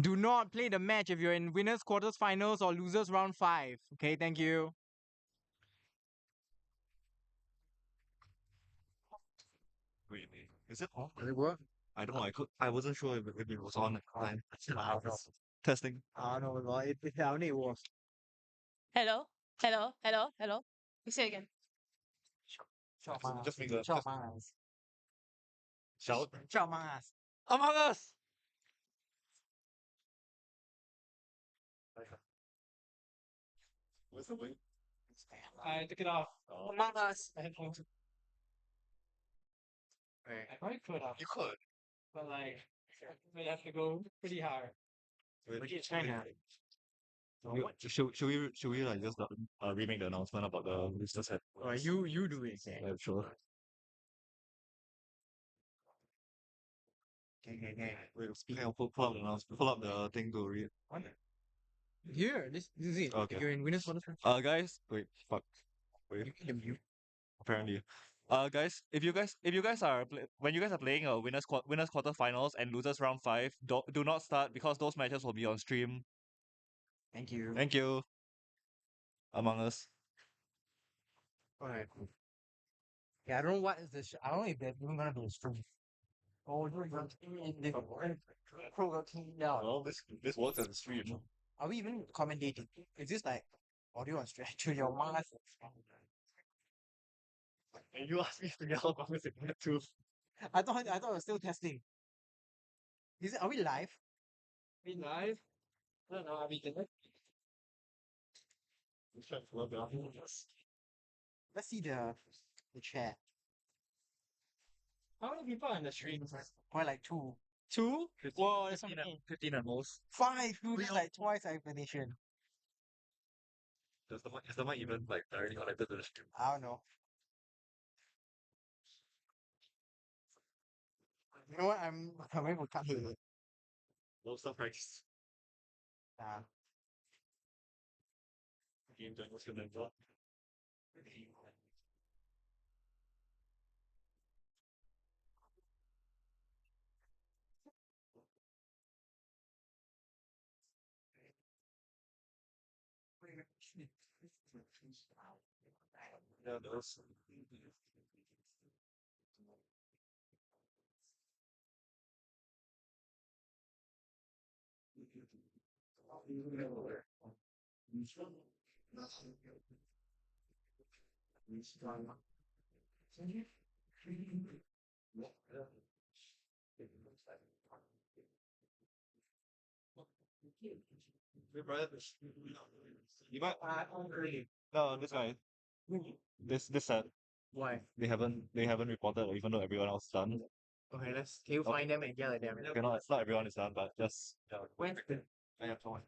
Do not play the match if you're in winners quarters finals or losers round 5. Okay, thank you. Wait, is it on? Does it work? I don't know. I wasn't sure if it was on at the time. Testing. No, it only was. Hello? Hello? Hello? Hello? You say again. Just make the Shout Among Us. shout. Shout Among Us. Among Us. Where's the wing? I took it off. Among Us. I headphones. Wait. I probably could have, You could. but like, we'd have to go pretty hard. Wait, What are you trying to? should we like just remake the announcement about the NUSES TET NUS? You do it. Yeah, sure. Okay. Wait, hang on, pull up the announcement. Pull up the thing to read. Here, this is it. Okay. You're in winners quarters. Guys, wait, fuck. Wait, You can the mute. apparently. Guys, if you guys are when you guys are playing winners quarter finals and losers round 5, do not start because those matches will be on stream. Thank you. Thank you. Among Us. Alright. Yeah, I don't know what is this. I don't know if they're even gonna be a stream. Oh, you're going to pro team now. Well, this works as a stream. Are we even commentating? Is this like audio and stretch to your mask? And you asked me to yell about this again too. I thought it was still testing. Are we live? We live? I don't know, I mean, Let's see the chat. how many people are in the stream? Probably like 2. 2? Whoa, that's so 15 many. 15 at most. 5, dude, that's like twice explanation. Is the mic even like directly connected to the stream? I don't know. You know what? I'm going to cut here. Low stuff practice. Game done. What's gonna drop? Yeah, those. Hey, Brad. You might. No, this guy. This set. Why? They haven't reported, even though everyone else is done. Okay, can you find them and yell at them? Okay, not everyone is done, but just Where's the... I have someone.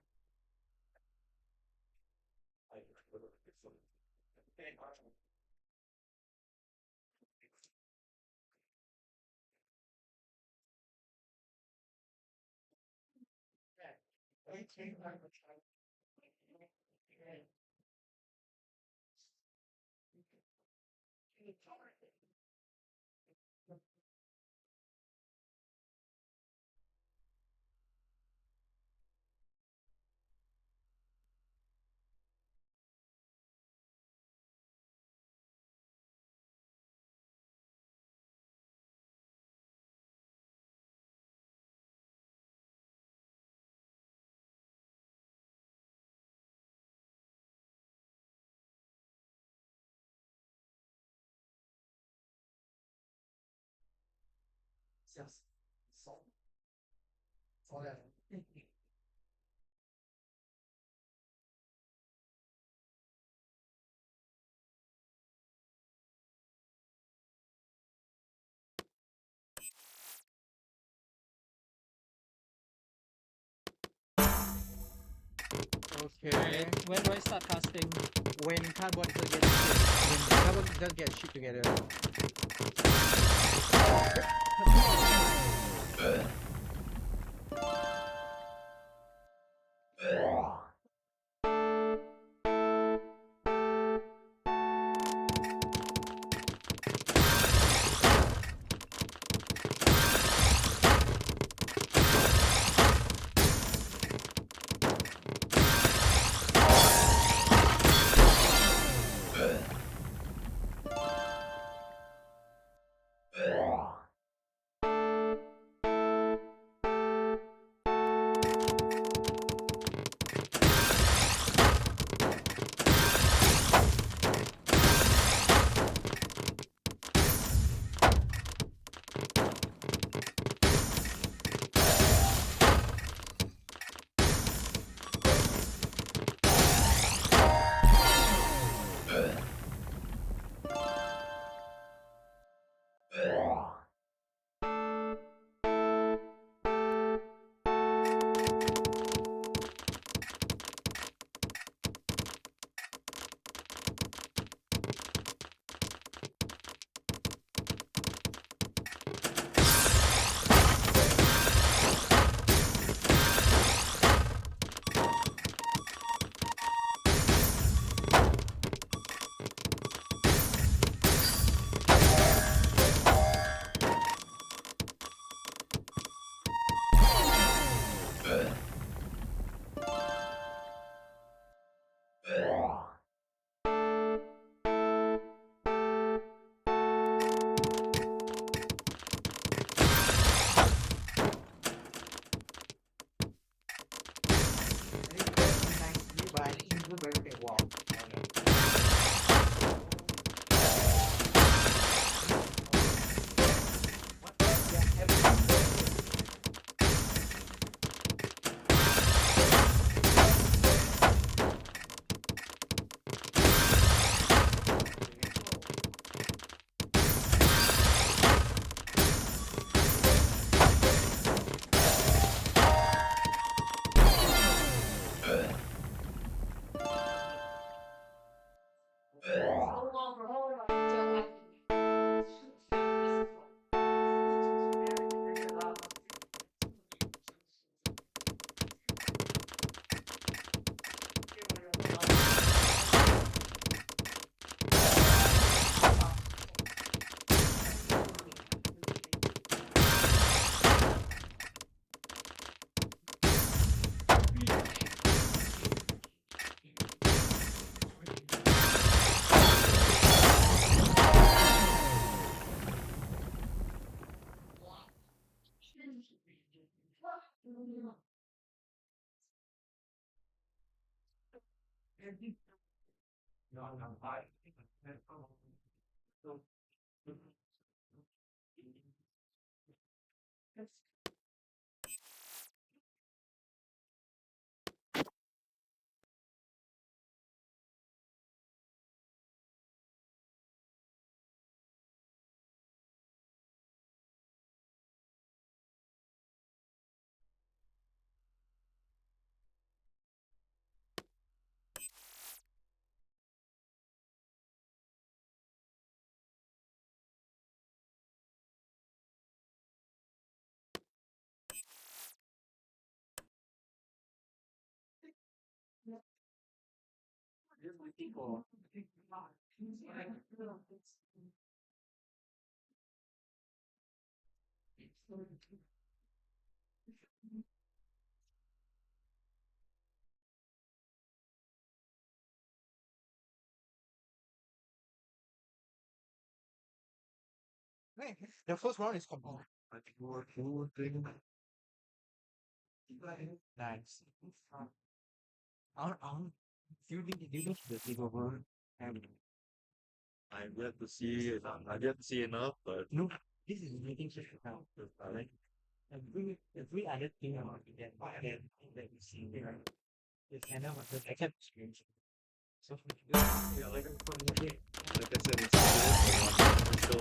Okay. When do I start casting? When cardboard does get shit. When cardboard does get shit together. Hey, the first round is complete. Nice. Do you think the takeover? I've yet to see it. I've yet to see enough, but No, this is making such a now. Like every other thing about that we see there is kind of the second experience. So yeah, like I said, it's still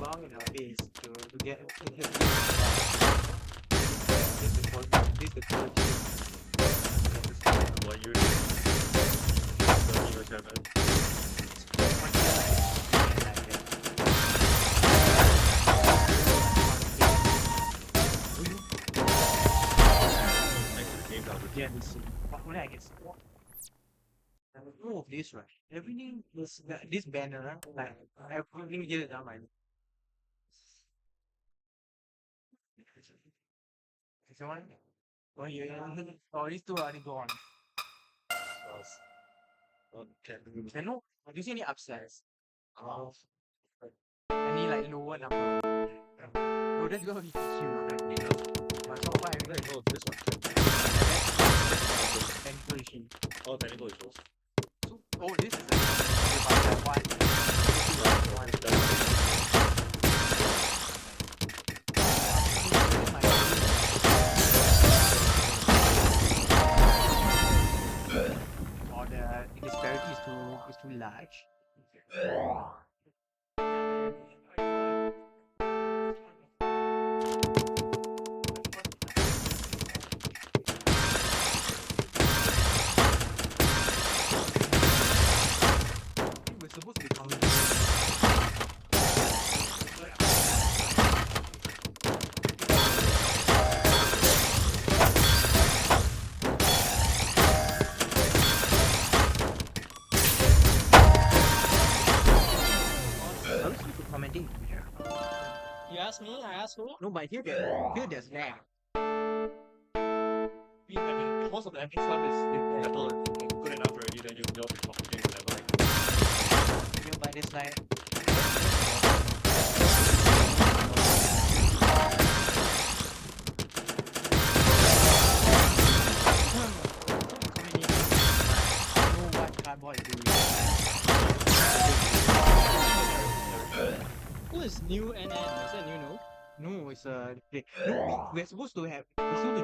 long in our face to get this the quality. This the quality. what you're doing. So, Yeah, this what I guess. All of this, right? Everything this banner, like everything here down my. Someone? Oh, oh, these two are to go on. I know. Do you see any upsides? Any like lower number? No, that's gonna be cute. But so far, I Oh, this one. technical issue. Oh, technical issues. So, oh, this is like one. Or the disparity is too large. We're supposed to be counting. I wish we could commenting here. You ask me, I ask who? No, but here there's lag. Most of the MP stuff is if Apple is good enough already, then you'll be talking whatever. Here, but it's like. I know what cardboard is doing. Who is new NN? Is that new no? No, it's no, we're supposed to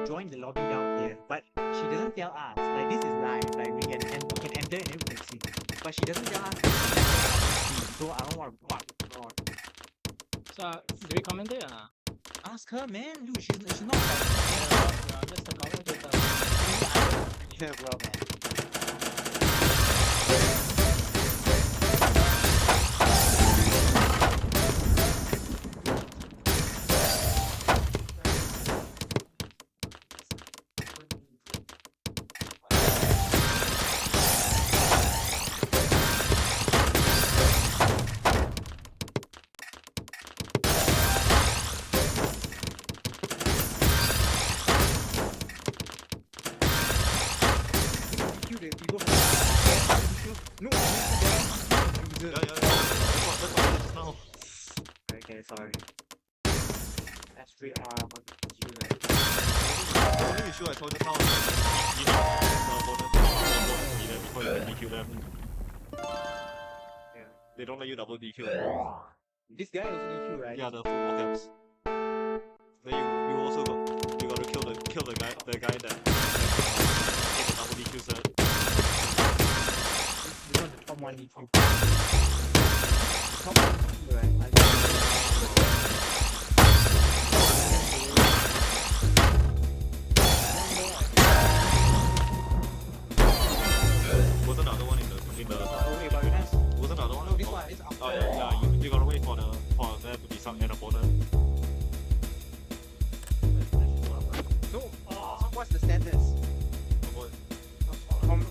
join the lobby down here, but she doesn't tell us. Like this is live, like we can enter and then we can see. But she doesn't tell us. So I don't want to fuck. So, do we commentate or not? Ask her, man. Dude, she's not like. Yeah, I'm just a commentator. Yeah, well, man. DQ the people from no, Yeah, that's what I did just now. Okay, sorry. That's 3R. The only issue I saw just now is that you need the opponent before you can DQ them. Yeah. They don't let you double DQ. This guy also DQ, right? Yeah, the football caps. Then you also got to kill the guy that get the double DQ set. This one's the top one DQ. Top one DQ, right? Wasn't the other one in the Oh, wait, but you guys. wasn't the other one? No, this one is after. Oh yeah, you gotta wait for there to be an opponent. No, what's the status?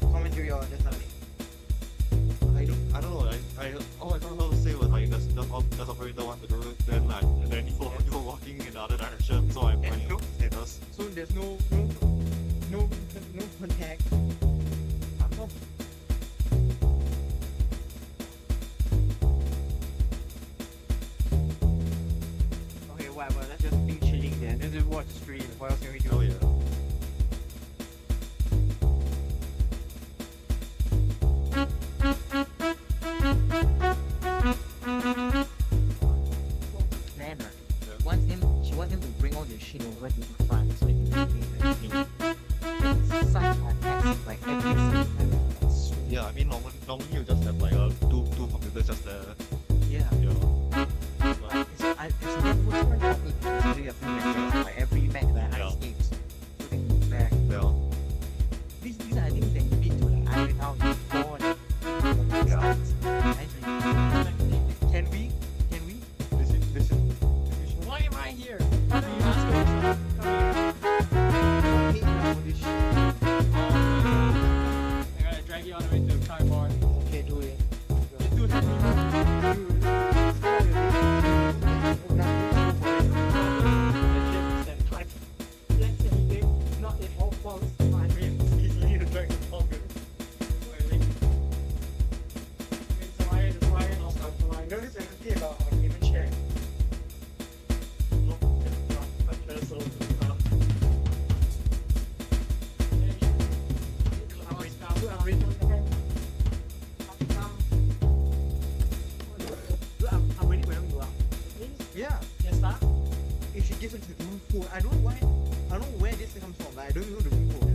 Commentary or just something? I don't know. All I don't know to say was like the operator want to do it, then you're walking in the other direction, so I'm finding out the status. So there's no contact. No. Okay, whatever. Let's just be chilling then. Let's just watch the stream. What else can we do? Oh yeah. Nana. She wants him to bring all the shit over to France so he can make everything. It's such an act, like every single time. Yeah, I mean normally you just have like two computers just there. Yeah. Yeah. It's never happening. So you have to make like every Mac that Yeah. has games. Putting back. Yeah. These are things that you need to like iron out before the Can we? Listen. Why am I here? Why don't you ask her? Come here. I gotta drag you all the way to the car bar. Okay, do it. Just do it. Not in all faults. I mean, easily to drag the ball good. So I had to fly and also fly. Notice anything about our human chair. I'm ready whenever you are. Yeah. If she gives it to the room code, I don't know why. I don't know where this comes from. Like, I don't even know the room code.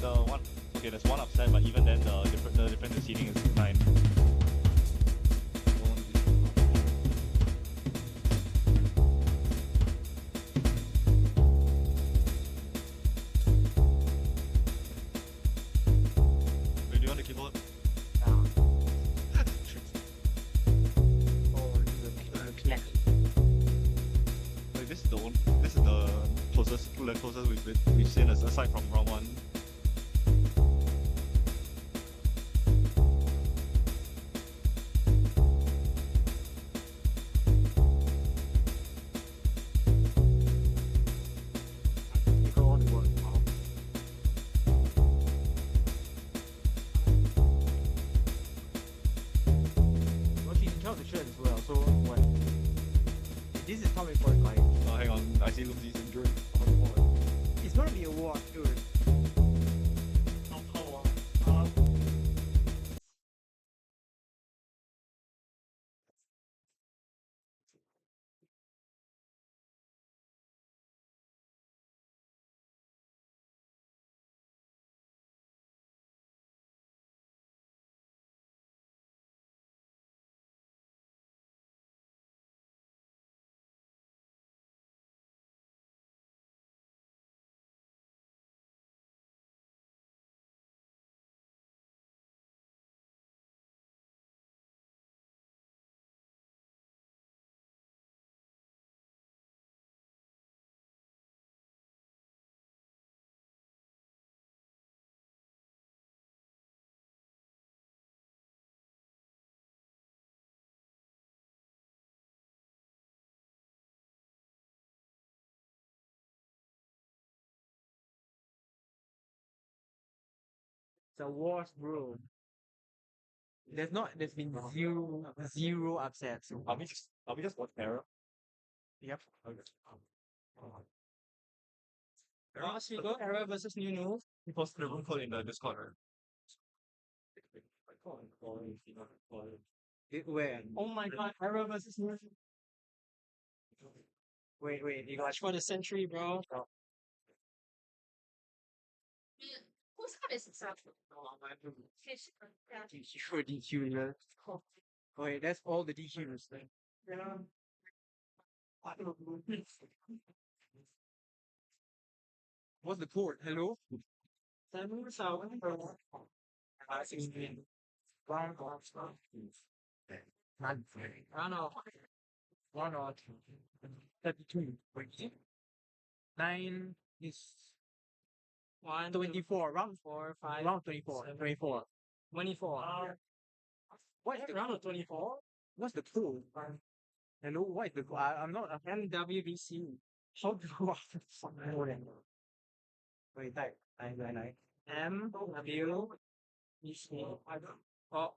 the one. Okay, there's one upset, but even then, the difference in seeding is 9. Wait, do you want the keyboard? Like this is the closest we've seen aside from round 1. Well, she can count the shirt as well, so what? This is coming for like. Oh, hang on, I see Lumzi's injured. It's gonna be a war, dude. It's a wars, bro. There's been zero upsets. Are we just watch error? Yep. Okay. Ross, you go error versus new. He posted the room code in the Discord, right? Where? Oh my god, error versus new. Wait, you got for the century, bro. Whose heart is it? DQ, DQ, man. Wait, that's all the DQs. What's the code? Hello? 7,000. One or 32. 9 is 24. Round 4, 5. Round 24. 24. 24. What is the round of 24? What's the code? Hello, what is the code? I'm not a NWBC. How do I know that? Wait, type. M W B C. Oh.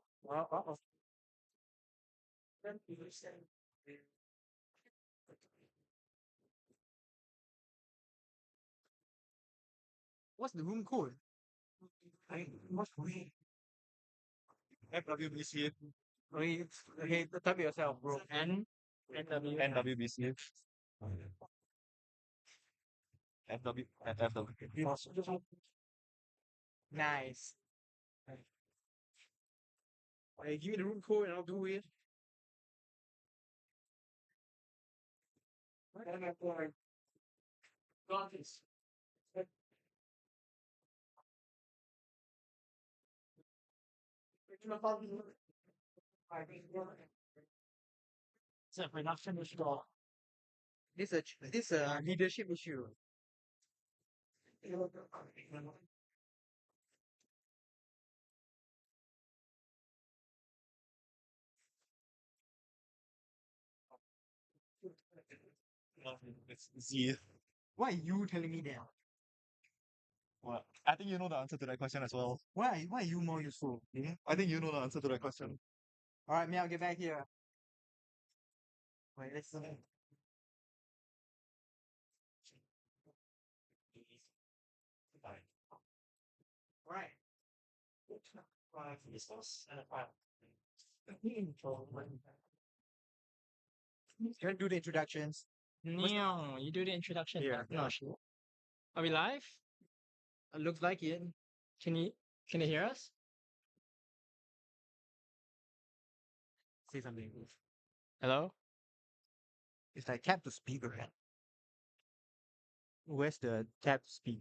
What's the room code? What's we? FWBC. Okay, type it yourself, bro. NWBC. FW. Nice. Hey, give me the room code and I'll do it. Got this. It's a production issue. This a leadership issue. It's Z. Why are you telling me that? What? I think you know the answer to that question as well. Why are you more useful? I think you know the answer to that question. Alright, me, I'll get back here. Wait, let's see. Alright. Can I do the introductions? No, you do the introduction. Yeah. No, sure. Are we live? Looks like it. Can you hear us? Say something. Hello? It's like tap to speaker. Where's the tap to speak?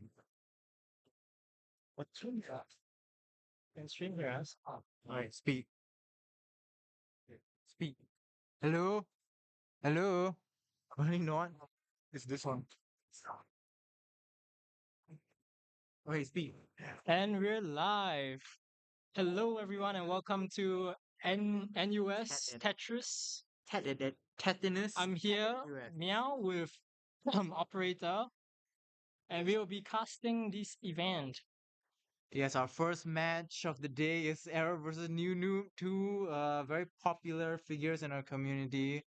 What stream hear us? Can stream hear us? Alright, speak. Speak. Hello? Hello? Only not. It's this one. Okay, speak. And we're live. Hello everyone and welcome to NUS Tetris. Tetanus. I'm here, US. Meow, with operator, and we will be casting this event. Yes, our first match of the day is Arrow versus New, two very popular figures in our community.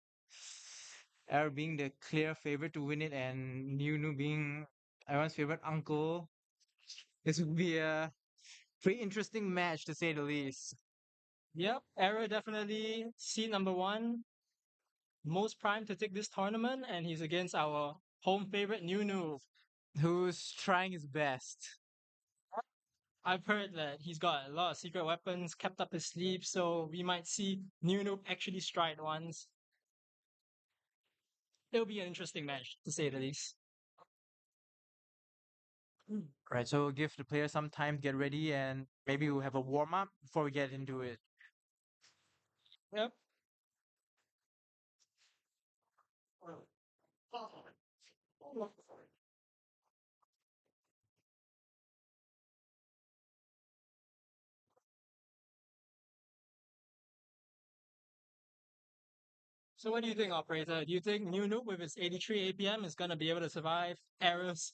Arrow being the clear favorite to win it, and New being everyone's favorite uncle. This would be a pretty interesting match to say the least. Yep, Arrow definitely seed number one, most prime to take this tournament, and he's against our home favorite Nunu. Who's trying his best? I've heard that he's got a lot of secret weapons kept up his sleeve, so we might see Nunu actually strike once. It'll be an interesting match, to say the least. Right, so give the players some time to get ready, and maybe we'll have a warm up before we get into it. Yep. So what do you think, operator? Do you think Nunu with his 83 APM is gonna be able to survive Arrow's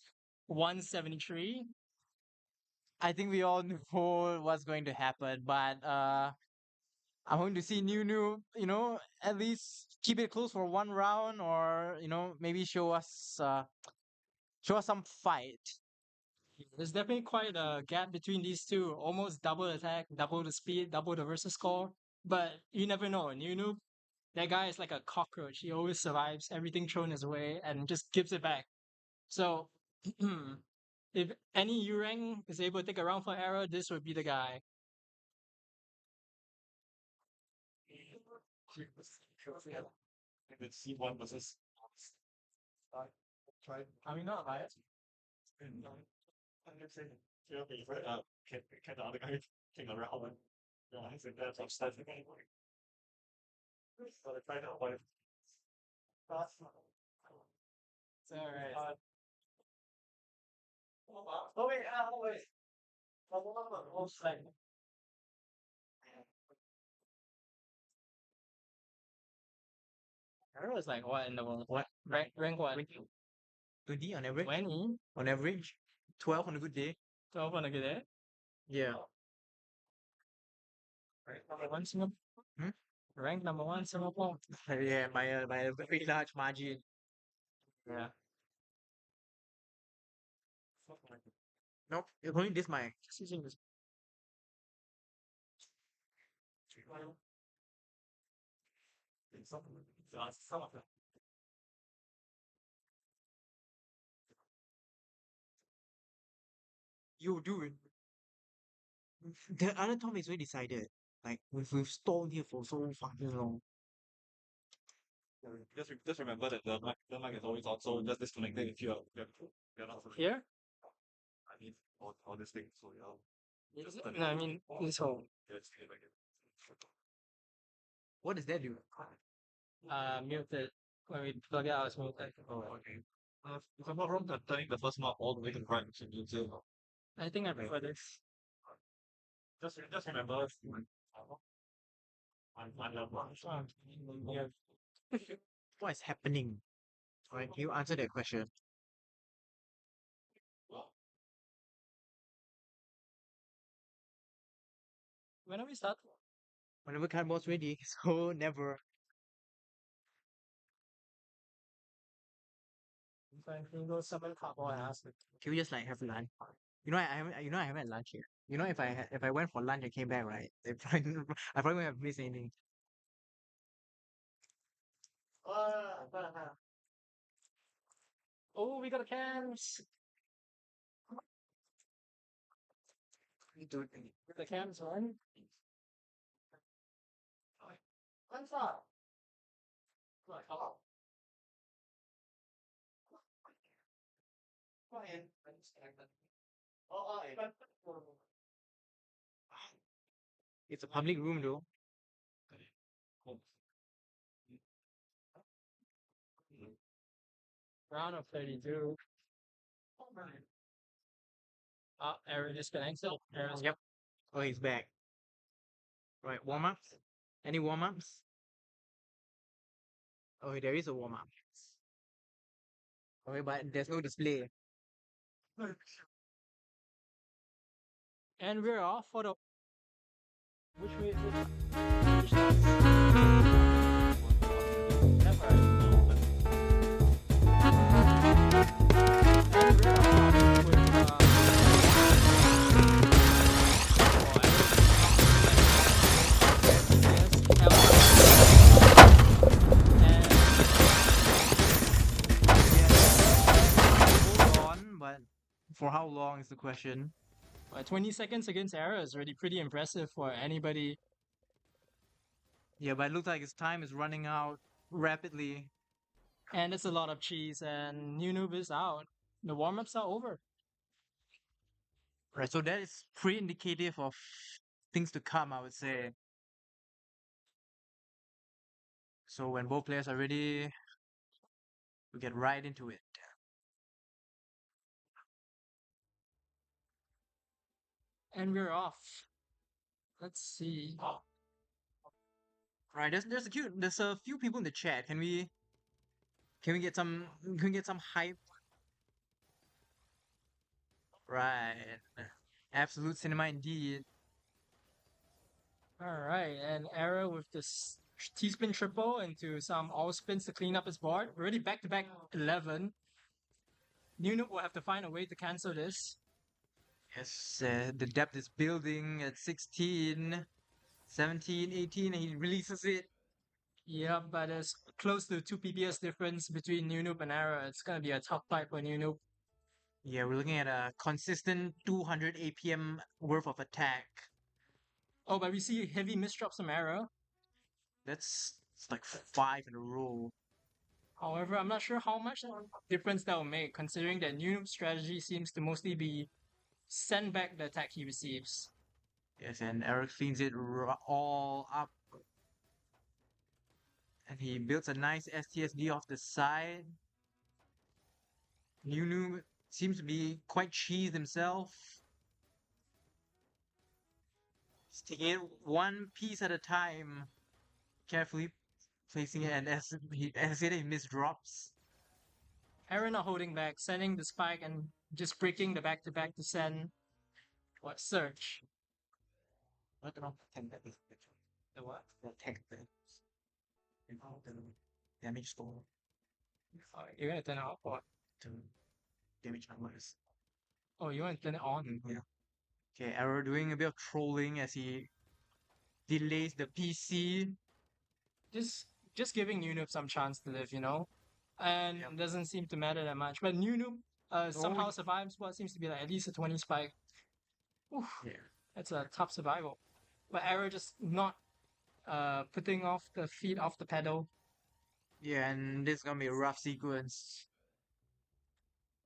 173? I think we all know what's going to happen, but I'm going to see New, at least keep it close for one round, or maybe show us some fight. There's definitely quite a gap between these two. Almost double attack, double the speed, double the versus score. But you never know. Nunu, that guy is like a cockroach. He always survives everything thrown his way and just gives it back. So if any Urang is able to take a round for Arrow, this would be the guy. C1 versus. I mean, not right. Can the other guy take a round? Yeah, I think that's upset. So they find out what. It's alright. Oh wait, wait. Arrow is like what in the world? What rank what? 20 on average. 20? On average, 12 on a good day. 12 on a good day? Yeah. Number one Singapore. Hmm? Rank number one Singapore. Yeah, by a very large margin. Yeah. Nope, it's only this mic. Just using this. You do it. The other topic is already decided. Like we've stalled here for so fucking long. Just remember that the mic is always on, so just disconnect it if you're not. Here? I mean, all this thing, so yeah. No, I mean this whole What does that do? muted. When we plug it out, it's muted. Oh, okay. If I'm not wrong, turning the first knob all the way to the right should be zero. I think I prefer this. Just remember. Yeah. What is happening? Alright, can you answer that question? When do we start? Whenever cardboard's ready, so never. Can you go summon cardboard and ask it? Can we just like have lunch? I haven't had lunch here. If I went for lunch and came back, right, I probably wouldn't have missed anything. Oh, we got a cans. The cam's on. What's up? It's a public room though. Round of 32. Aaron disconnected. Aaron's Yep. Oh, he's back. Right, warm ups. Any warm ups? Oh, there is a warm up. Okay, but there's no display. And we're off for the. Which way? Which side? Never. And we're off with. Hold on, but for how long is the question? 20 seconds against Era is already pretty impressive for anybody. Yeah, but it looks like his time is running out rapidly. And it's a lot of cheese, and New Noob is out. The warm ups are over. Right, so that is pretty indicative of things to come, I would say. So when both players are ready, we get right into it. And we're off. Let's see. Right, there's a few people in the chat. Can we get some hype? Right. Absolute cinema indeed. Alright, and Era with this T-spin triple into some all spins to clean up his board. Already back-to-back 11. New Noob will have to find a way to cancel this. Yes, the depth is building at 16, 17, 18, and he releases it. Yeah, but there's close to 2 PPS difference between New Noob and Era. It's gonna be a tough fight for New Noob. Yeah, we're looking at a consistent 200 APM worth of attack. Oh, but we see heavy misdrops from Era. It's like 5 in a row. However, I'm not sure how much difference that will make, considering that New Noob's strategy seems to mostly be send back the attack he receives. Yes, and Eric cleans it all up. And he builds a nice STSD off the side. Noob seems to be quite cheesed himself. He's taking it one piece at a time, carefully placing it, and as he misdrops. Aaron not holding back, sending the spike and just breaking the back-to-back to send what search. What the The what? The tech the damage score You're gonna turn it off or to damage numbers. oh, you want to turn it on? Yeah. Okay, Arrow doing a bit of trolling as he delays the PC. Just giving New Noob some chance to live, you know? And Yep. it doesn't seem to matter that much. But New Noob somehow survives what seems to be like at least a 20 spike. Oof, Yeah. that's a tough survival. But Arrow just not putting off the feet off the pedal. Yeah, and this is gonna be a rough sequence.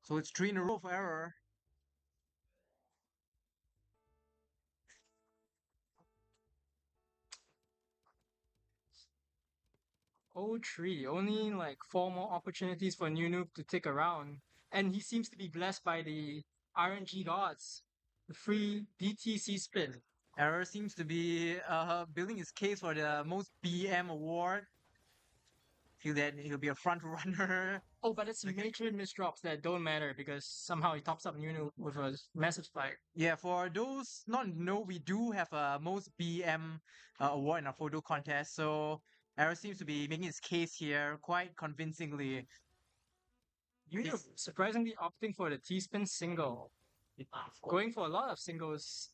So it's 3 in a row for Error. Oh, tree. Only like 4 more opportunities for New Noob to take around. And he seems to be blessed by the RNG gods. The free DTC spin. Error seems to be building his case for the most BM award. Feel that he'll be a front runner. Oh, but it's major misdrops that don't matter because somehow he tops up New Noob with a massive spike. Yeah, for those not know, we do have a most BM award in our photo contest. So Error seems to be making his case here quite convincingly. New Noob surprisingly opting for the T-spin single. Going for a lot of singles.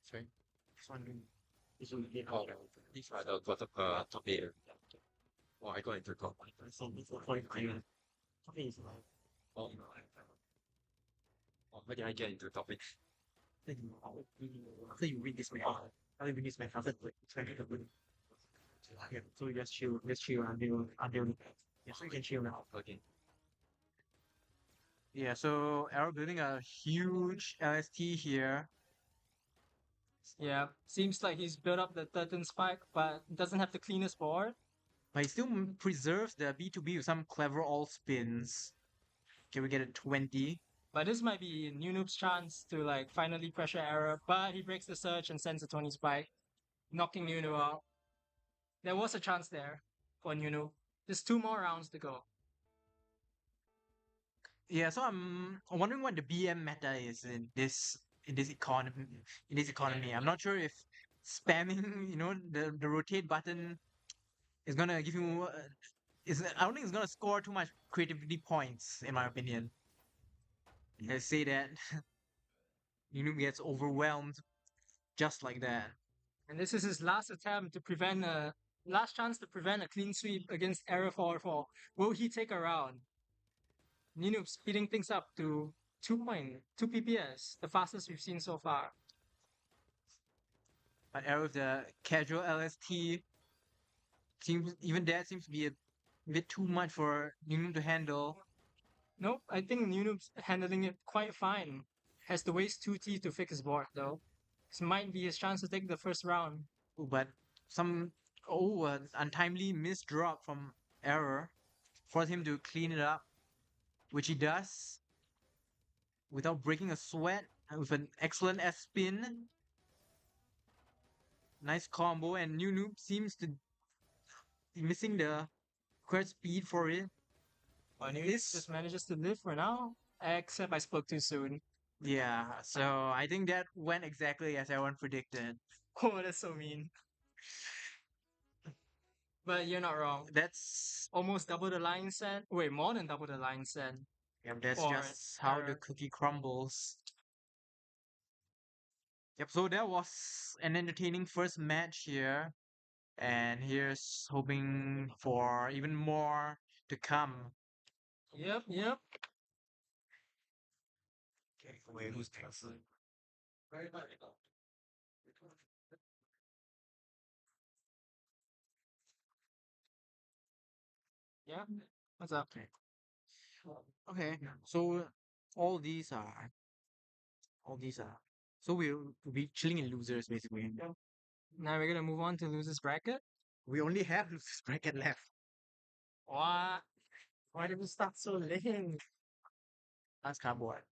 Sorry. This one. This one. Top eight. Oh, I got into top. So before 45. Topic is oh, where did I get into topic? After you read this man, after you read this man, after it's very good. Yeah, so you just chill until yeah, so you can chill now. Okay. Yeah, so Arrow building a huge LST here. Yeah, seems like he's built up the 13 spike, but doesn't have the cleanest board. But he still preserves the B2B with some clever all spins. Can we get a 20? But this might be New Noob's chance to like finally pressure error, but he breaks the surge and sends a 20 spike, knocking New Noob out. There was a chance there for New Noob. There's 2 more rounds to go. Yeah, so I'm wondering what the BM meta is in this economy. In this economy, I'm not sure if spamming, the rotate button is gonna give you. I don't think it's gonna score too much creativity points, in my opinion. Let's say that gets overwhelmed just like that. And this is his last attempt to prevent a last chance to prevent a clean sweep against error 4-4. Will he take a round? Ninoob speeding things up to 2.2 PPS, the fastest we've seen so far. But Arrow with the casual LST seems to be a bit too much for Nunu to handle. Nope, I think Nunoob's handling it quite fine. Has to waste 2T to fix his board though. This might be his chance to take the first round. But some untimely missed drop from Error forced him to clean it up, which he does without breaking a sweat with an excellent S spin. Nice combo, and New Noob seems to be missing the required speed for it. But Nunoobs just manages to live for now. Except I spoke too soon. Yeah, so I think that went exactly as everyone predicted. Oh, that's so mean. But you're not wrong. That's Almost double the line send. Wait, more than double the line send. that's for just how the Error. cookie crumbles. Yep, so that was an entertaining first match here. And here's hoping for even more to come. Yep. Okay, wait, who's next? Yeah. What's up? Okay, so all these are all these are so we'll be chilling in losers basically. Now we're gonna move on to losers bracket. We only have losers bracket left. What? Why did we start so late? That's Cardboard.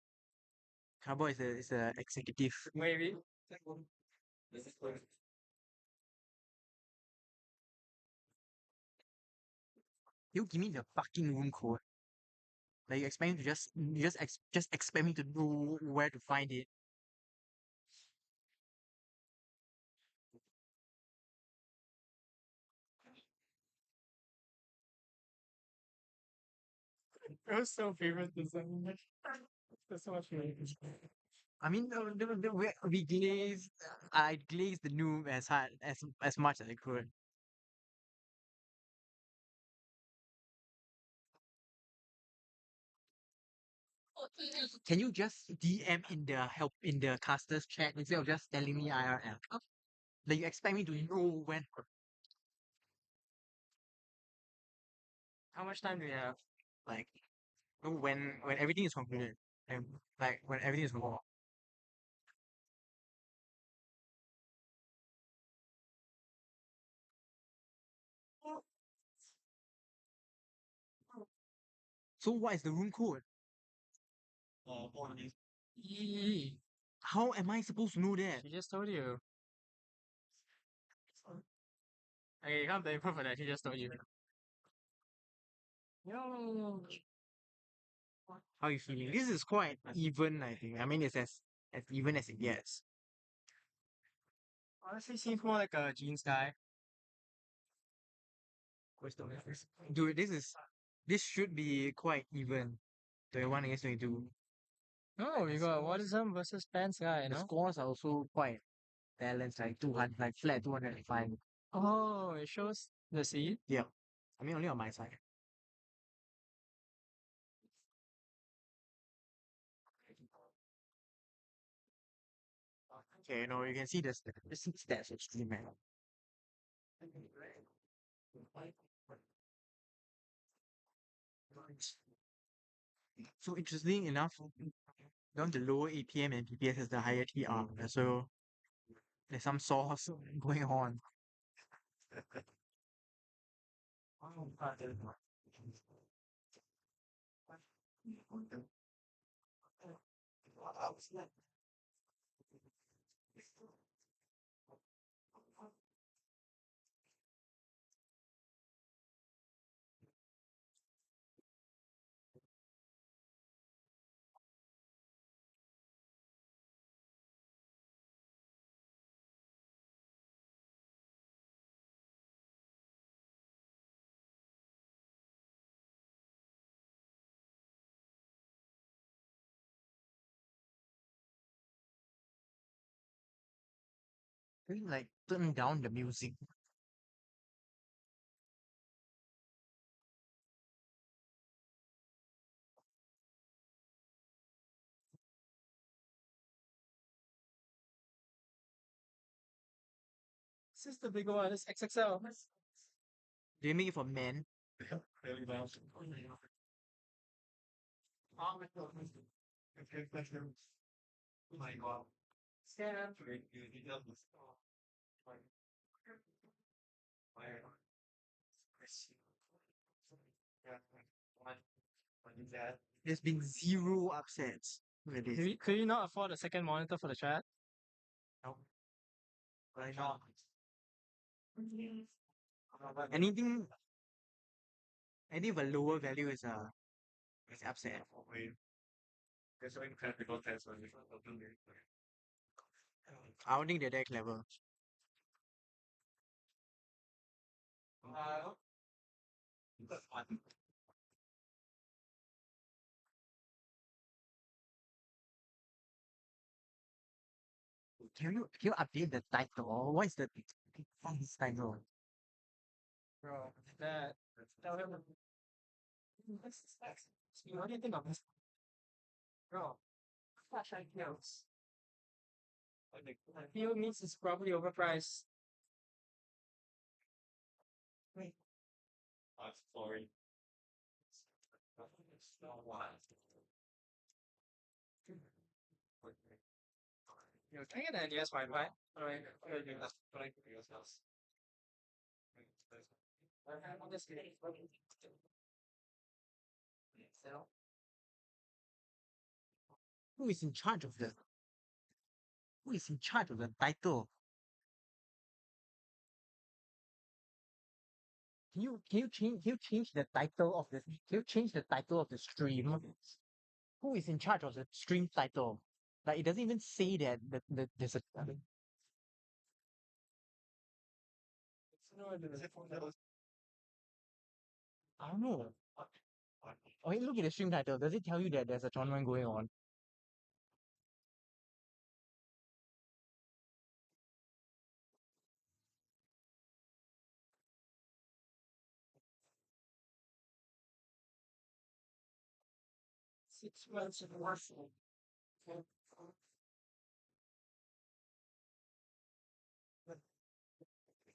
Cardboard is a executive. Maybe. You give me the fucking room code. Like you expect me to just expect me to know where to find it. It was so favorite design. There's so much fun. I mean, we glazed. I glazed the noob as hard as much as I could. Can you just DM in the help in the casters chat instead of just telling me IRL? Like you expect me to know when? How much time do we have? Like when everything is concluded, and like when everything is concluded. So what is the room code? Yee. How am I supposed to know that? She just told you. Okay, you can't blame her for that. She just told you. Yo. How you feeling? This is quite even, I think. I mean, it's as even as it gets. Honestly, seems more like a jeans guy. Dude, this should be quite even. 21 against 22. Oh, we got Watism versus Pants guy, The no? scores are also quite balanced, like 200, like flat 205. Oh, it shows the seed. Yep. I mean, only on my side. Okay, no, you can see the stats extreme, man. So interesting enough, down the lower APM and PPS has the higher TR. So there's some sauce going on. Can you like turn down the music? This is the bigger one. This XXL. Do you make it for men? Scan. There's been zero upsets. Look at this. Could you not afford a second monitor for the chat? No. Why not? Anything with a lower value is upset. I don't think they're that clever. Can you update the title? What is the title? Bro, that. Tell him. What do you think of this? Bro, flashlight notes. I feel means it's probably overpriced. Wait. Yo, can I get an NUS Wi-Fi? Alright. Who is in charge of the Who is in charge of the title? Can you change the title of the can you change the title of the stream? Who is in charge of the stream title? Like it doesn't even say that there's a I don't know. Okay, look at the stream title. Does it tell you that there's a tournament going on? Six months of warfare.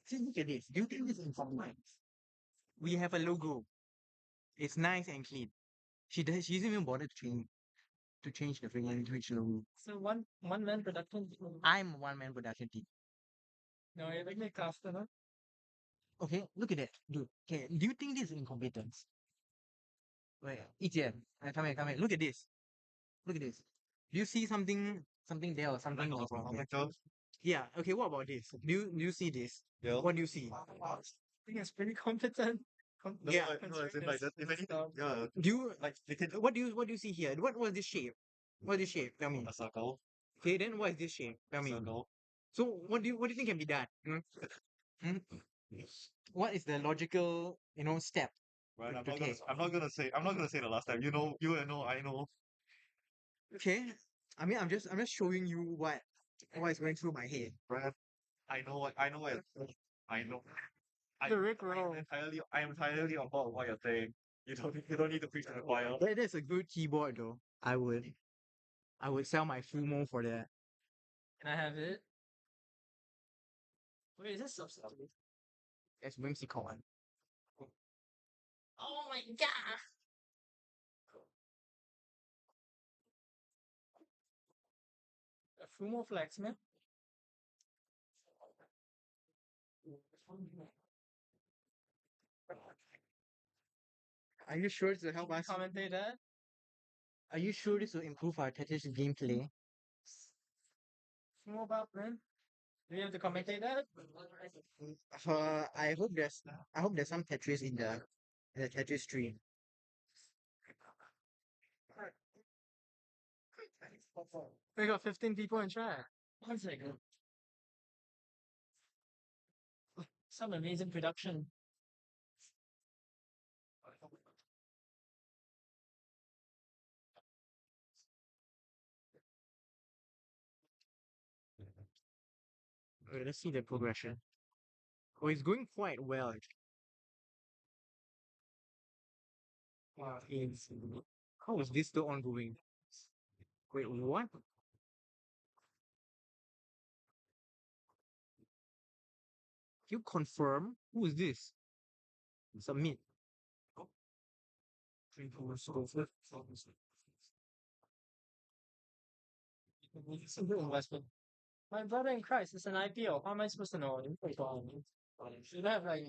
See, look at this. Do you think this is informative? We have a logo. It's nice and clean. She doesn't even bother to change the freaking Twitch logo. So one man production. I'm a one man production team. No, you're like a caster, no? Okay, look at that, dude. Okay, do you think this is incompetence? Wait, Ijian, come here, come here. Look at this. Look at this. Do you see something there or something like that? Yeah. Okay. What about this? Do you see this? Yeah. What do you see? I think it's pretty competent. Yeah. Yeah, Do you what do you see here? What was this shape? What is this shape? Tell me. a circle. Okay, then what is this shape? Tell me. Circle. So what do you think can be done? Hmm? What is the logical step Right, to take? I'm not gonna say the last time. You know, I know. Okay. I mean, I'm just showing you what is going through my head. Brad, I know what I know. The Rick roll. I am entirely on board with what you're saying. You don't need to preach to the choir. That's a good keyboard though. I would sell my Fumo for that. Can I have it? Wait, is this substitute? That's whimsical one. Oh my god! A Fumo Flex, man. Are you sure this will help us? Commentate that? Are you sure this will improve our Tetris gameplay? Fumo Bap, man. Do you have to commentate that? I hope there's some Tetris in the Tetris stream. We got 15 people in chat. 1 second. Some amazing production. Okay, let's see the progression. Oh, it's going quite well. How is this still ongoing? Wait, what? You confirm? Who is this? Submit. Simple investment. My brother in Christ is an IPO. How am I supposed to know? Should I have like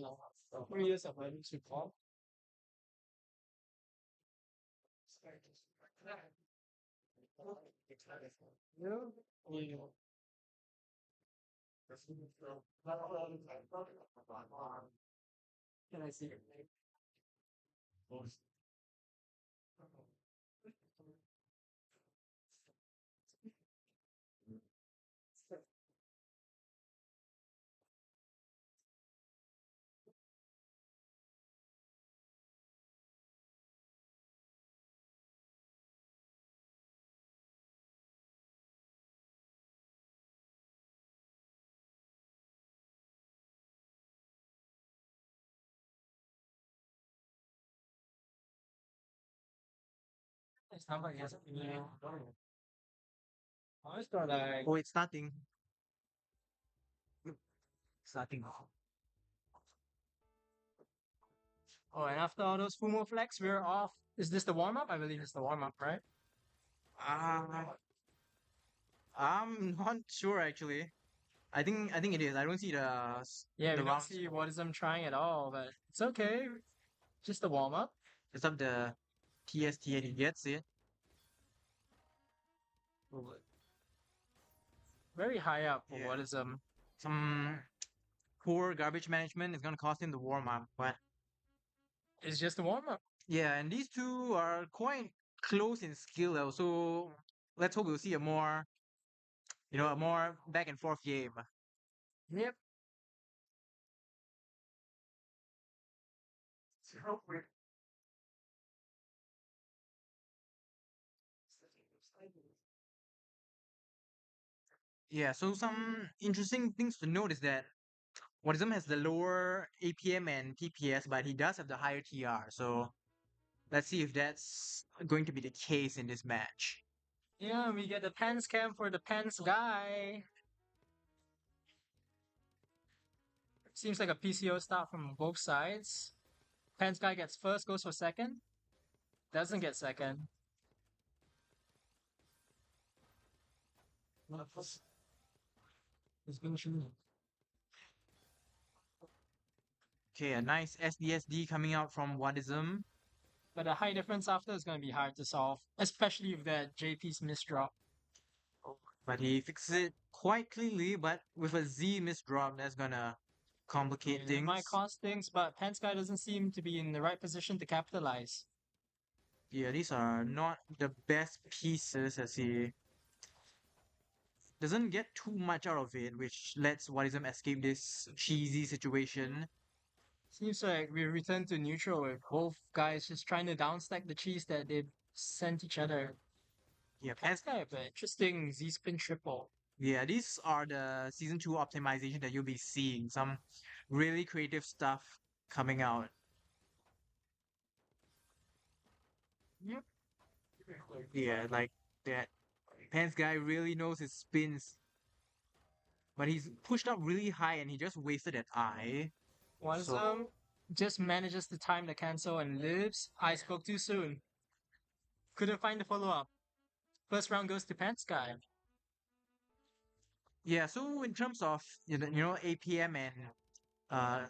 3 years of earnings report? Yeah. Can I see it? It's not like it's I was thought like Oh, it's starting. Starting. oh, and after all those Fumo flex, we're off. Is this the warm up? I believe it's the warm up, right? Uh, I'm not sure actually. I think it is. I don't see Yeah, the we don't rounds. see what is I'm trying at all, but it's okay. Just the warm up. It's up the TST and he gets it. Very high up for Yeah. what is Some poor garbage management is gonna cost him the warm up, but it's just the warm up. yeah, and these two are quite close in skill level. So let's hope we'll see a more back and forth game. Yep. Yeah, so some interesting things to note is that Wadism has the lower APM and TPS, but he does have the higher TR. So let's see if that's going to be the case in this match. Yeah, we get the pens cam for the pens guy. Seems like a PCO start from both sides. Pens guy gets first, goes for second. Doesn't get second. Okay, a nice SDSD coming out from Wadism. But the high difference after is going to be hard to solve, especially with that JP's misdrop. But he fixes it quite cleanly, but with a Z misdrop, that's gonna complicate It things. might cost things, but Pens guy doesn't seem to be in the right position to capitalize. Yeah, these are not the best pieces as he doesn't get too much out of it, which lets Wadism escape this cheesy situation. Seems like we return to neutral with both guys just trying to downstack the cheese that they sent each other. Yeah, Pens guy, but interesting Z-spin triple. yeah, these are the season 2 optimization that you'll be seeing. Some really creative stuff coming out. Yep. Yeah, like that Pants guy really knows his spins, but he's pushed up really high and he just wasted an eye. One So just manages to time the cancel and lives. I spoke too soon. Couldn't find the follow up. First round goes to Pants Guy. yeah, so in terms of APM and uh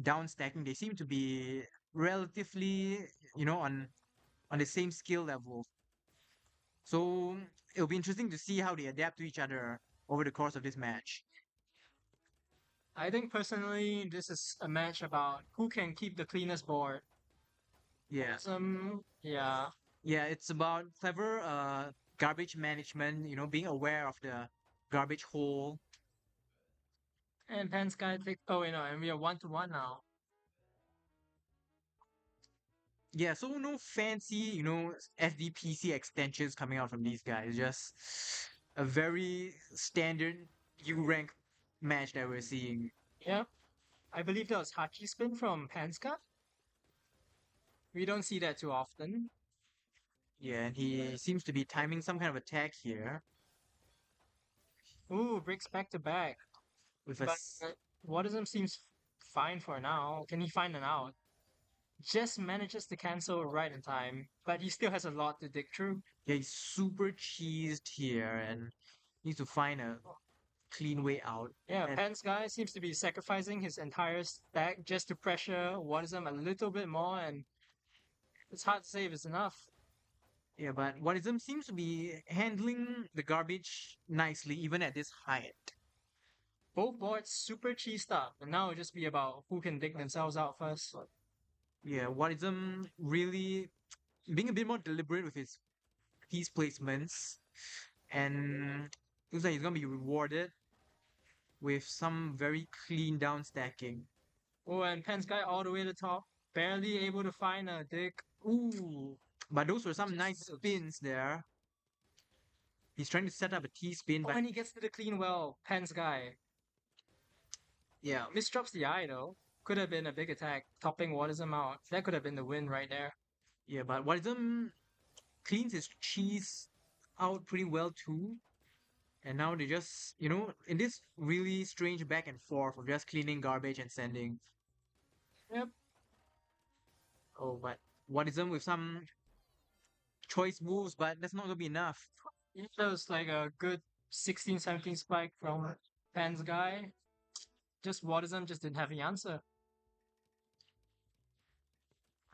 down stacking, they seem to be relatively on the same skill level. So it'll be interesting to see how they adapt to each other over the course of this match. I think personally, this is a match about who can keep the cleanest board. Yeah. Yeah. Yeah, it's about clever garbage management, being aware of the garbage hole. And Pants Guy take. Oh, and we are 1-1 now. Yeah, so no fancy, FDPC extensions coming out from these guys. Just a very standard U rank match that we're seeing. Yep. I believe that was Hachi spin from Pants Guy. We don't see that too often. Yeah, and he seems to be timing some kind of attack here Ooh, breaks back to back. with But Watism seems fine for now. Can he find an out? Just manages to cancel right in time, but he still has a lot to dig through. yeah, he's super cheesed here and needs to find a clean way out. Yeah, And Pants Guy seems to be sacrificing his entire stack just to pressure Watism a little bit more, and it's hard to say if it's enough. yeah, but Wadism seems to be handling the garbage nicely, even at this height. Both boards super cheesed up, and now it'll just be about who can dig themselves out first. Yeah, Wadism really being a bit more deliberate with his piece placements, and looks like he's gonna be rewarded with some very clean down stacking. Oh, and Pants Guy all the way to the top, barely able to find a dig. Ooh, but those were some Just nice lives. spins there. He's trying to set up a T spin, Oh, but and he gets to the clean well, Pants Guy. yeah, Misdrops the eye though. Could have been a big attack, topping Watism out. That could have been the win right there. yeah, but Wadism cleans his cheese out pretty well too. And now they just, in this really strange back and forth of just cleaning garbage and sanding. Yep. Oh, but Wadism with some choice moves, but that's not gonna be enough. That was like a good 16, 17 spike from Pants Guy. Just Watism just didn't have the answer.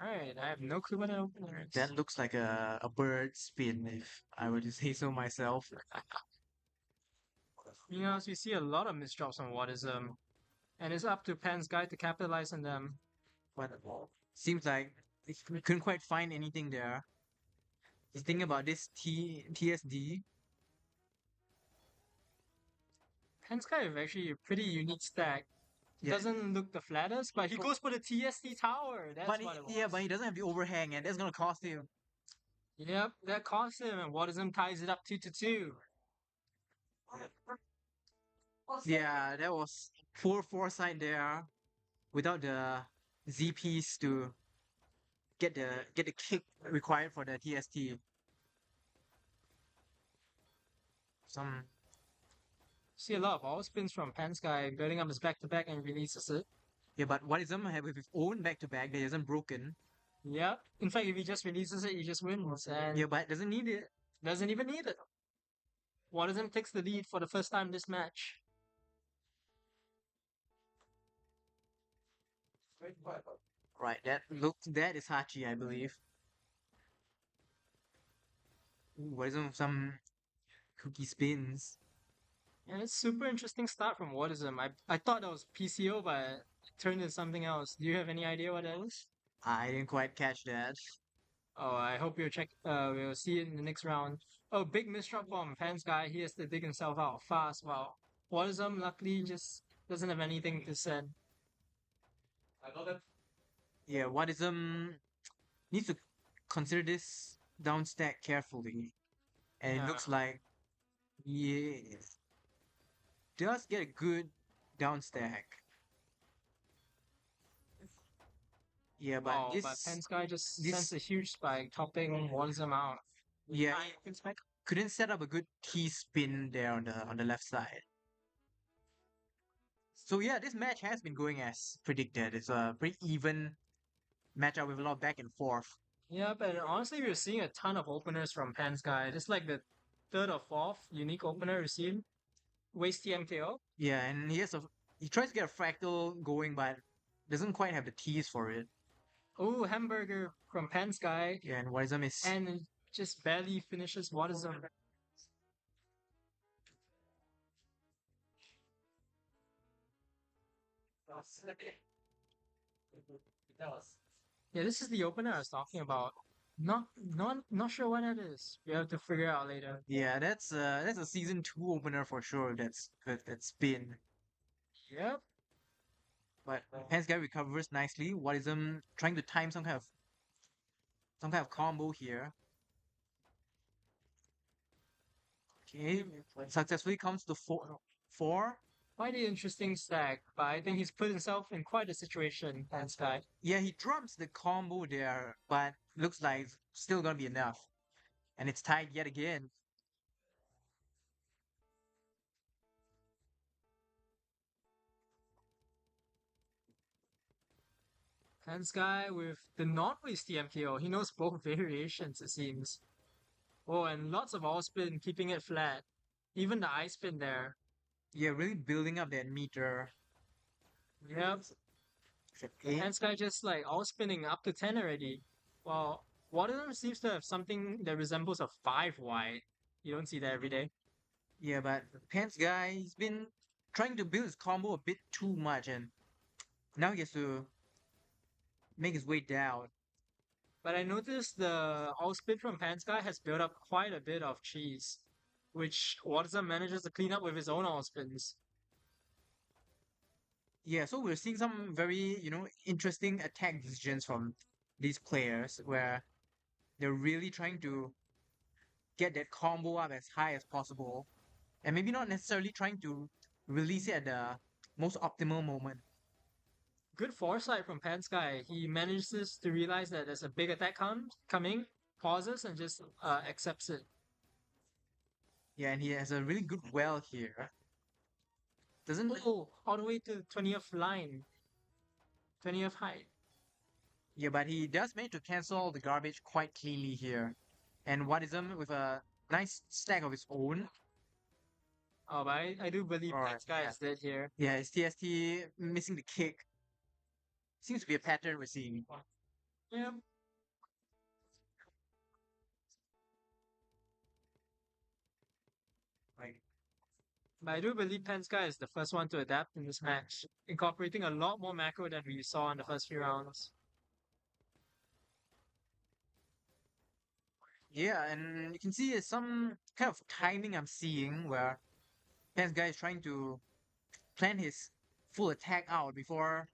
Alright, I have no clue what an opener is. That looks like a bird spin, if I were to say so myself. As we see a lot of misdrops on Watism. And it's up to Pants Guy to capitalize on them. But seems like we couldn't quite find anything there. Just thinking about this TSD. Pants Guy is actually a pretty unique stack. Yeah. Doesn't look the flattest, but he goes for the TSD tower. That's But what it was. yeah, but he doesn't have the overhang, and that's gonna cost him. Yep, that cost him, and Watism ties it up 2-2. Yeah, that was poor foresight there, without the Z piece to get the kick required for the TST. Some See a lot of all spins from Pants Guy building up his back to back and releases it. yeah, but Wadism have with his own back to back that isn't broken. Yep. In fact, if he just releases it, he just wins. And Yeah, but doesn't need it. doesn't even need it. Watism takes the lead for the first time this match. Right, that is Hachi, I believe. Ooh, Wadism with some cookie spins. And it's super interesting start from Watism. I thought that was PCO, but it turned into something else. Do you have any idea what that is? I didn't quite catch that. Oh, I hope we'll see it in the next round. Oh, big misdrop from Pants Guy. He has to dig himself out fast. Wow. Watism luckily just doesn't have anything to send. Yeah, Wadism needs to consider this down stack carefully. And it Yeah. looks like he does get a good down stack. Yeah, but Oh, but Pensky just this sends a huge spike, topping Walism out. yeah, couldn't set up a good T spin there on the left side. So yeah, this match has been going as predicted. It's a pretty even matchup with a lot of back and forth. Yeah, but honestly, we're seeing a ton of openers from Pensky. This is like the third or fourth unique opener we've seen. Waste TMKO. Yeah, and he tries to get a fractal going, but doesn't quite have the tease for it. Oh, hamburger from Pensky. Yeah, and Wisdom is And just barely finishes Watism. Yeah, this is the opener I was talking about. Not sure what that is. We have to figure out later. yeah, that's a season 2 opener for sure. That spin. Yep. But Pence guy recovers nicely. Wisdom trying to time some kind of combo here. Okay, successfully comes to four. Quite an interesting stack, but I think he's put himself in quite a situation, Pensky. Yeah, he drops the combo there, but looks like it's still gonna be enough. And it's tied yet again. Pensky with the non-waste TMKO. He knows both variations, it seems. Oh, and lots of all spin, keeping it flat. Even the eye spin there. Yeah, really building up that meter. Yep. Pensky just like all spinning up to 10 already. While one of them seems to have something that resembles a 5 wide. You don't see that every day. Yeah, but Pence guy, he's been trying to build his combo a bit too much, and now he has to make his way down. But I noticed the all spin from Pensky has built up quite a bit of cheese, which Watson manages to clean up with his own all spins. Yeah, so we're seeing some very, interesting attack decisions from these players where they're really trying to get that combo up as high as possible, and maybe not necessarily trying to release it at the most optimal moment. Good foresight from Pensky. He manages to realize that there's a big attack coming, pauses, and just accepts it. Yeah, and he has a really good well here. Doesn't Oh, all the way to 20th line, 20th height. Yeah, but he does manage to cancel the garbage quite cleanly here. And Wadism with a nice stack of his own. Oh, but I do believe Alright, Pensky is dead here. Yeah, his TST missing the kick. Seems to be a pattern we're seeing. Yeah. But I do believe Pensky is the first one to adapt in this match, incorporating a lot more macro than we saw in the first few rounds. Yeah, and you can see some kind of timing I'm seeing where Pence guy is trying to plan his full attack out before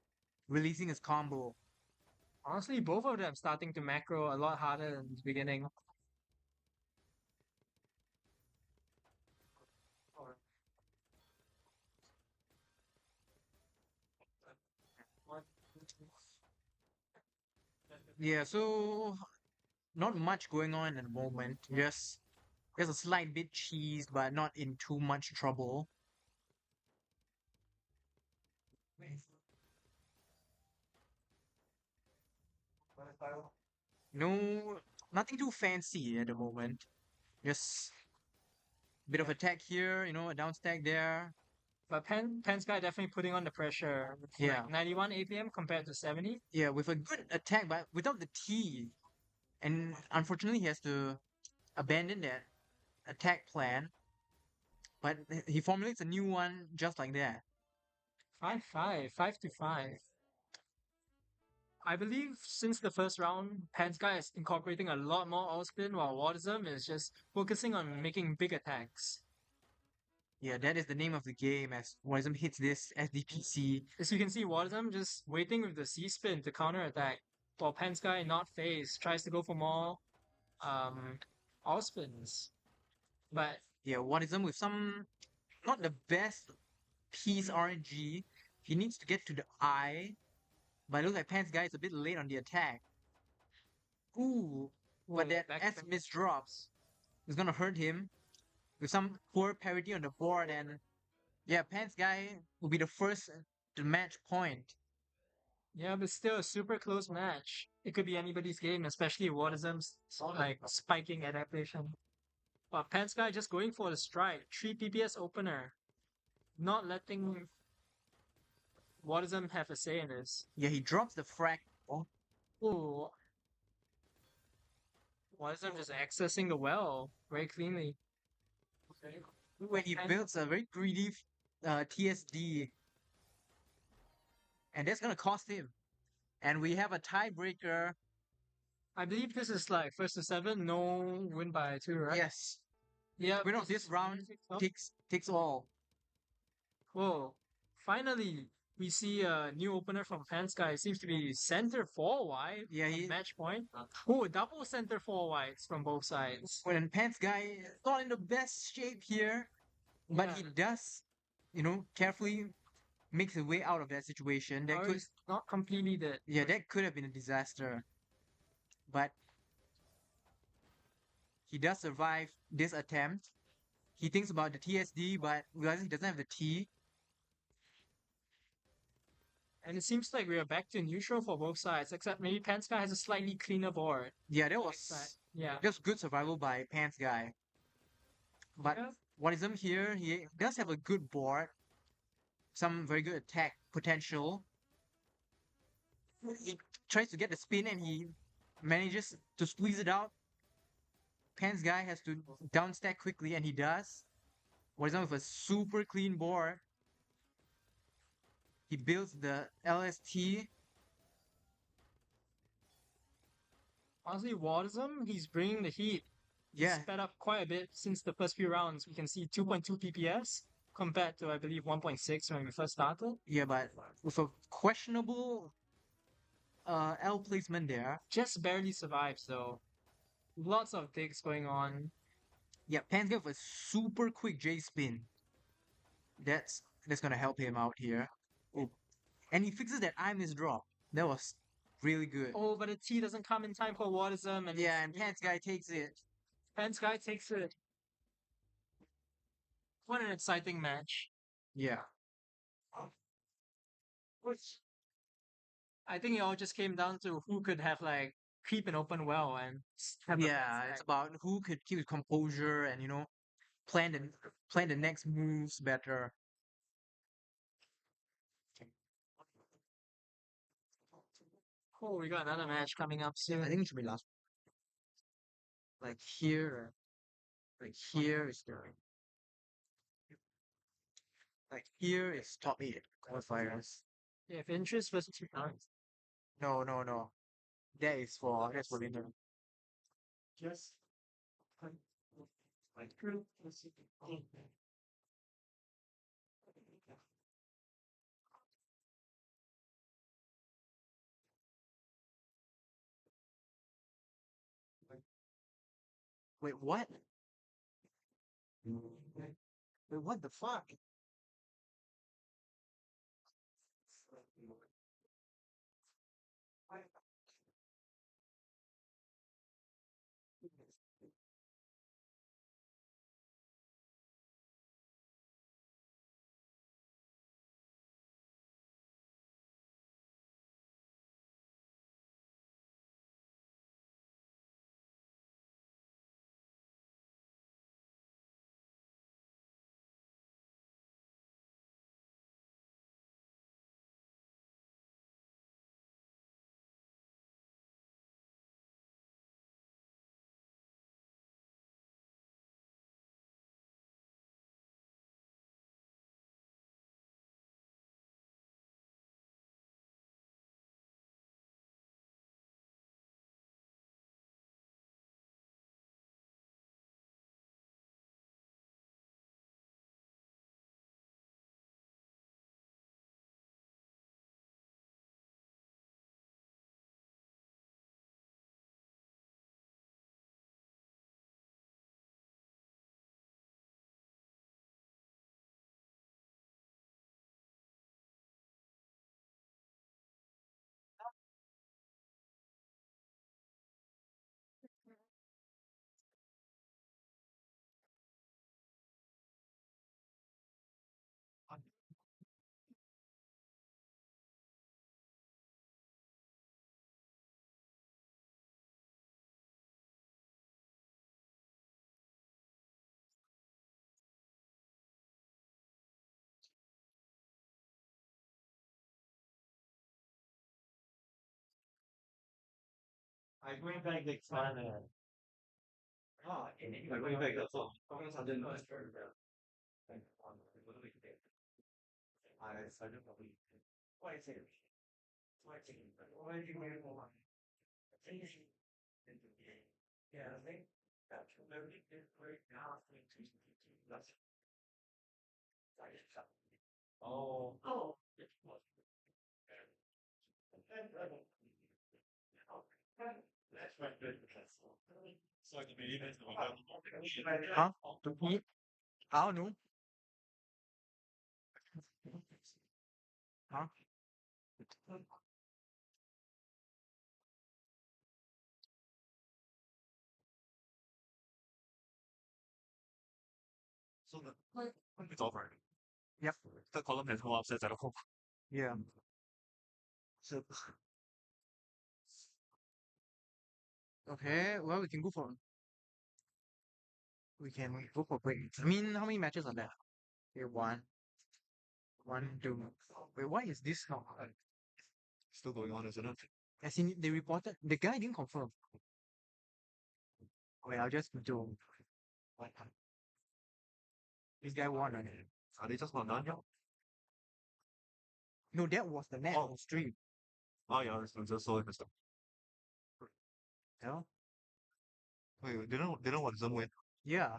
releasing his combo. Honestly, both of them starting to macro a lot harder than the beginning. Yeah, so not much going on at the moment. Just a slight bit cheese, but not in too much trouble. No, nothing too fancy at the moment. Just a bit of attack here, a down stack there. But Pensky definitely putting on the pressure. With Yeah. like 91 APM compared to 70. Yeah, with a good attack, but without the T. And unfortunately, he has to abandon that attack plan. But he formulates a new one just like that. 5-5, 5-5. I believe since the first round, Pensky is incorporating a lot more all spin while Watism is just focusing on making big attacks. Yeah, that is the name of the game as Wisdom hits this SDPC. As you can see, Watism just waiting with the C spin to counter attack, while Pensky not phase tries to go for more all spins. But Yeah, Wisdom with some not the best piece RNG. He needs to get to the eye But it looks like Pants guy is a bit late on the attack. Ooh, but Whoa, that back S miss drops is gonna hurt him with some poor parity on the board, and yeah, Pants guy will be the first to match point. Yeah, but still a super close match. It could be anybody's game, especially Waterism's like spiking adaptation. But Pants guy just going for the strike. 3 PPS opener. Not letting Waterism have a say in this. Yeah, he drops the frag. Ooh. Waterism just accessing the well very cleanly. When he builds a very greedy TSD, and that's gonna cost him. And we have a tiebreaker. I believe this is like first to 7, no win by 2, right? Yes, Yeah. winner of this round takes all. Whoa. Finally, we see a new opener from Pants guy. Seems to be center 4 wide. Yeah, on he match point. Oh, double center 4 wides from both sides. when Pants guy is not in the best shape here, but he does, carefully makes his way out of that situation. That Or could, he's not completely dead. yeah, that could have been a disaster. But he does survive this attempt. He thinks about the TSD, but realizes he doesn't have the T. And it seems like we are back to neutral for both sides, except maybe Pants guy has a slightly cleaner board. Yeah, that Side. was Yeah. that was good survival by Pants guy. But Yeah. Watism here, he does have a good board, some very good attack potential. He tries to get the spin and he manages to squeeze it out. Pants guy has to downstack quickly, and he does. Watism with a super clean board. He builds the LST. Honestly, Waterism, he's bringing the heat. He's Yeah, sped up quite a bit since the first few rounds. We can see 2.2 PPS compared to, I believe, 1.6 when we first started. yeah, but with a questionable L placement there. Just barely survives, though. Lots of digs going on. Yeah, Pants guy with a super quick J spin. That's gonna help him out here. Oh, and he fixes that I miss drop. That was really good. Oh, but the T doesn't come in time for Waterism. And Yeah, and Pants guy takes it. Pants guy takes it. What an exciting match. Yeah. I think it all just came down to who could have like creep and open well and have Yeah, it's about who could keep his composure and plan the next moves better. Oh, we got another match coming up soon. I think it should be last. Like here, is the here is top 8 qualifiers. Yeah, if interest versus 2 times. No, no, no. That's for winter. Just Wait, what? Wait, what the fuck? I'm going back next time. I'm going back. That's all. I started probably. Why is it? Why is it? Why is it? Yeah, I think that's very very powerful to that's oh oh that's right good. So the believe is Huh? To eat? I don't know. Huh? So it's over. Yep. The column has no upsets at all. Yeah. So okay, well we can go for break. I mean, how many matches are there? Okay, one, two. Wait, why is this not? Still going on, isn't it? As in, they reported the guy didn't confirm. Wait, I'll just do. What? This guy won, right? Are they just not done yet? No, that was the match on stream. Oh yeah, it's just so interesting. Yeah. Wait, didn't want them win? Yeah.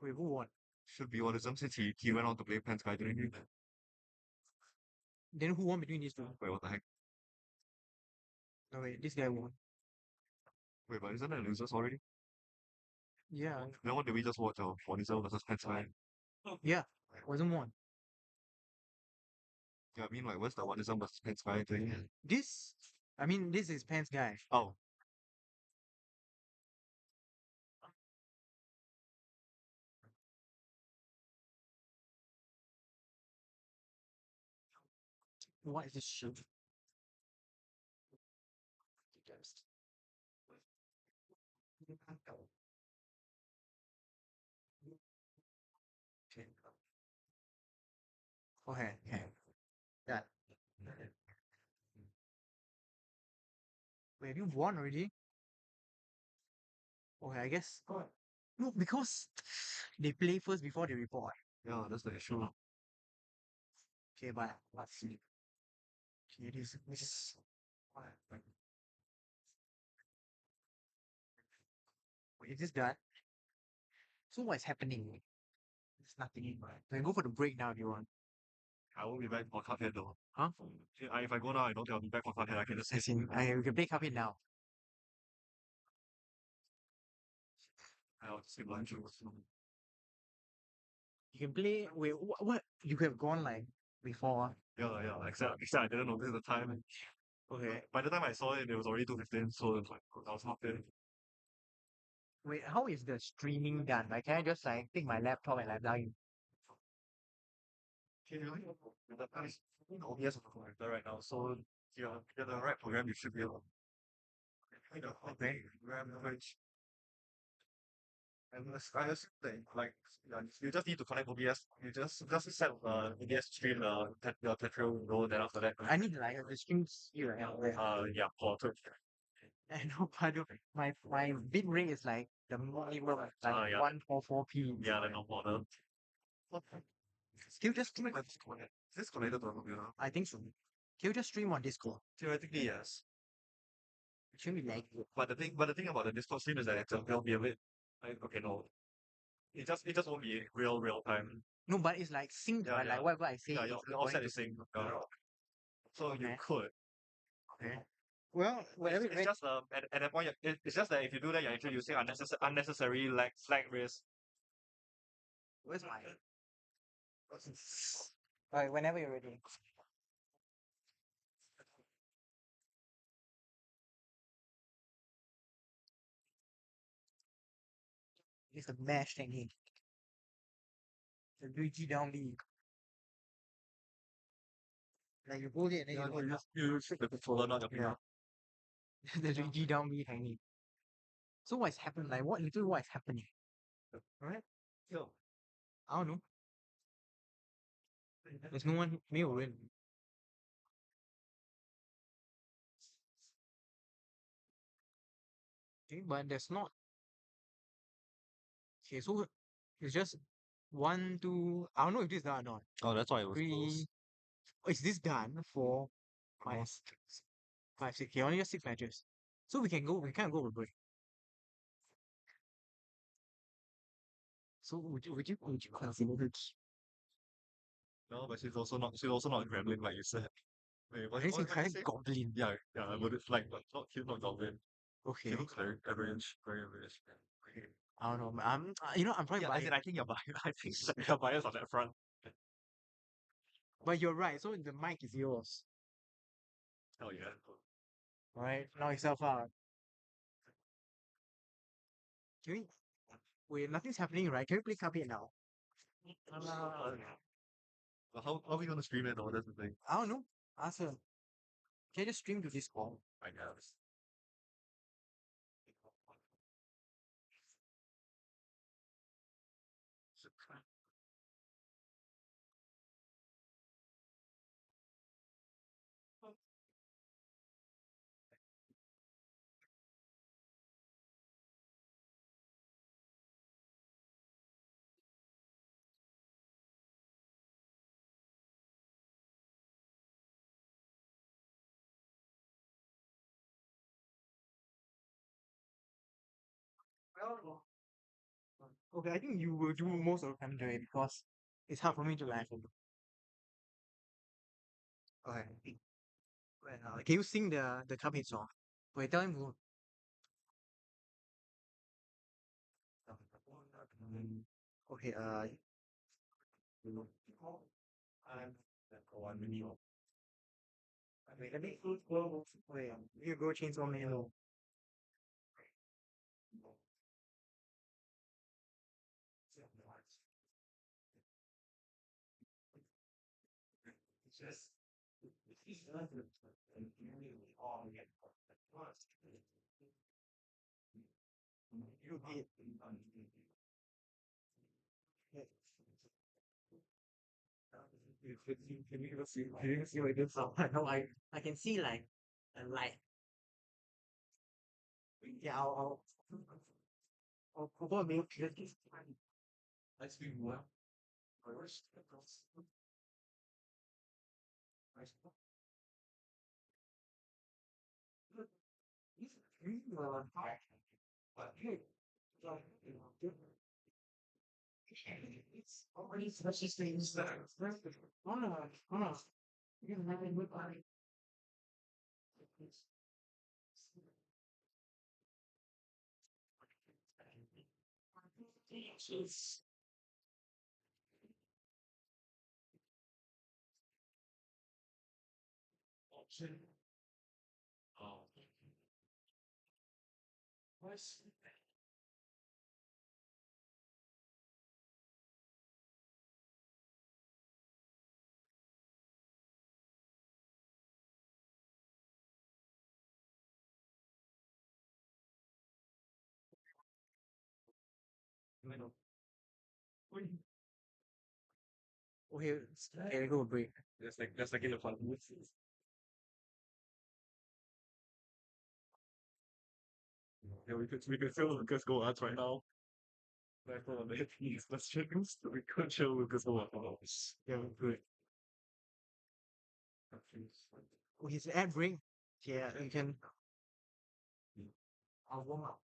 Wait, who won? Should be one of them since he went on to play Pen Sky during the Then who won between these two? Wait, what the heck? No, wait, this guy won. Wait, but isn't that losers already? Yeah. Then what did we just watch? One versus Pen Sky. Yeah. Wasn't one. Yeah, I mean like where's the one versus Pen Sky thing? This is Pants guy. Oh, What is this shit? Okay, okay. Yeah. Wait, have you won already? Okay, I guess. No, because they play first before they report. yeah, that's the issue. Okay, but let's see. Okay, this. Wait, is this done? So what is happening? It's nothing. We can go for the break now if you want. I won't be back for Cuphead though. Huh? If I go now, I don't think I'll be back for Cuphead. I can just say As in, we can play Cuphead now. I'll just say lunch. You can play. Wait, what? You have gone like before. Yeah. Except I didn't notice the time. Okay. By the time I saw it, it was already 2:15, so it's like I was halfway. Wait, how is the streaming done? Like, can I just like take my laptop and like log in? Okay, really? The nice OBS on the computer right now, so you get the right program, you should be able to the Okay. program which and I assume that like yeah, you just need to connect OBS. You just set OBS stream the Tetrio window, then after that I need like the streams here. yeah, for Twitch. I know, but I don't- my bit rate is like the minimum, like Yeah. 144p. Yeah, then no bother. Can you just stream? Is this connected to a computer? I think so. Can you just stream on Discord? Theoretically, yes. It shouldn't be laggy. But the thing about the Discord stream is that it'll be a bit like okay no. It just won't be real time. No, but it's like synced, Yeah, right? yeah. Like whatever I say. Yeah, is your offset going is to- saying so you Okay. could. Okay. Well, whatever. It's just at that point it's just that if you do that you're actually using unnecessary flag risk. Where's my? Alright, whenever you're ready. It's a mash technique. The Luigi down B. Like you hold it and then you hold it. You shoot the controller, not your finger. The Luigi down B technique. So what is happening? Like what literally what is happening? Alright? Yeah. I don't know. There's no one may win. Okay, but there's not. Okay, so it's just one, two. I don't know if this is done or not. Oh, that's why it was Three. close. Oh, is this done? Four, five, six, five, six. Okay, only just 6 matches. So we can go. We can't go over break. So would you consider it? No, but she's also not gremlin like you said. Wait, I think what did you kind say? of goblin. Yeah, yeah, but it's like not cute, not goblin. Okay. She looks very average, very average. I don't know. But I'm probably Yeah, as in biased. I think you're biased. I think you're biased on that front. But you're right. So the mic is yours. Oh yeah. Alright, knock yourself out. Can we wait, nothing's happening, right? Can we play Cuphead now? But how are we gonna stream it though? That's the thing. I don't know. Ask her. Can I just stream to Discord? I guess. Well, okay, I think you will do most of the time today because it's hard for me to laugh. Okay. Well, can you sing the Cuphead song? Wait, tell him who. Okay, wait, let me wait, you go change one minute. You did. Can you see like this? No, I can see like a light. Yeah, I'll cover milk. Let's be well. First, it's already such a things that oh no, oh no. You can have a good body. Okay, okay, go break. That's like in the fun. Yeah, we could fill Lucas go ads right now. Like on the these questions. We could show Lucas go ads. Yeah, good. Okay, it's an ad break. Yeah, you can. I'll warm up.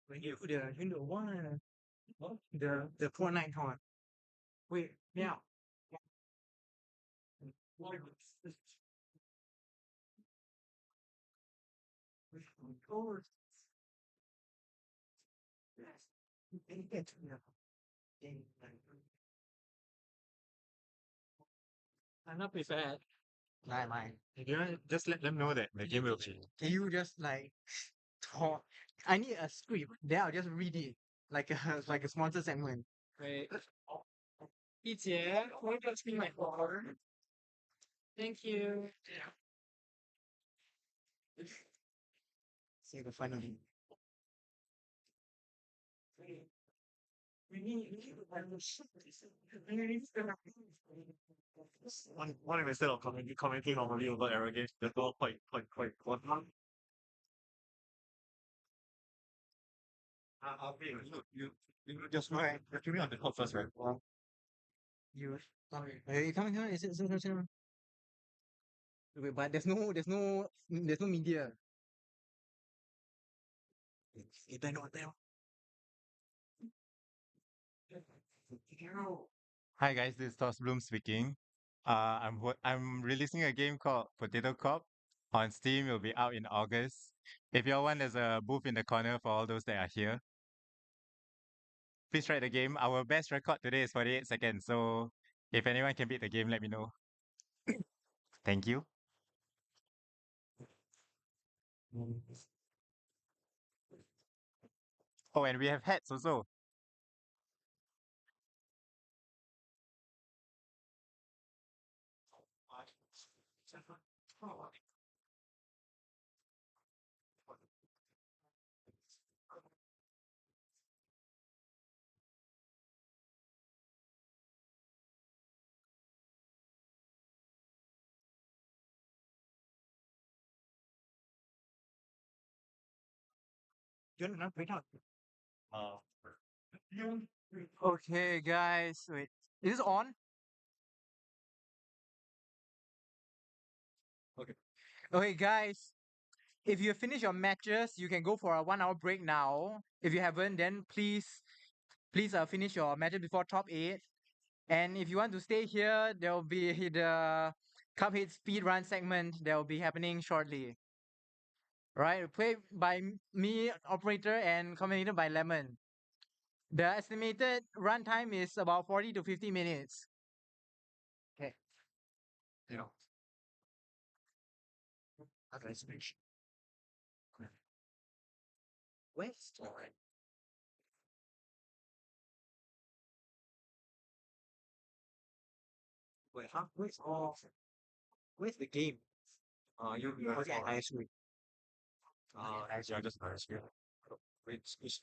When you the one the 4-9 horn. Wait, yeah. I'm not prepared. Mine. You just let them know that the game will change. Can you just like talk? I need a script. Then I'll just read it like a like a sponsor segment. Wait. 一姐, will you just be my father? Thank you. Say the final. What if instead of commenting normally over error games, just go quite one. I'll pay you just right. You're me on the call first, right? Well, You. Are you coming? Is it some? Wait, but there's no media. Kita no hotel. Hi guys, this is Toss Bloom speaking. I'm releasing a game called Potato Cop on Steam. It'll be out in August. If you all want, there's a booth in the corner for all those that are here. Please try the game. Our best record today is 48 seconds. So if anyone can beat the game, let me know. Thank you. Oh, and we have hats also. you're not right out. Okay, guys. Wait. Is this on? Okay. Okay, guys. If you finish your matches, you can go for a 1 hour break now. If you haven't, then please finish your matches before top 8. And if you want to stay here, there will be the Cuphead speed run segment that will be happening shortly. Right, played by me, operator, and commentated by Lemon. The estimated runtime is about 40 to 50 minutes. Okay. You know. Okay, speech. West. Wait, huh? Where's the game? You okay, I see. Yeah, just nice. Yeah. Wait, speech.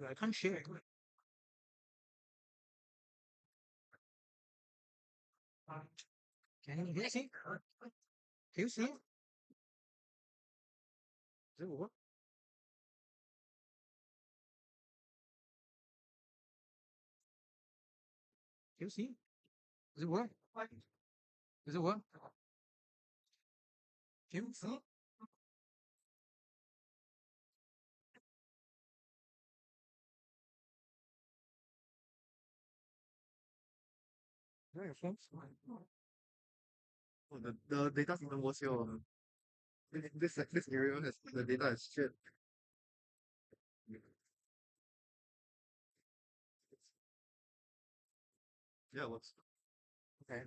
I can't share it. Can you see? Can you see? Does it work? Can you see? Does it work? Does it work? Can you see? Where are your phones? Oh, the data signal was here. This area has the data is shit. Yeah, what's Okay.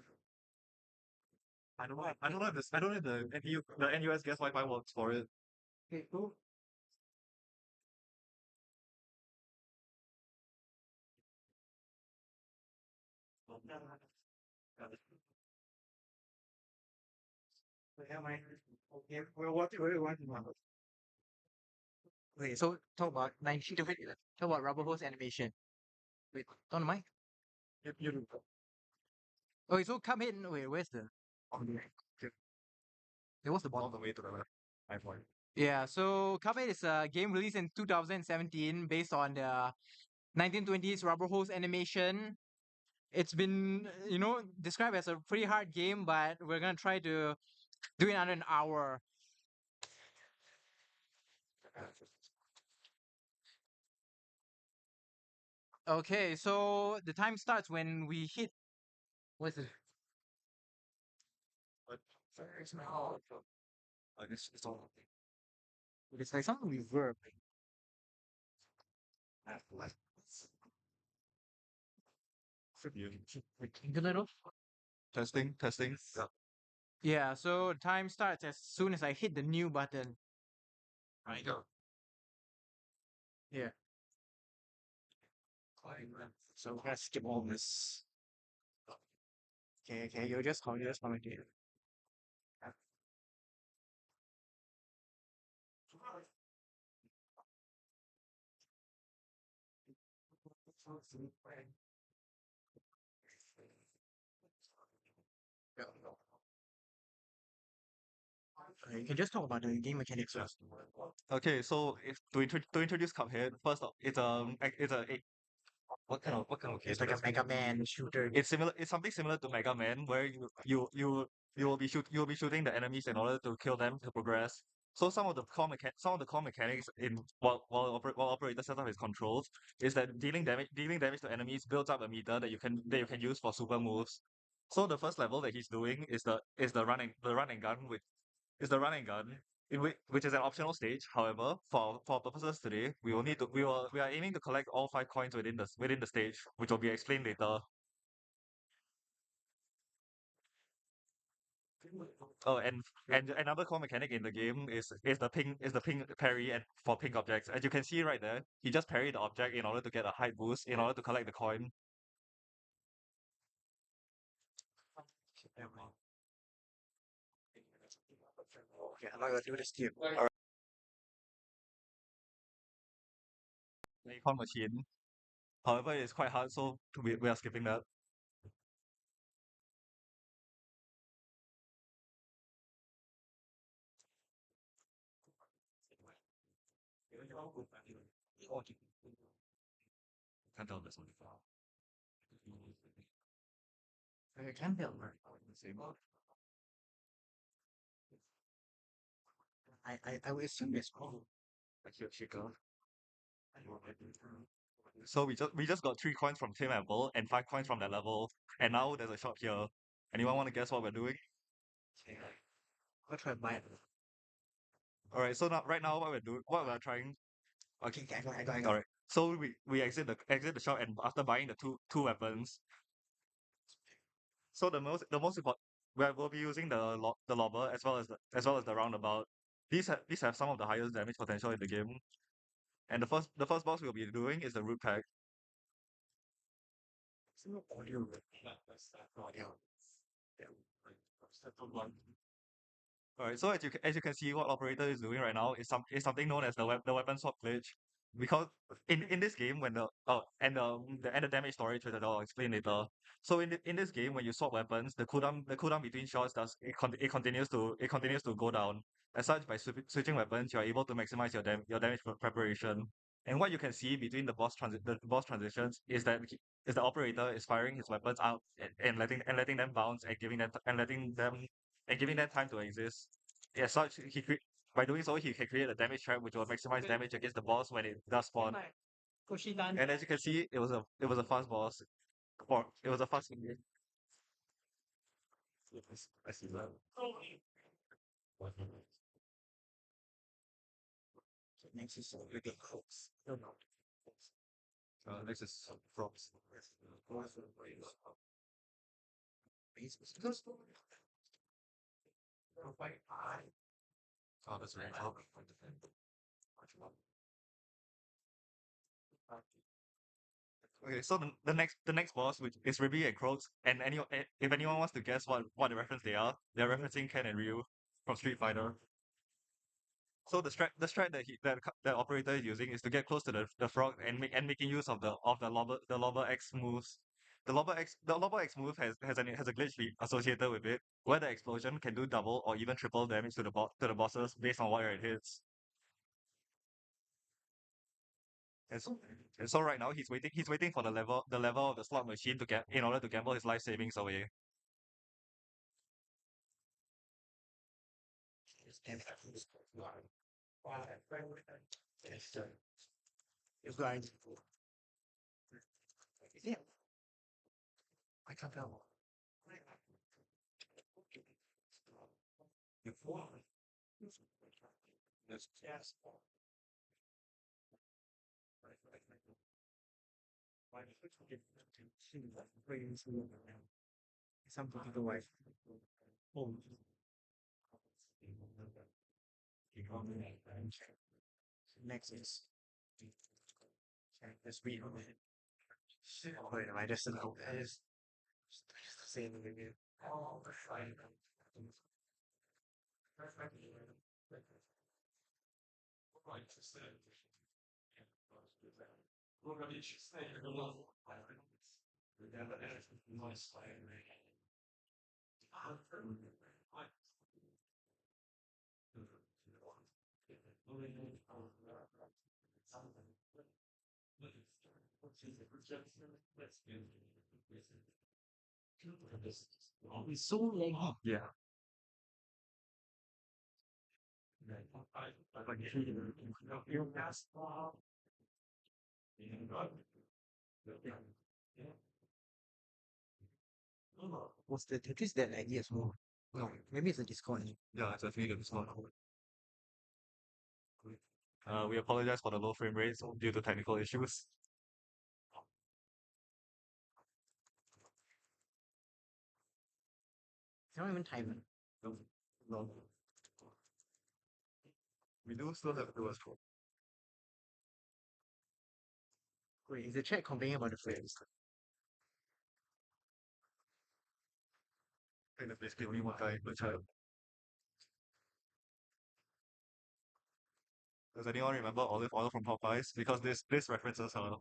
I don't know if this I don't know if the NUS gas Wi-Fi works for it. Okay, cool. Okay, so talk about 19 to 50. Talk about rubber hose animation. Wait, on the mic? You Okay, so come in. Wait, where's the? What's the all bottom? the way to the left. My point. Yeah, so Cuphead is a game released in 2017 based on the 1920s rubber hose animation. It's been, described as a pretty hard game, but we're gonna try to do it under an hour. Okay, so the time starts when we hit. What's it? But it's now. I guess it's all. It's like some reverb. Testing, testing. Yeah, so time starts as soon as I hit the new button. I go. Yeah. So let's skip all this. Okay, you just comment it. You can just talk about the game mechanics first. Okay, so if to introduce Cuphead, first off, what kind of game It's like a Mega Man shooter. it's similar. It's something similar to Mega Man, where you will be shooting the enemies in order to kill them to progress. So some of the core mechanics in while operator sets up his controls is that dealing damage to enemies builds up a meter that you can use for super moves. So the first level that he's doing is the run and gun which is an optional stage. However, for our purposes today, we are aiming to collect all 5 coins within the stage, which will be explained later. Oh, and another core mechanic in the game is the ping parry and for pink objects. As you can see right there, he just parried the object in order to get a height boost in order to collect the coin. Okay, I'm not gonna do this to you. The icon machine. However, it's quite hard, so we are skipping that. Can't tell this one. I can build. I will assume it's wrong. So we just got 3 coins from Tim Apple and 5 coins from that level, and now there's a shop here. Anyone want to guess what we're doing? I'll try buy it. All right. So right now what we're trying. Okay, I go. All right. So we exit the shop, and after buying the two weapons, so the most important, we'll be using the lobber as well as the roundabout. These have some of the highest damage potential in the game. And the first boss we'll be doing is the root pack. Audio. All right. So as you can see, what operator is doing right now is something known as the weapon swap glitch. Because in this game, when the damage storage, which I'll explain later. So in this game, when you swap weapons, the cooldown between shots it continues to go down. As such, by switching weapons, you are able to maximize your damage preparation. And what you can see between the boss transitions is the operator is firing his weapons out and letting them bounce and giving them time to exist. As such, by doing so, he can create a damage trap which will maximize damage against the boss when it does spawn. And as you can see, it was a fast boss. Or it was a fast. I see that. Next is the hooks. No, no. Next is props. Oh, that's very cool. Okay, so the next boss, which is Ruby and Croaks, and if anyone wants to guess what the reference they're referencing Ken and Ryu from Street Fighter. So the strat that operator is using is to get close to the frog and making use of the lobber X moves. The lobber X move has a glitch associated with it, where the explosion can do double or even triple damage to the bosses based on where it hits. And so right now he's waiting for the level of the slot machine to get in order to gamble his life savings away. It's going. Yeah. I can't tell. Yes. Something to the wife. Oh. Next is let's read on it. Wait, am I just I just say it again. It's so laggy. Yeah. What's the Tetris that laggy as well? No, maybe it's a Discord. Yeah, it's actually the Discord. We apologize for the low frame rates due to technical issues. It's not even time. No. We do still have to score. Wait, is the chat complaining about the frames? And basically only one guy per child. Does anyone remember olive oil from Popeyes? Because this references her.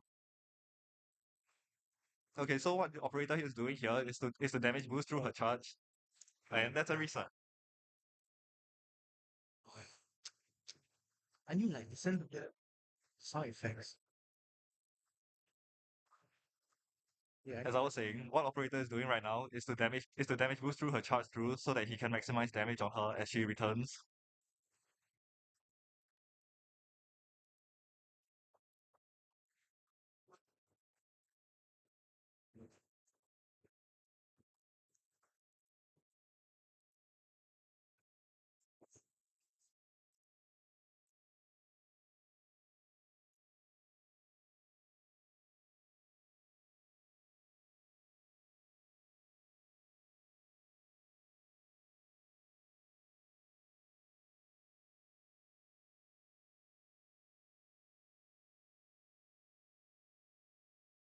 Okay, so what the operator is doing here is to damage boost through her charge. And that's a reset. I need like listen to the sound effects. Yeah, As I was saying, what operator is doing right now is to damage boost through her charge through so that he can maximize damage on her as she returns.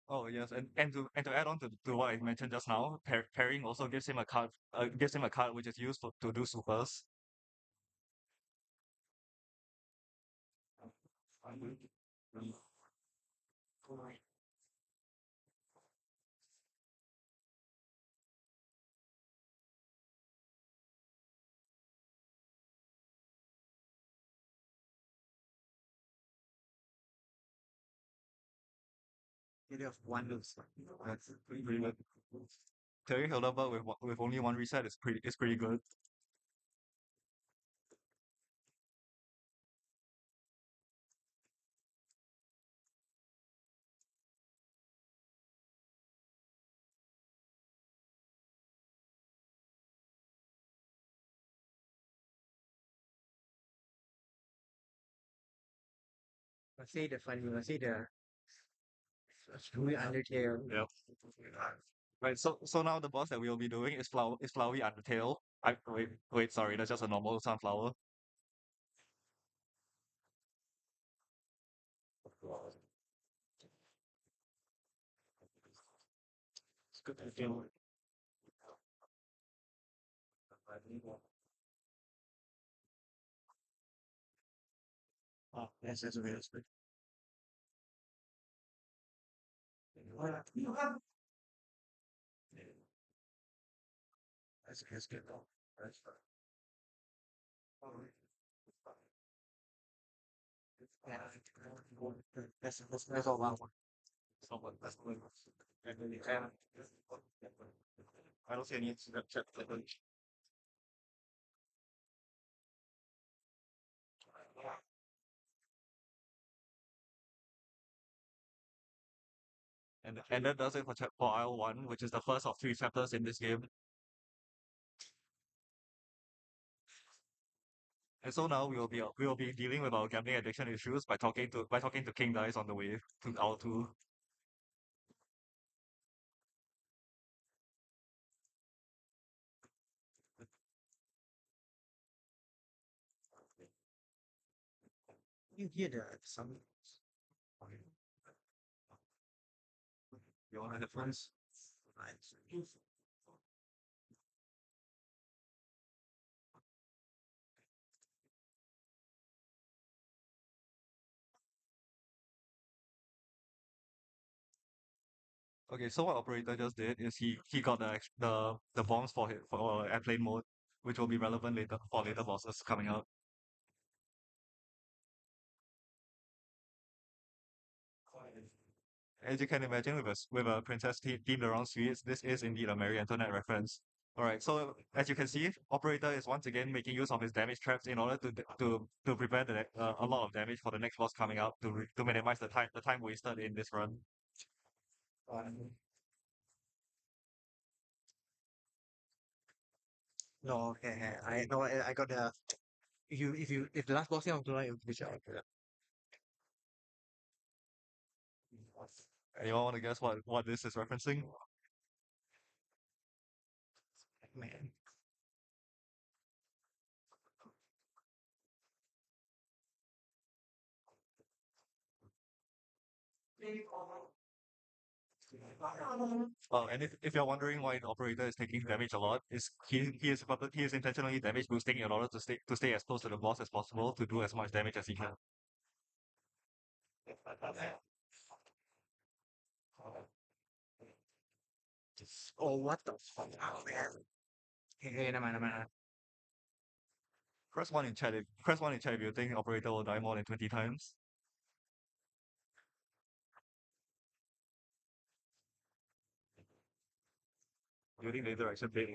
Oh yes, and to add on to what I mentioned just now, pairing also gives him a card which is used to do supers. you have one loose. That's pretty good. Clearing Hildeberg with only one reset is pretty good. Let's say the funny, let's say the Screwy Undertale. Yep. Right. So now the boss that we'll be doing is Flowey Undertale. Wait, sorry, that's just a normal sunflower. It's good to feel. Oh, yes, that's very good. That's good though. Yeah, that's all one. Someone that's good. I don't see any chat. And that does it for aisle one, which is the first of three chapters in this game. And so now we will be dealing with our gambling addiction issues by talking to King Dice on the way to aisle two. You hear the sound? You want headphones? Okay, so what operator just did is he got the bombs for airplane mode, which will be relevant later for later bosses coming out. As you can imagine, with a princess themed around sweets, this is indeed a Marie Antoinette reference. All right, so as you can see, operator is once again making use of his damage traps in order to prevent a lot of damage for the next boss coming out to minimize the time wasted in this run. No, okay, I know. I got the. If the last boss thing I'm doing, which I Anyone want to guess what this is referencing? man. And if you're wondering why the operator is taking damage a lot, is he is intentionally damage boosting in order to stay as close to the boss as possible to do as much damage as he can. Oh, what the fuck, oh, man. Hey, never mind, never mind. Press one in chat if you think operator will die more than 20 times. During the interaction phase.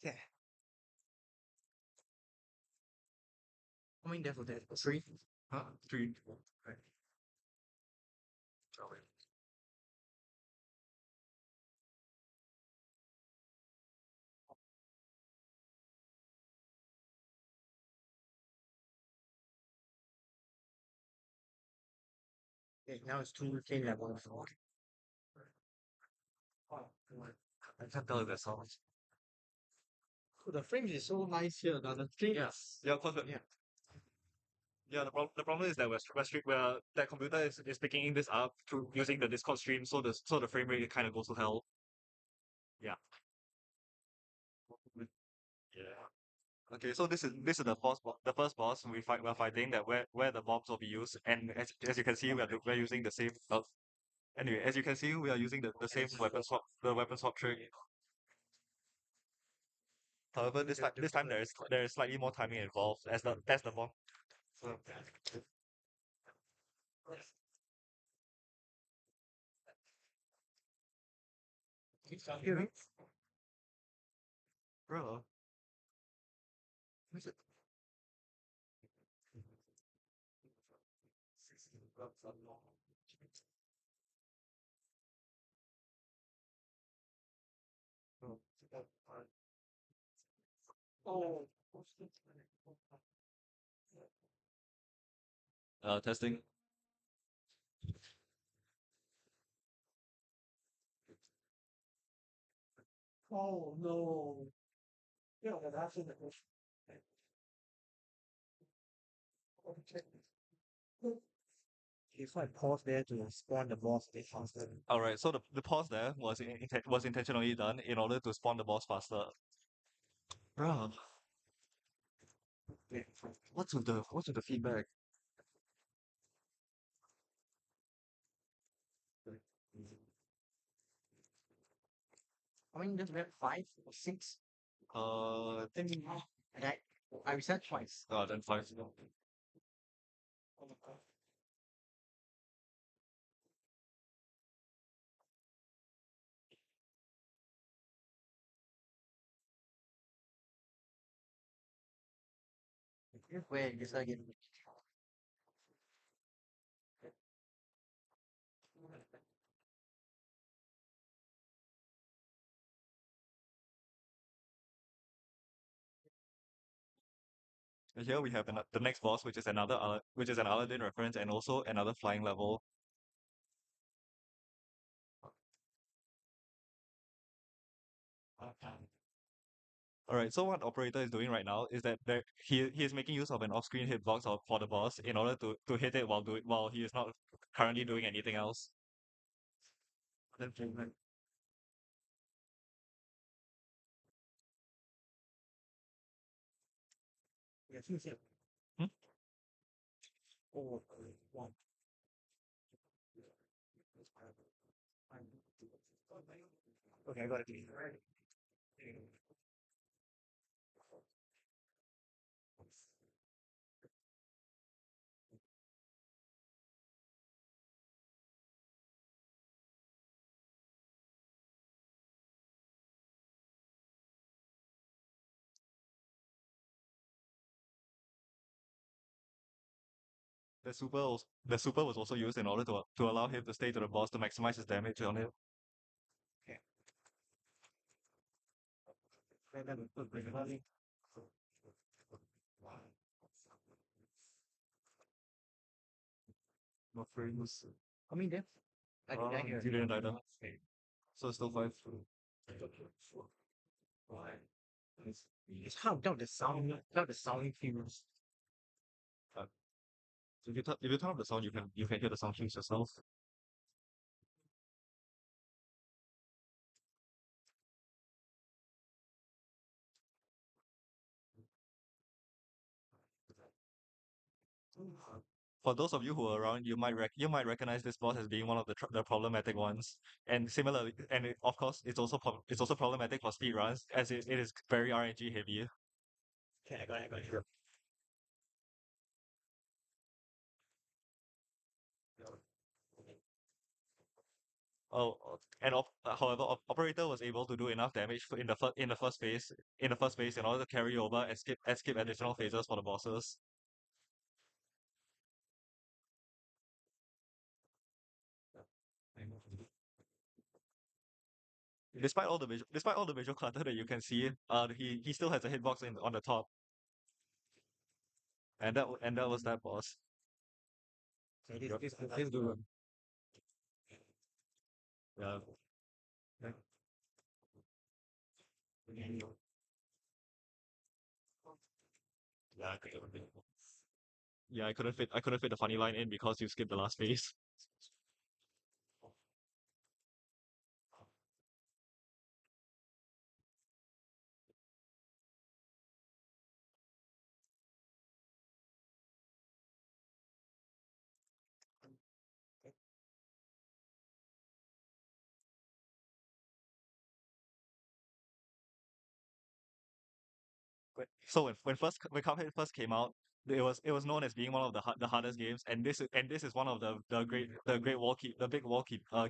Yeah. How many deaths was that? Three? Huh? 3. Right. Okay, now it's 2K level. I can't tell if that's how much. The frames is so nice here. The stream. Yeah, cause Yeah. yeah, the problem is that that computer is picking this up through using the Discord stream, so the frame rate kind of goes to hell. Yeah. Yeah. Okay, so this is the first boss we're fighting that where the bombs will be used, and as you can see we're using the same. Anyway, as you can see we are using the same weapon swap trick. However, this time there is slightly more timing involved as the bomb. So, Hearing? bro, Oh. testing. Oh no. Yeah, that's in the if I pause there to spawn the boss a bit faster. All right, so the pause there was intentionally done in order to spawn the boss faster. Bro, what's with the feedback? I mean, just went 5 or 6. Think And I reset twice. then 5. Wait, just again. And here we have the next boss, which is which is an Aladdin reference and also another flying level. All right, so what operator is doing right now is that he is making use of an off-screen hitbox for the boss in order to hit it while he is not currently doing anything else. Hmm? Okay, I got it. The super was also used in order to allow him to stay to the boss to maximize his damage on it. Okay. Not famous. How many deaths? I didn't hear. You didn't either. So it's still five. It's how down the sound, how the sound cues. Uh, if you turn off the sound, you can hear the sound cues yourself. For those of you who are around, you might recognize this boss as being one of the problematic ones. And similarly, of course, it's also problematic for speedruns as it is very RNG heavy. Okay, I got it. However, operator was able to do enough damage in the first phase in order to carry over and skip additional phases for the bosses. Despite all the visual clutter that you can see, he still has a hitbox on the top, and that was that boss. Okay, this good one. Yeah. Yeah, I couldn't fit the funny line in because you skipped the last phase. So when Cuphead first came out, it was known as being one of the hardest games, and this is one of the big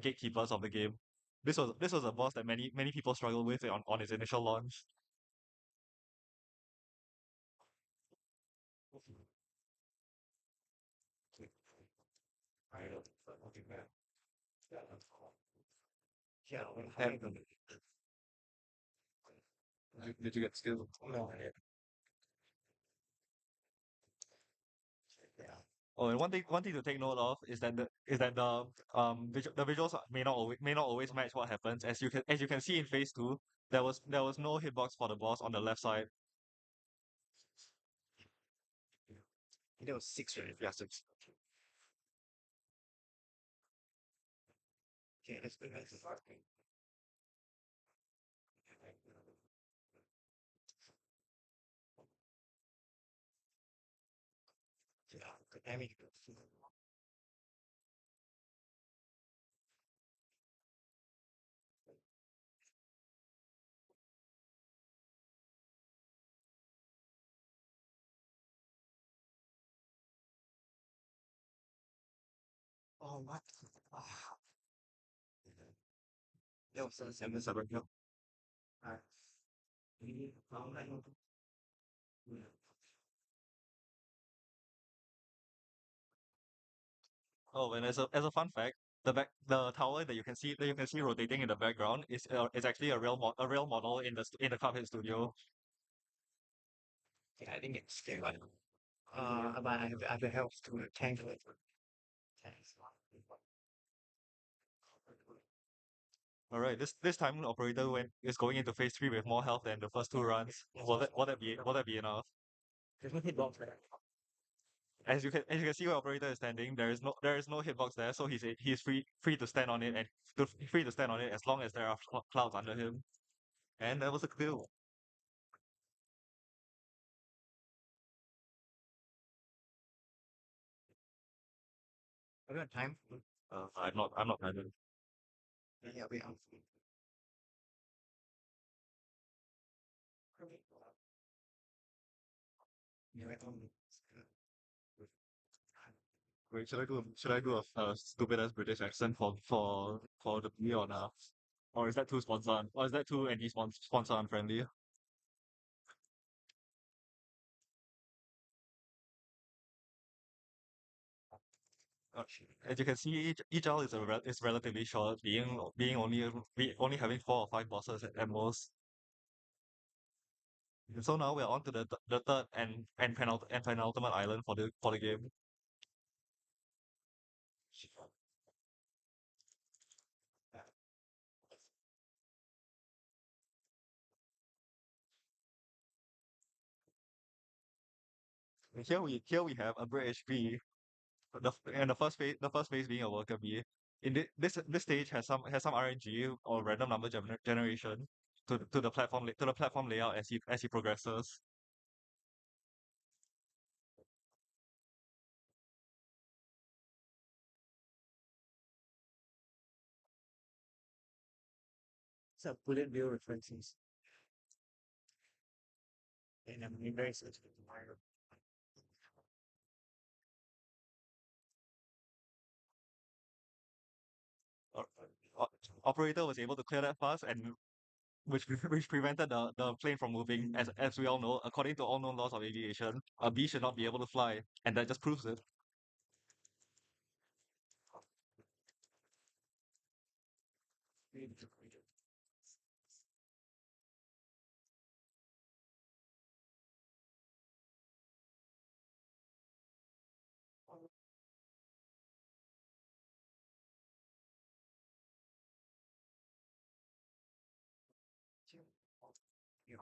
gatekeepers of the game. This was a boss that many people struggled with on its initial launch. Yeah, Did you get skilled? no. Oh, and one thing to take note of is that the visuals may not always match what happens. As you can see in phase two, there was no hitbox for the boss on the left side. That was six, right? Yeah, six. Okay, let's go back to yeah, I mean, oh, what? Ah, that was a seven seven kill. Alright. Oh, and as a fun fact, the tower that you can see rotating in the background is actually a real model in the Cuphead studio. Yeah, I think it's still like but I have the help to tank it. All right, this time the operator is going into phase three with more health than the first two runs. Will that be enough? There's no hitbox there. As you can see where operator is standing, there is no hitbox there, so he's free to stand on it and free to stand on it as long as there are clouds under him. And that was a kill. I got time. I'm not planning. Yeah, we have. Yeah, I don't. Wait, should I do a stupid ass British accent for the me or not? Or is that too sponsor? Or is that too any sponsor unfriendly? Uh, As you can see, each isle is relatively short, being only having 4 or 5 bosses at most. So now we're on to the third and penultimate island for the game. Here we have a British bee. The first phase being a worker bee. This stage has some RNG or random number generation to the platform layout as he progresses. It's a bullet bill references. And I'm very sensitive to my Uh, uh, Operator was able to clear that fast and which prevented the plane from moving. As we all know, according to all known laws of aviation, a bee should not be able to fly, and that just proves it.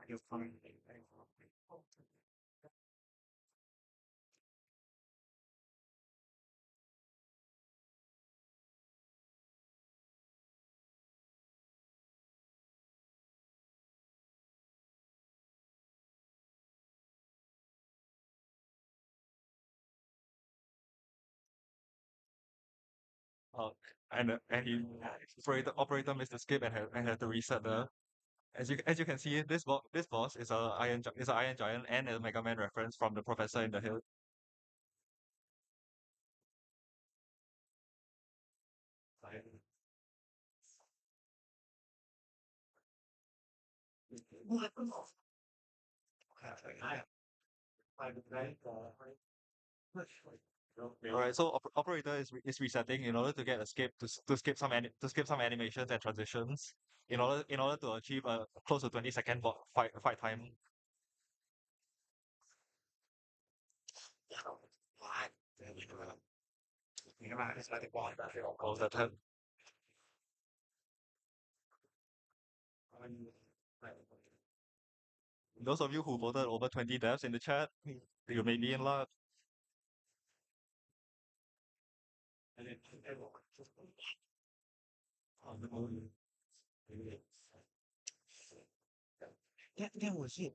you're fine. Uh, and operator missed the skip and had to reset the. As you can see, this boss is an Iron Giant and a Mega Man reference from the Professor in the Hill. All right, so operator is resetting in order to get a skip to skip some animations and transitions in order to achieve a close to 20-second fight time. Close that time. Those of you who voted over 20 deaths in the chat, you may be in luck. That was it.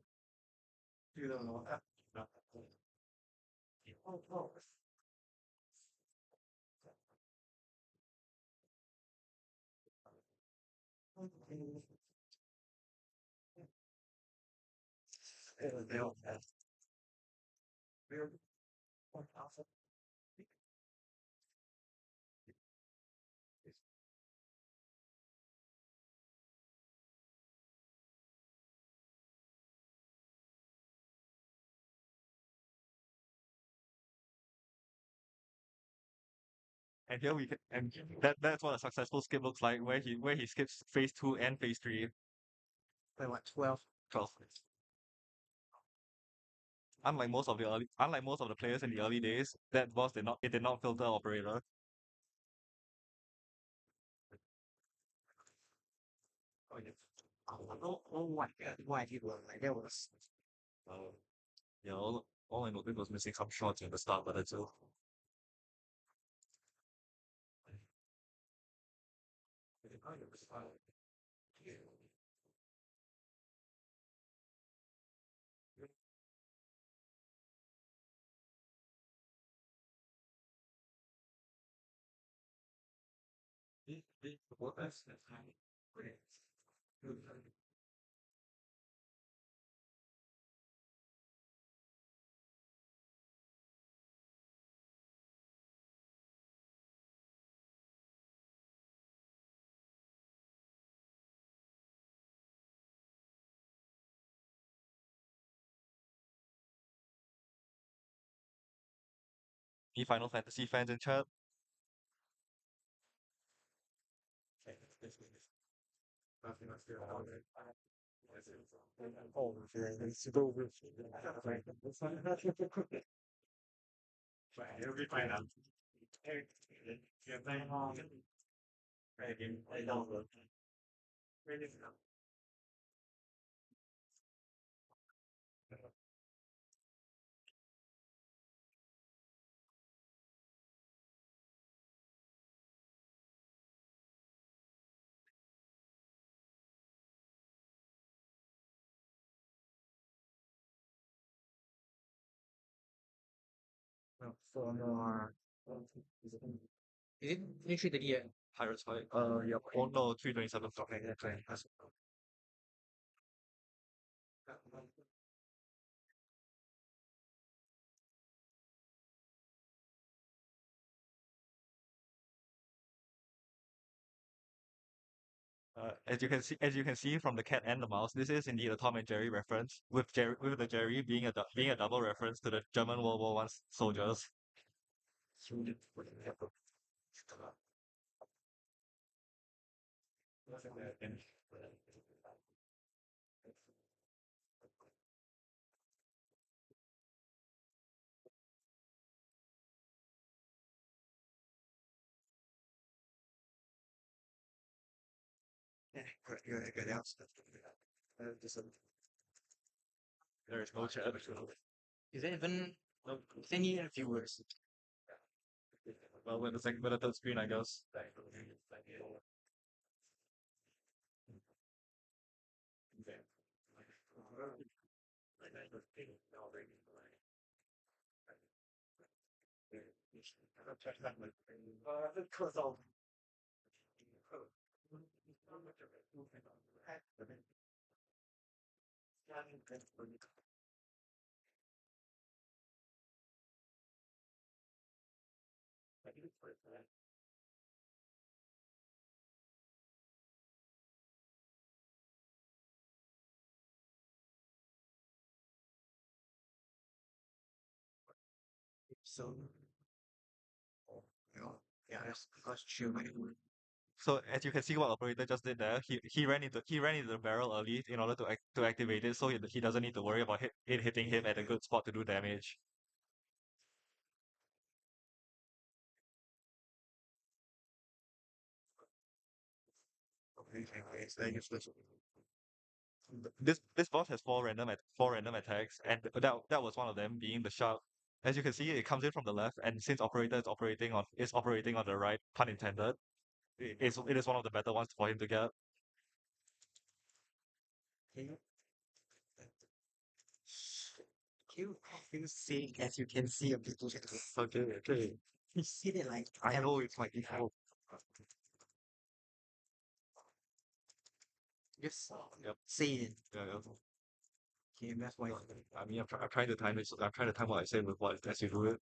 And here we can, and that's what a successful skip looks like, where he skips phase two and phase three. By what, 12? 12. unlike most of the players in the early days, that boss did not filter operator. Oh my god, why he was like that was Uh, yeah, all I noticed was missing some shots in the start, but that's all. The Final Fantasy fans in chat. oh it's go with for more is it finish the year? Pirates fight. Yeah. Oh no, 327. Okay, that's right. As you can see from the cat and the mouse, this is indeed a Tom and Jerry reference, with the Jerry being being a double reference to the German World War One soldiers. There is no chat. Is there even any viewers? Well, with the third screen, I guess. So yeah, that's true. So as you can see, what operator just did there, he ran into the barrel early in order to activate it, so he doesn't need to worry about it hitting him at a good spot to do damage. This boss has four random attacks, and that was one of them, being the shark. As you can see, it comes in from the left, and since operator is operating on the right, pun intended, it is one of the better ones for him to get. You see, as you can see a bit. Okay, okay. You see it like I know it's my default. just Yep. see it. Yeah, yeah. Okay, that's why. I mean, I'm trying to time this. I'm trying to time what I say with what as you do it.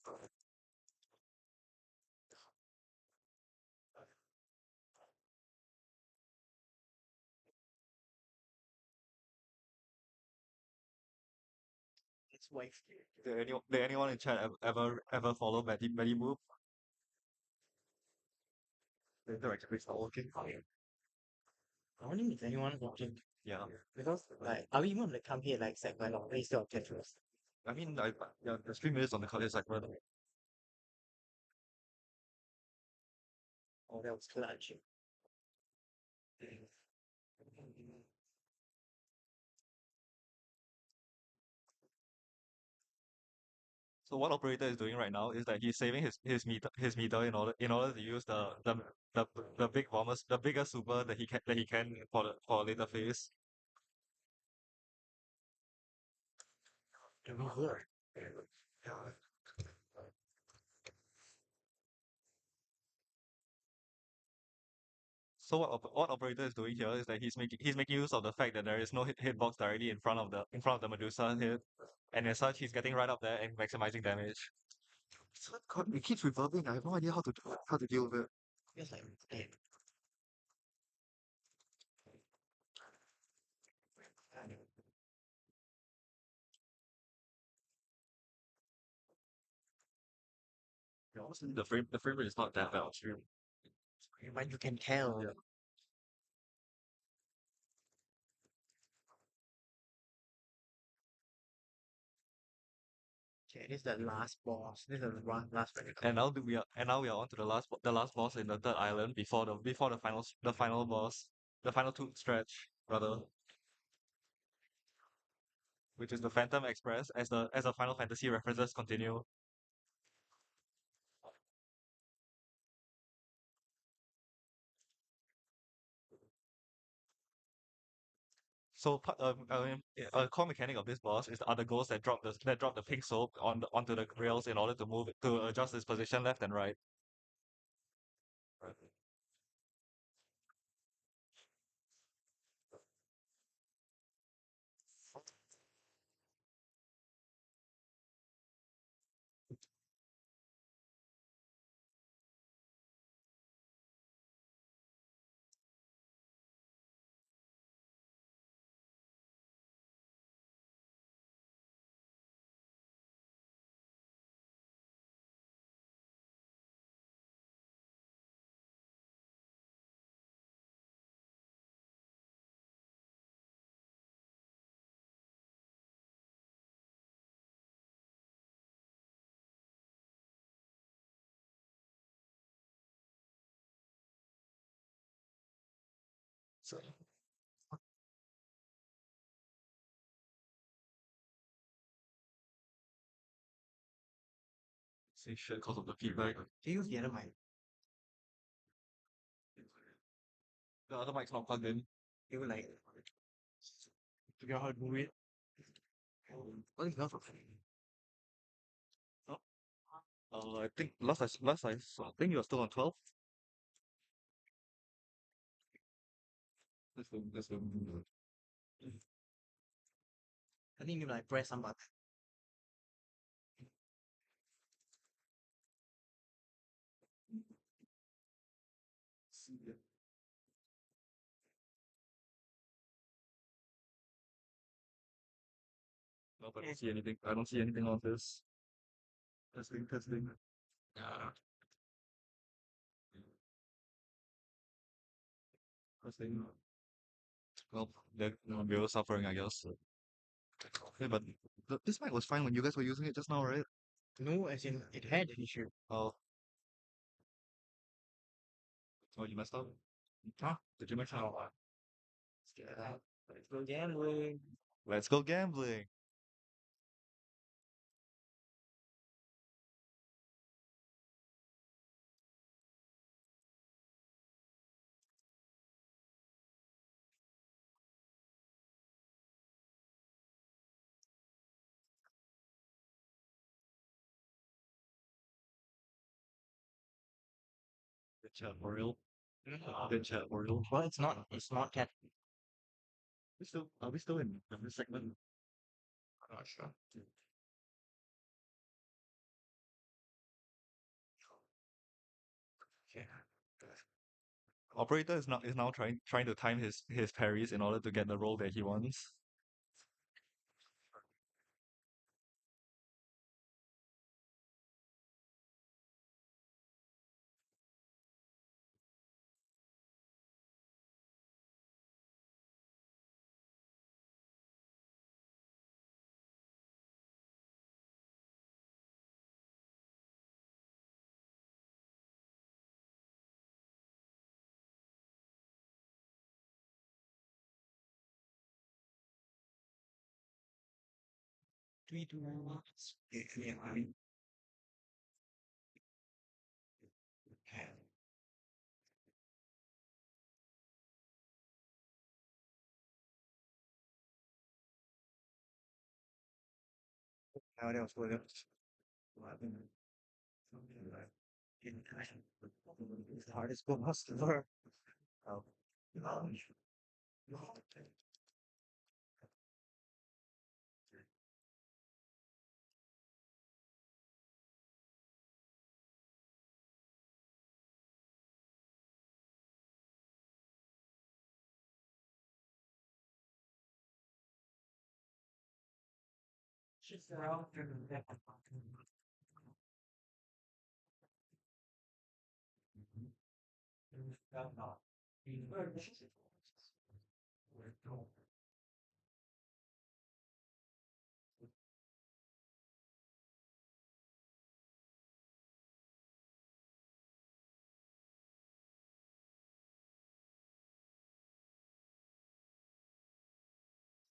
That's why. Did anyone in chat ever follow Betty Boop? The director is not working. I wonder if anyone watching Yeah. because like are we even like come here like segment of race of Tetris? I mean, yeah, there's 3 minutes on the college segment. Oh, that was clutch. So what operator is doing right now is that he's saving his meter in order to use the the big bombers the bigger super that he can for a later phase. So what operator is doing here is that he's making use of the fact that there is no hitbox directly in front of the Medusa hit, and as such he's getting right up there and maximizing damage. So God, it keeps revolving. I have no idea how to deal with it. Feels like dead. Yeah, honestly, the frame rate is not that bad on stream. But you can tell. Yeah. Okay, this is the last boss. This is the last vertical. And now we are on to the last boss in the third island before the final boss, the final two stretch rather, which is the Phantom Express as the Final Fantasy references continue. So a core mechanic of this boss is the other ghosts that drop the pink soap onto the rails in order to adjust its position left and right. So say shit because of the feedback. Do you use the other mic? The other mic's not plugged in. You like Figure out how to move it. what is yours? I think last I think you're still on 12. Let's go. I think you like press some button. No, I don't see anything. I don't see anything on this. Testing. Testing. Well, we were suffering, I guess. Yeah, but this mic was fine when you guys were using it just now, right? No, as in it had an issue. Oh, you messed up? Huh? Did you mess up? Yeah. Let's go gambling. Let's go gambling. Good chat, Oriole. Good chat, Oriole. Well, it's not. It's not cat. Are we still in this segment? I'm not sure. Yeah. Operator is now trying to time his parries in order to get the roll that he wants. 3-2. Yeah. Now that was good. It's the hardest boss ever. Oh.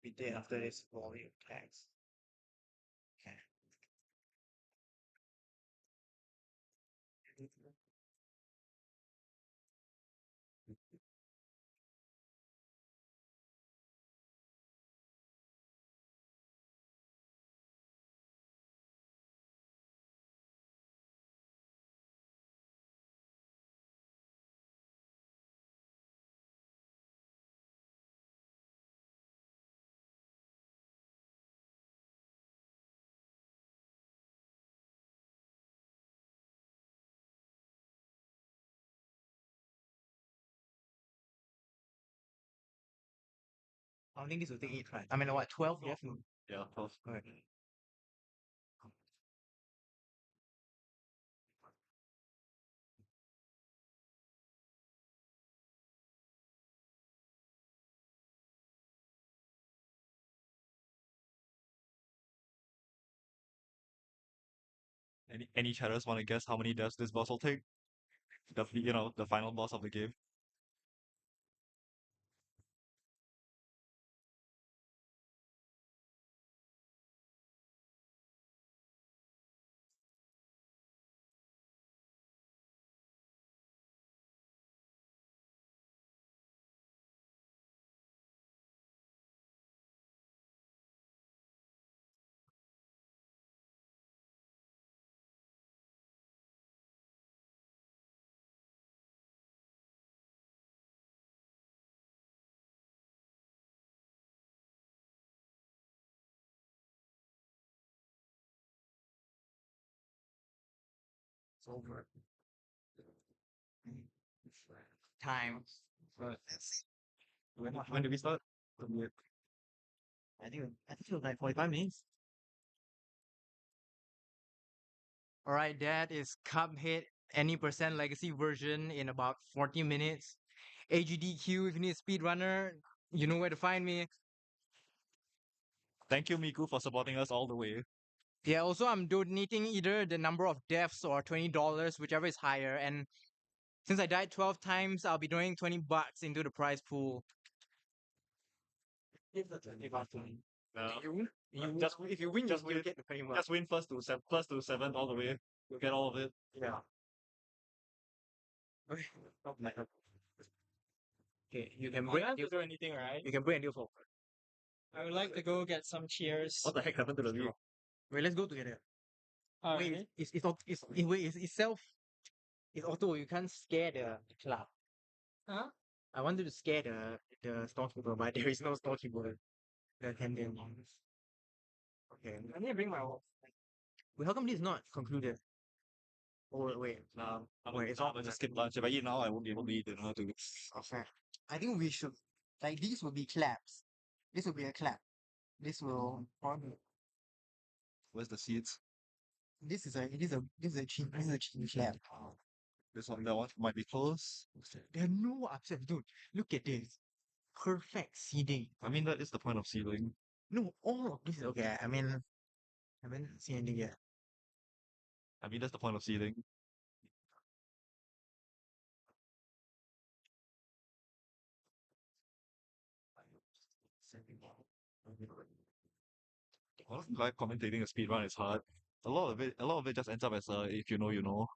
We did after this volume tags. Okay. I think this will take 8, right? I mean, what, 12? Yes. Yeah, close. Alright. Any chatters want to guess how many deaths this boss will take? The final boss of the game. It's over. Time. But When do we start? I think it was like 45 minutes. Alright, that is Cuphead any percent legacy version in about 40 minutes. AGDQ, if you need a speedrunner, you know where to find me. Thank you, Miku, for supporting us all the way. Yeah, also I'm donating either the number of deaths or $20, whichever is higher. And since I died 12 times, I'll be donating $20 into the prize pool. If the 25 No. you Just if you win, just you win. get the 20 Just win first to seven all the way. You'll get all of it. Yeah. Okay. Okay, you can I break don't have new. to do anything, right? You can break a new phone. I would like to go get some cheers. What the heck happened to the view? Wait, let's go together. Alright. Wait, it's self. It's auto. You can't scare the club. Huh? I wanted to scare the storekeeper, but there is no storekeeper. The attendant. Okay. I need to bring my wallet. Wait, how come this is not concluded? Oh wait. Wait, it's all. Just skip lunch. If I eat now, I won't be able to eat dinner too. Okay. I think we should like these will be claps. This will be a clap. This will probably Where's the seats? this is a cheap clap. That one might be close. There are no upsets, dude. Look at this. Perfect seeding. I mean, that is the point of sealing. No, all of this is okay. I mean, I haven't seen anything yet. I mean, that's the point of sealing. Honestly, like commentating a speed run is hard. A lot of it just ends up as if you know, you know.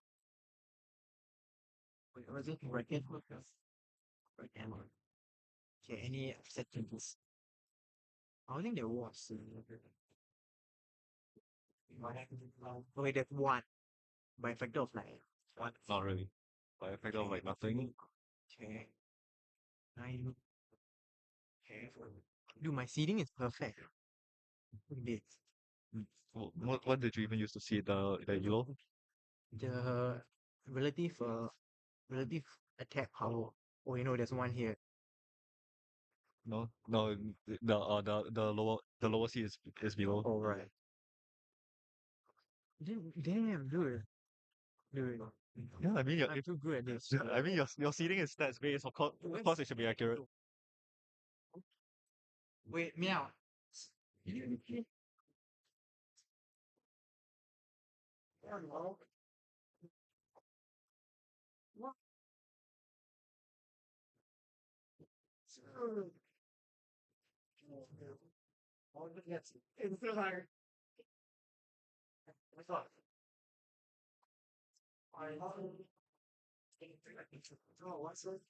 Wait, was it bracket? Bracket. Okay, any acceptance? I don't think there was. Okay, there's one by a factor of like one. Not really. By effect of like nothing. Okay. Nine. Okay. Dude, my seeding is perfect. Look at this. What did you even use to see the elo? The relative relative attack power. Oh, you know, there's one here. No, no, the lower C is below. Oh, right. Damn, dude. Dude, Yeah, I mean, I'm too good at this. I mean, your seeding is stats based. Of course, it should be accurate. Wait, meow. It's so hard. Oh, what's it?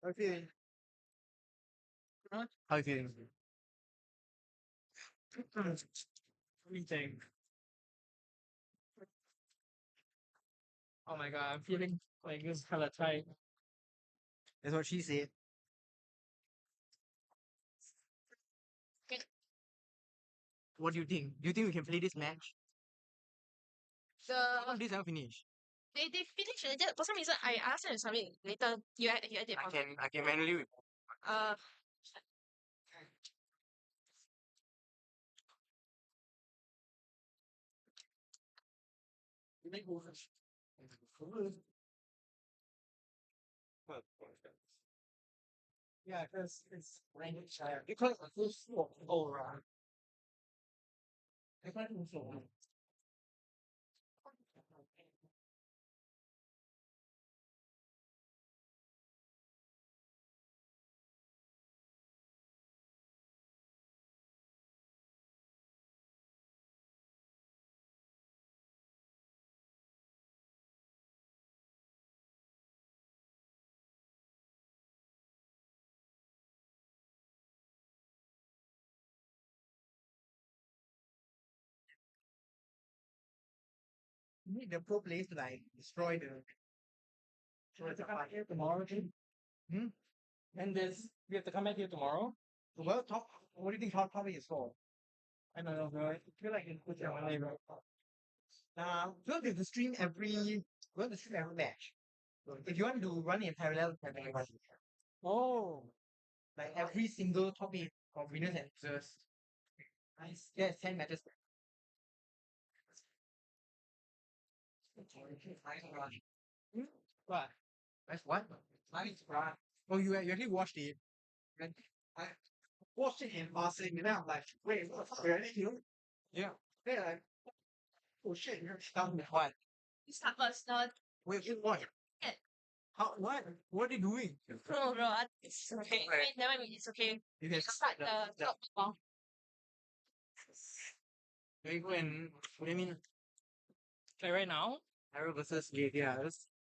How you feeling? Huh? How you feeling? Let me think. Oh my god, I'm feeling like this hella tight. That's what she said. What do you think? Do you think we can play this match? How The this haven't finished? they finished it. For some reason, I asked them to submit later. You edit. I can manually. Uh, Yeah, because it's language share. Because it's all around. I can't even feel it. You need the pro players to like destroy the. So it's come back here tomorrow, too. Hmm? And this, we have to come back here tomorrow. Well, top. What do you think top topic is for? I don't know, bro. I feel like it's put on my bro. We have to stream every. We have to stream every match. If you want to run in parallel, you can run. Oh, Like every single topic of winners and losers. Nice. There's 10 matches. what? That's what? Nice. Oh, you actually watched it? And I watched it in passing, and then I'm like, wait, what the fuck? Really? Yeah. Then like, oh shit, you're done with what? you start first. No, Wait, what? Yeah. How? What? What are you doing? bro, it's okay. I mean, never mind. It's okay. You can Start the top one. you go and what do you mean? Like right now? Arrow versus yeah.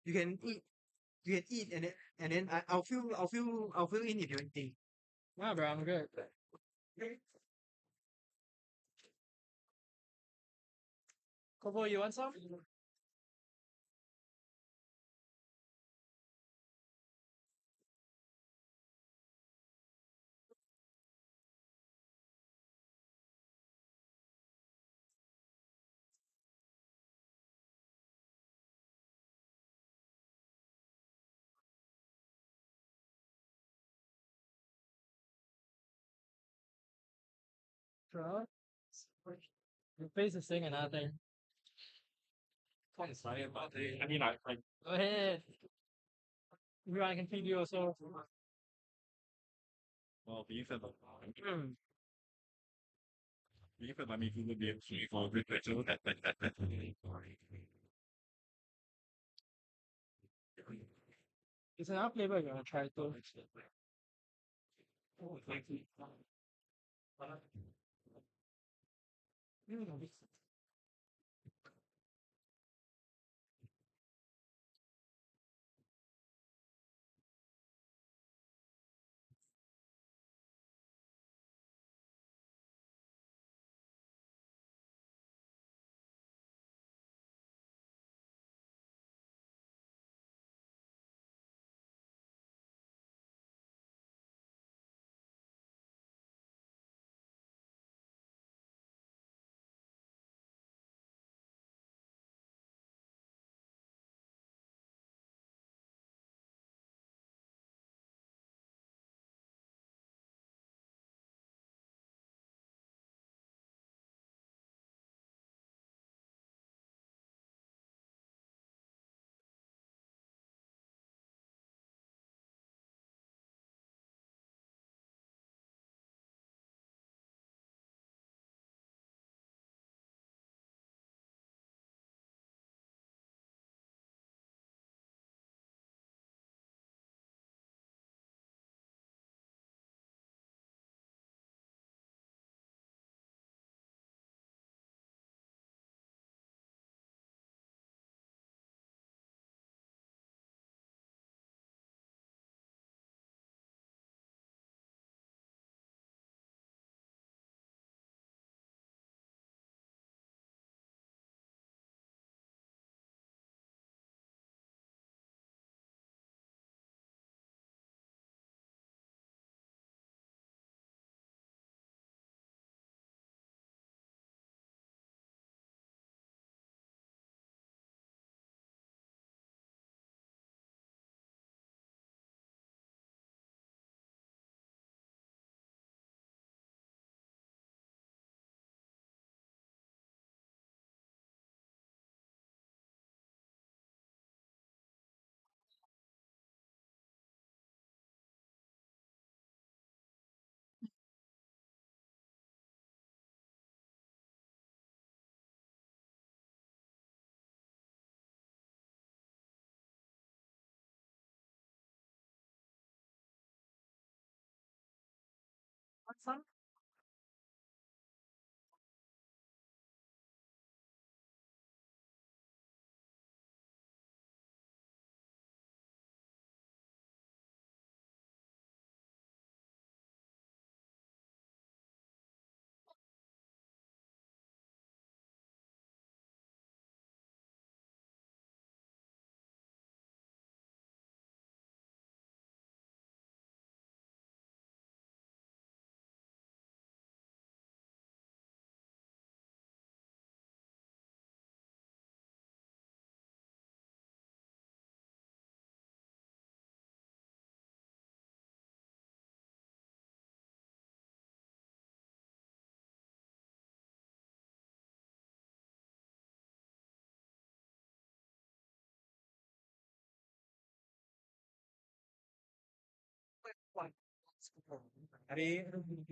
You can eat. You can eat and then I'll fill in if you anything. Nah, bro, I'm good. Kobo, you want some? Bro? Your face is saying another thing. Can't say about it. I mean, like Go ahead. If you want, I can feed you also. well, beef and Hmm. beef and I mean, it would be actually for a good picture. That. It's another flavor you want to try too. Oh, thank you. Mm.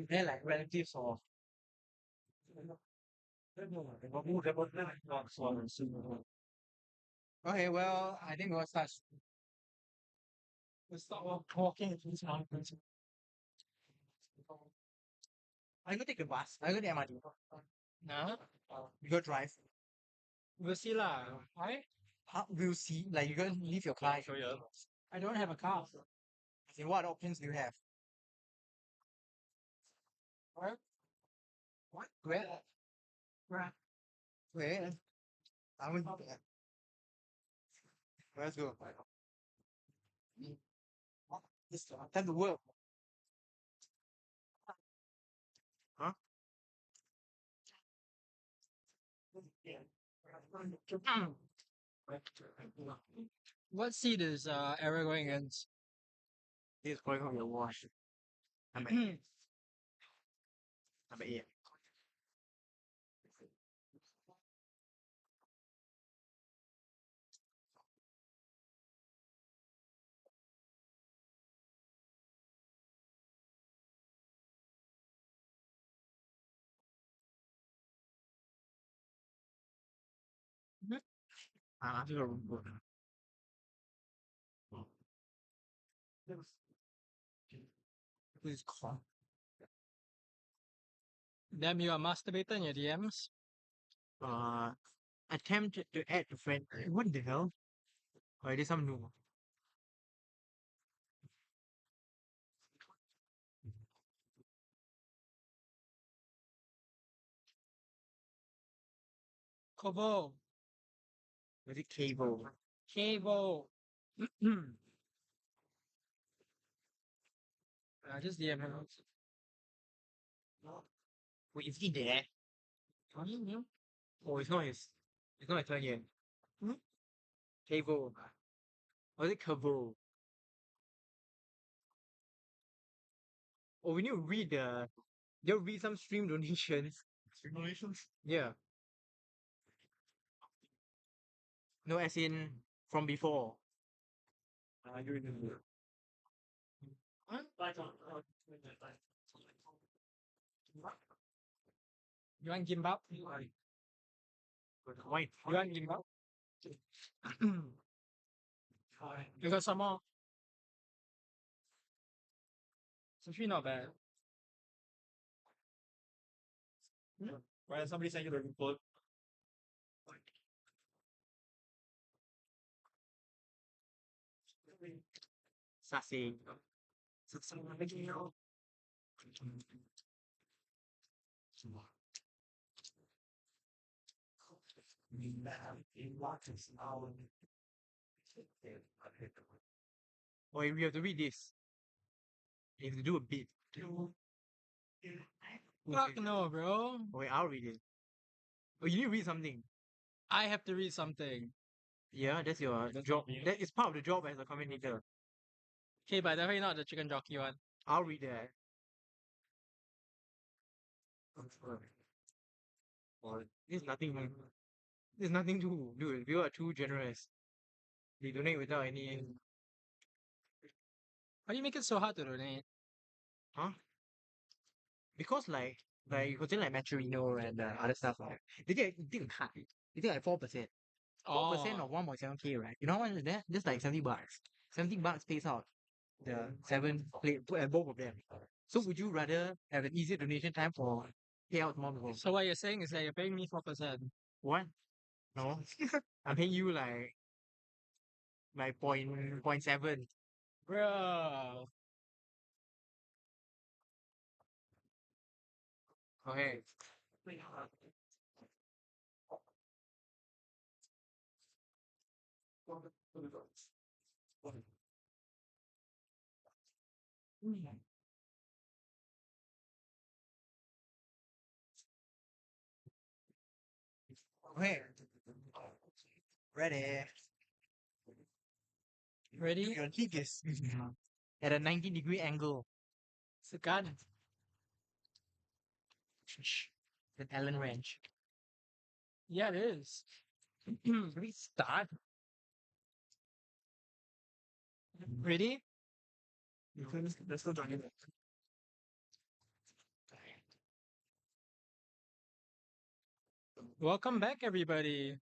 They're like relatives of. Okay, well, I think we'll start. We'll start walking into this mountains. I go take the bus. I go the MRT. Nah, You go drive. we'll see lah. Why? How we'll see. Like you gonna leave your car. Sure, yeah. I don't have a car. As in, what options do you have? Where? What? Where? Where? Where? I will. Let's go. This time to work. Huh? What seed is Era going against? He's going on your wash. Number 8. This is a good. Please call. Damn, you are masturbating in your DMs. Attempt to add a friend. What the hell? Oh, it is some new. Kobo. Was it cable? Cable. Just DM him. Wait, is he there? Oh, it's not his. It's not his turn yet. Cable. Was it cable? Oh, we need to read the. They'll read some stream donations. Stream donations? Yeah. No, as in from before. You remember. You want gimbap? Why? You want gimbap? You got some more. Sushi not bad. Right, somebody sent you the report. Sassy. Oh, we have to read this. You have to do a bit. Fuck no, bro. Oh, wait, I'll read it. Oh, you need to read something. I have to read something. Yeah, that's your job. That is part of the job as a commentator. Okay, but definitely not the chicken jockey one. I'll read that. Oh, there's nothing. There's nothing to do. You are too generous. They donate without any. Why do you make it so hard to donate? Huh? Because like you consider like Maturino and other stuff, right? They take a cut. They take like 4%. 4% of 1.7K, right? You know how much is that? Just like $70. $70 pays out the 7 plate at both of them. So would you rather have an easier donation time for payout more people? So what you're saying is that you're paying me 4%. What? No. I'm paying you like point seven. Bro. Okay. Okay. Ready. Ready? Your leg is at a 90-degree angle. It's a gun. An Allen wrench. Yeah, it is. Can we start? Ready? Let's go join it. Welcome back, everybody.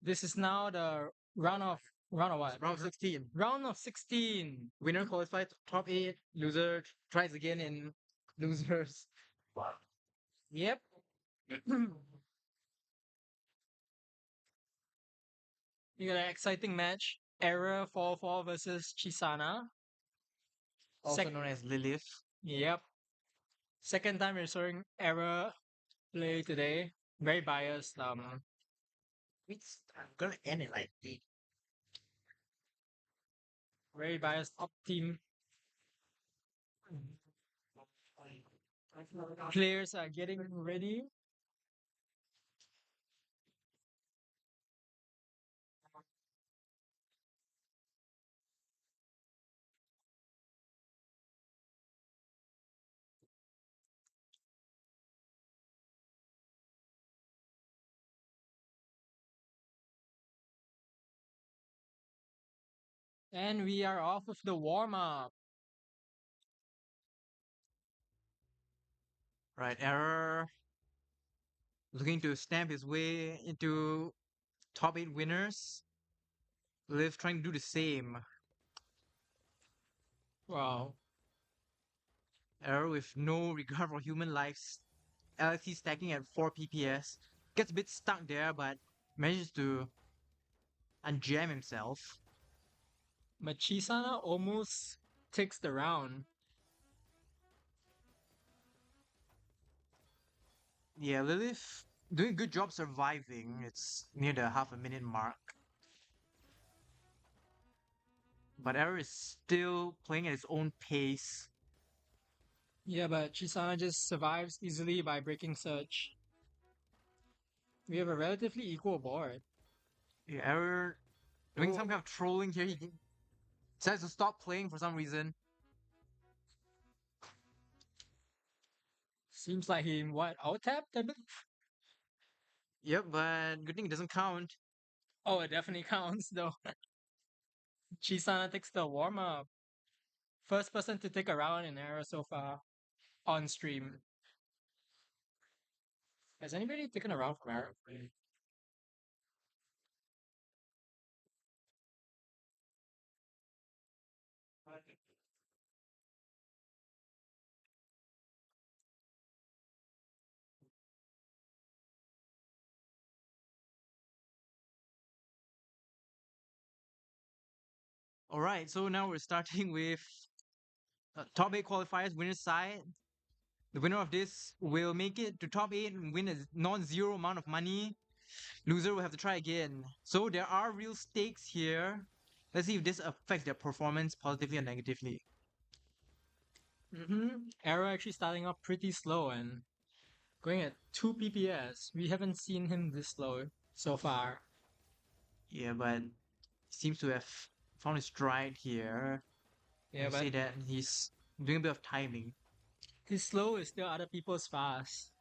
This is now the round of what? Round 16. Round of 16. Winner qualifies top 8. Loser tries again in losers. Yep. You got an exciting match. Error 4-4 versus Chisana. Also Sec- known as Lilith. Yep. Second time we're showing Error play today. Very biased. I'm gonna end it like this. Very biased up team. Players are getting ready. And we are off of the warm up. Right, Error looking to stamp his way into top 8 winners. Liv trying to do the same. Wow. Error with no regard for human lives. LSC stacking at 4 PPS. Gets a bit stuck there, but manages to unjam himself. Machisana almost takes the round. Yeah, Lilith doing a good job surviving. It's near the half a minute mark. But Error is still playing at his own pace. Yeah, but Chisana just survives easily by breaking search. We have a relatively equal board. Yeah, Error doing some Oh. kind of trolling here. He decides to stop playing for some reason. Seems like he out tapped, I believe. Yep, but good thing it doesn't count. Oh, it definitely counts though. Chisana takes the warm up. First person to take a round in Arrow so far on stream. Has anybody taken a round from Arrow? Alright, so now we're starting with top 8 qualifiers, winner's side. The winner of this will make it to top 8 and win a non-zero amount of money. Loser will have to try again. So there are real stakes here. Let's see if this affects their performance positively or negatively. Arrow actually starting off pretty slow and going at 2 PPS. We haven't seen him this slow so far. Yeah, but seems to have found his stride here. Yeah, I but say that he's doing a bit of timing. his slow is still other people's fast.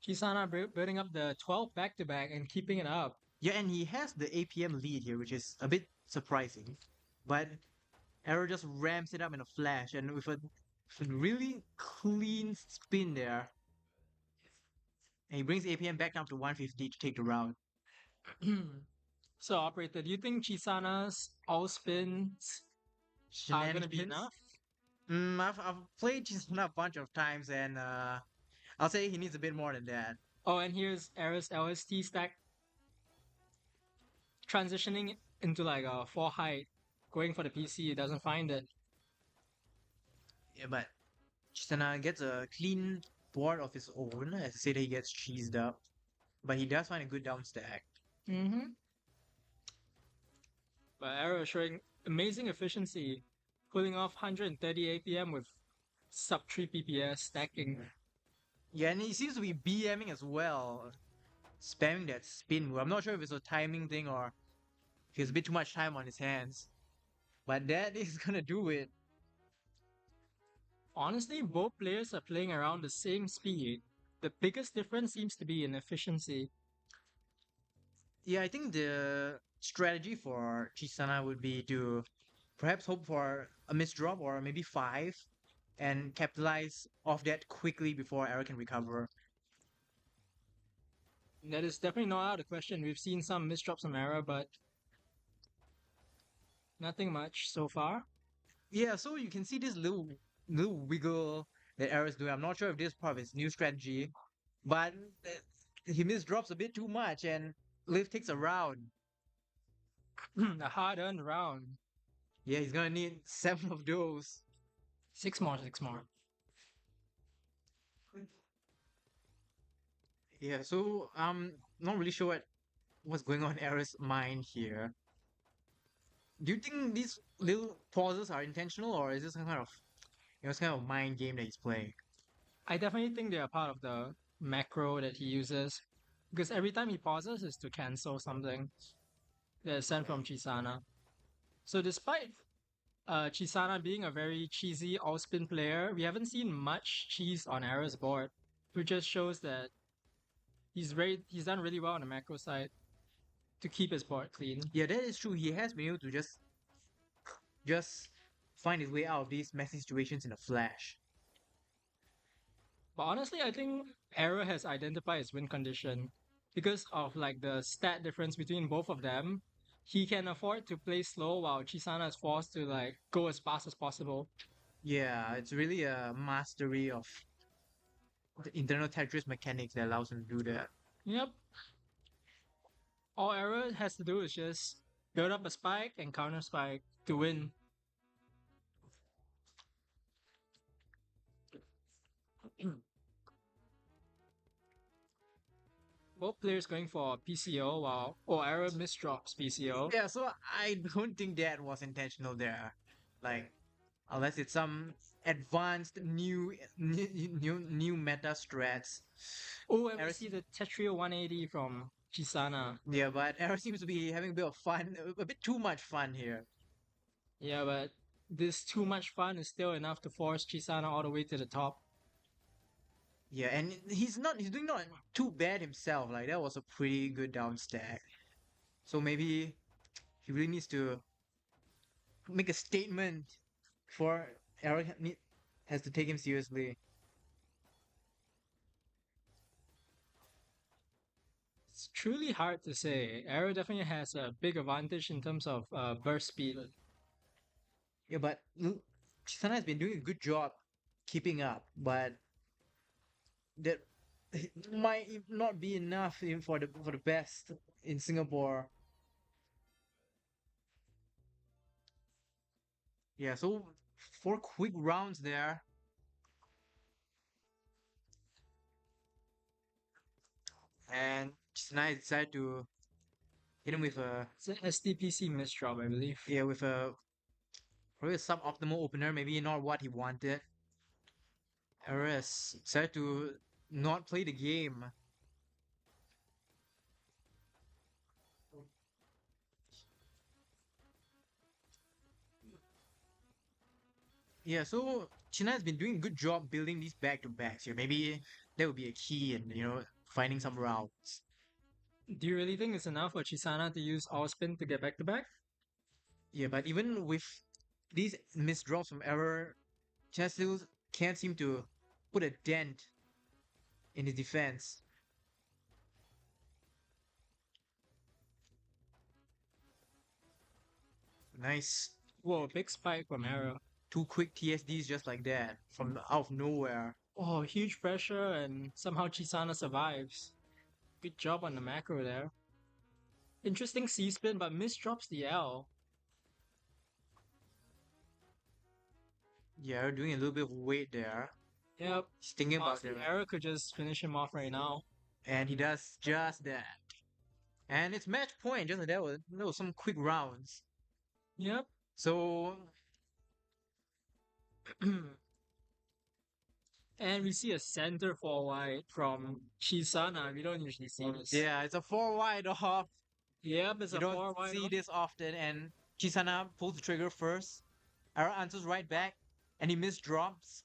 Chisana building up the 12 back-to-back and keeping it up. Yeah, and he has the APM lead here, which is a bit surprising. But Arrow just ramps it up in a flash, and with a really clean spin there. And he brings APM back down to 150 to take the round. So, operator, do you think Chisana's all spins are gonna be Shenanigans. enough. I've played Chisana a bunch of times, and I'll say he needs a bit more than that. Oh, and here's Era's LST stack transitioning into like a 4 height, going for the PC. It doesn't find it. Yeah, but Chisana gets a clean board of his own. As I said, he gets cheesed up, but he does find a good down stack. Mm-hmm. But Era showing amazing efficiency, pulling off 130 APM with sub 3 PPS stacking. Yeah, and he seems to be BMing as well, spamming that spin move. I'm not sure if it's a timing thing or he has a bit too much time on his hands, but that is gonna do it. Honestly, both players are playing around the same speed. The biggest difference seems to be in efficiency. Yeah, I think the strategy for Chisana would be to perhaps hope for a misdrop or maybe five and capitalize off that quickly before Eric can recover. That is definitely not out of the question. We've seen some misdrops from Era, but nothing much so far. Yeah, so you can see this little wiggle that Eric's doing. I'm not sure if this is part of his new strategy, but he misdrops a bit too much and Liv takes a round. A hard earned round. Yeah, he's gonna need seven of those. Six more, six more. Yeah, so not really sure what's going on in Eric's mind here. Do you think these little pauses are intentional, or is this some kind of some kind of mind game that he's playing? I definitely think they are part of the macro that he uses. Because every time he pauses is to cancel something that is sent from Chisana. So despite Chisana being a very cheesy all spin player, we haven't seen much cheese on Era's board, which just shows that he's done really well on the macro side to keep his board clean. Yeah, that is true. He has been able to just find his way out of these messy situations in a flash. But honestly, I think Era has identified his win condition because of like the stat difference between both of them. He can afford to play slow while Chisana is forced to like go as fast as possible. Yeah, it's really a mastery of the internal Tetris mechanics that allows him to do that. Yep. All Era has to do is just build up a spike and counter spike to win. Both players going for PCO while Era misdrops PCO. Yeah, so I don't think that was intentional there. Like, unless it's some advanced new meta strats. Oh, and we Era see the Tetrio 180 from Chisana. Yeah, but Era seems to be having a bit of fun, a bit too much fun here. Yeah, but this too much fun is still enough to force Chisana all the way to the top. Yeah, and he's doing not too bad himself. Like that was a pretty good down stack. So maybe he really needs to make a statement for Eric has to take him seriously. It's truly hard to say. Arrow definitely has a big advantage in terms of burst speed. Yeah, but Chisana has been doing a good job keeping up, but that might not be enough even for the best in Singapore. Yeah, so 4 quick rounds there. And Chisana decided to hit him with a It's an SDPC misdrop, I believe. yeah with a probably a suboptimal opener, maybe not what he wanted. Ares decided to not play the game. Yeah, so China has been doing a good job building these back-to-backs here. Maybe that would be a key in, finding some routes. Do you really think it's enough for Chisana to use all spin to get back to back? Yeah, but even with these misdrops from Error, China still can't seem to put a dent in his defense. Nice Whoa, big spike from Arrow. Two quick TSDs just like that from out of nowhere. Oh, huge pressure, and somehow Chisana survives. Good job on the macro there. Interesting C-spin, but misdrops the L. Yeah, doing a little bit of weight there. Yep. He's thinking about Honestly, it, Arrow could just finish him off right now. and he does just that. And it's match point, just like that was some quick rounds. Yep. So And we see a center forward from Chisana. We don't usually see this. yeah, it's a 4 wide off. Yep, it's You a don't forward. see this often, and Chisana pulls the trigger first. Arrow answers right back, and he misdrops.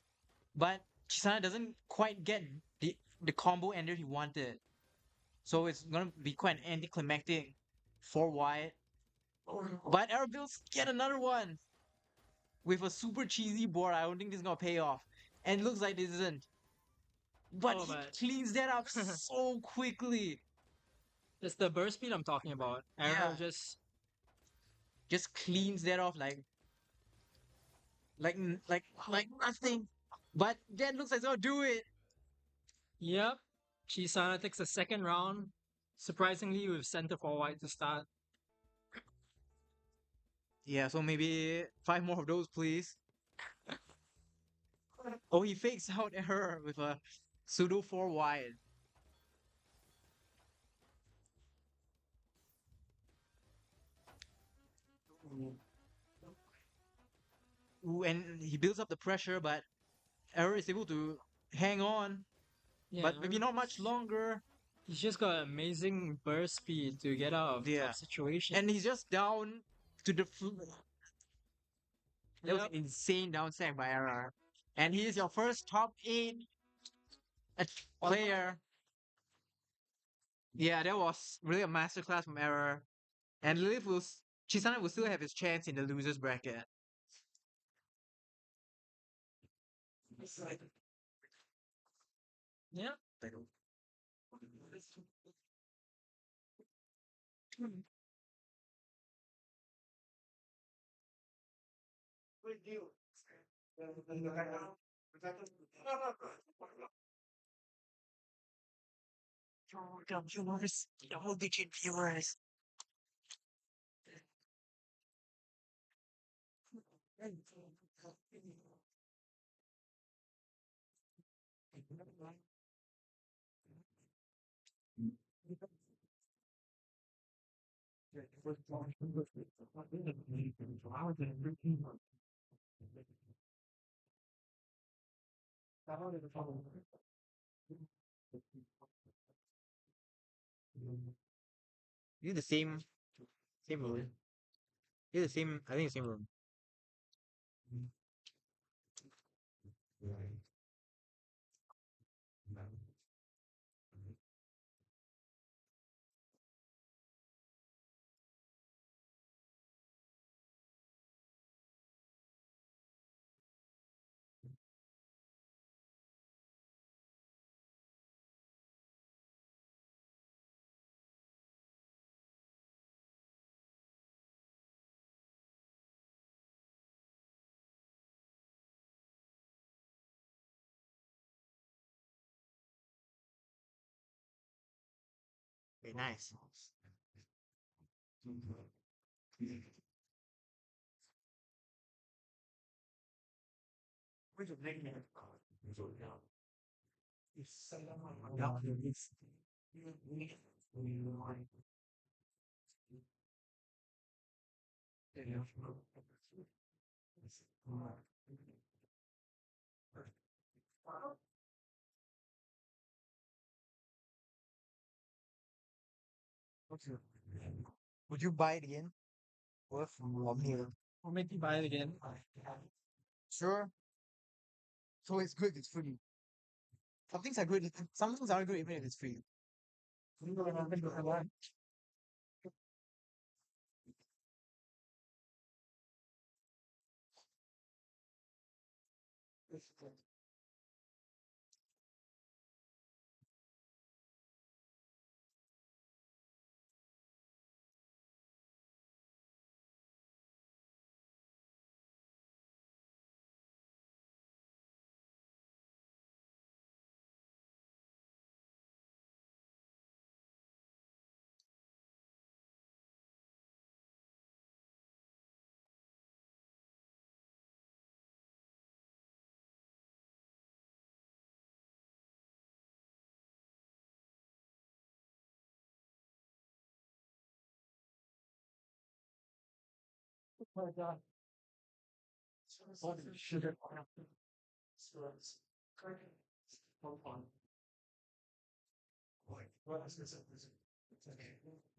But Chisana doesn't quite get the combo ender he wanted. So it's gonna be quite an anticlimactic 4 wide. But Arrow builds yet another one with a super cheesy board. I don't think this is gonna pay off. And it looks like this isn't. But Oh, he but cleans that up so quickly. it's the burst speed I'm talking about. Arrow Yeah. just Cleans that off like nothing. But that looks like it's gonna do it. Yep. Chisana takes the second round. Surprisingly, with center forward to start. Yeah, so maybe 5 more of those, please. Oh, he fakes out Error with a pseudo 4 wide. Ooh, and he builds up the pressure, but Error is able to hang on, Yeah. but maybe not much longer. He's just got amazing burst speed to get out of Yeah. tough situations. And he's just down to the floor. That was Yep. an insane down stack by Error. And he is your first top 8 player. Yeah, that was really a masterclass from Error. And Chisana will still have his chance in the losers bracket. Yeah. Viewers, double-digit viewers. You're the same room. You're the same. I think the same room. Very nice. Would you buy it again? Or from here? We'll make you buy it again. Sure. So it's good. It's free. Some things are good. Some things aren't good even if it's free.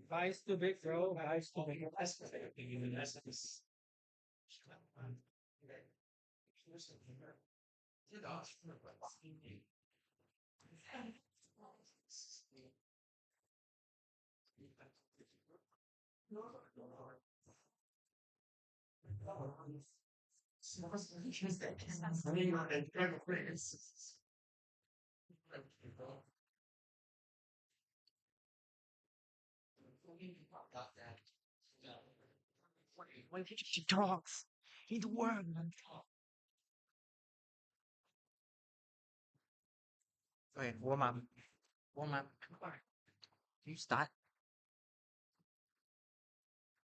Vice too big, bro. Vice too big. Why did she talks? Need to work. Okay, warm up. Warm up. You start.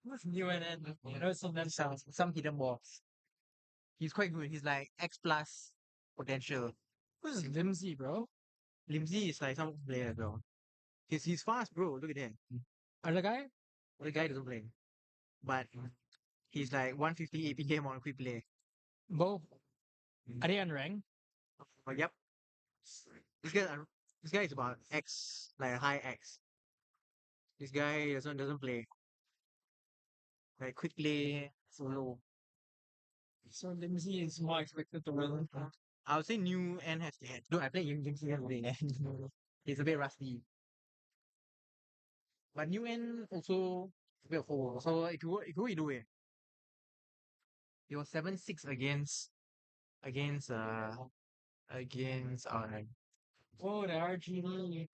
What's new and then you know sometimes Some hidden balls. He's quite good. He's like X plus potential. who's Limsy, bro? Limsy is like some player, bro. He's fast, bro. Look at that. Other guy? The guy doesn't play, but he's like 150 APM on quick play. Both. Are they unranked? But yep, this guy this guy is about X, like a high X. This guy doesn't play like quick play solo. So Limsy is more expected to win. I would say new N has the edge. No, I play Limsy yesterday. He's a bit rusty. But new N also a bit of old. So if you do it, he was 7-6 against against Oh, the RGB.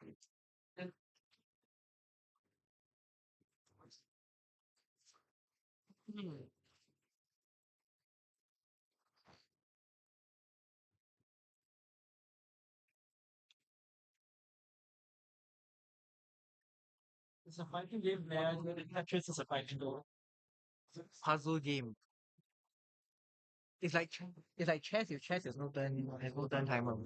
It's a fighting game, man. Tetris is a fighting game. puzzle game. It's like it's like chess. If chess has no turn timer.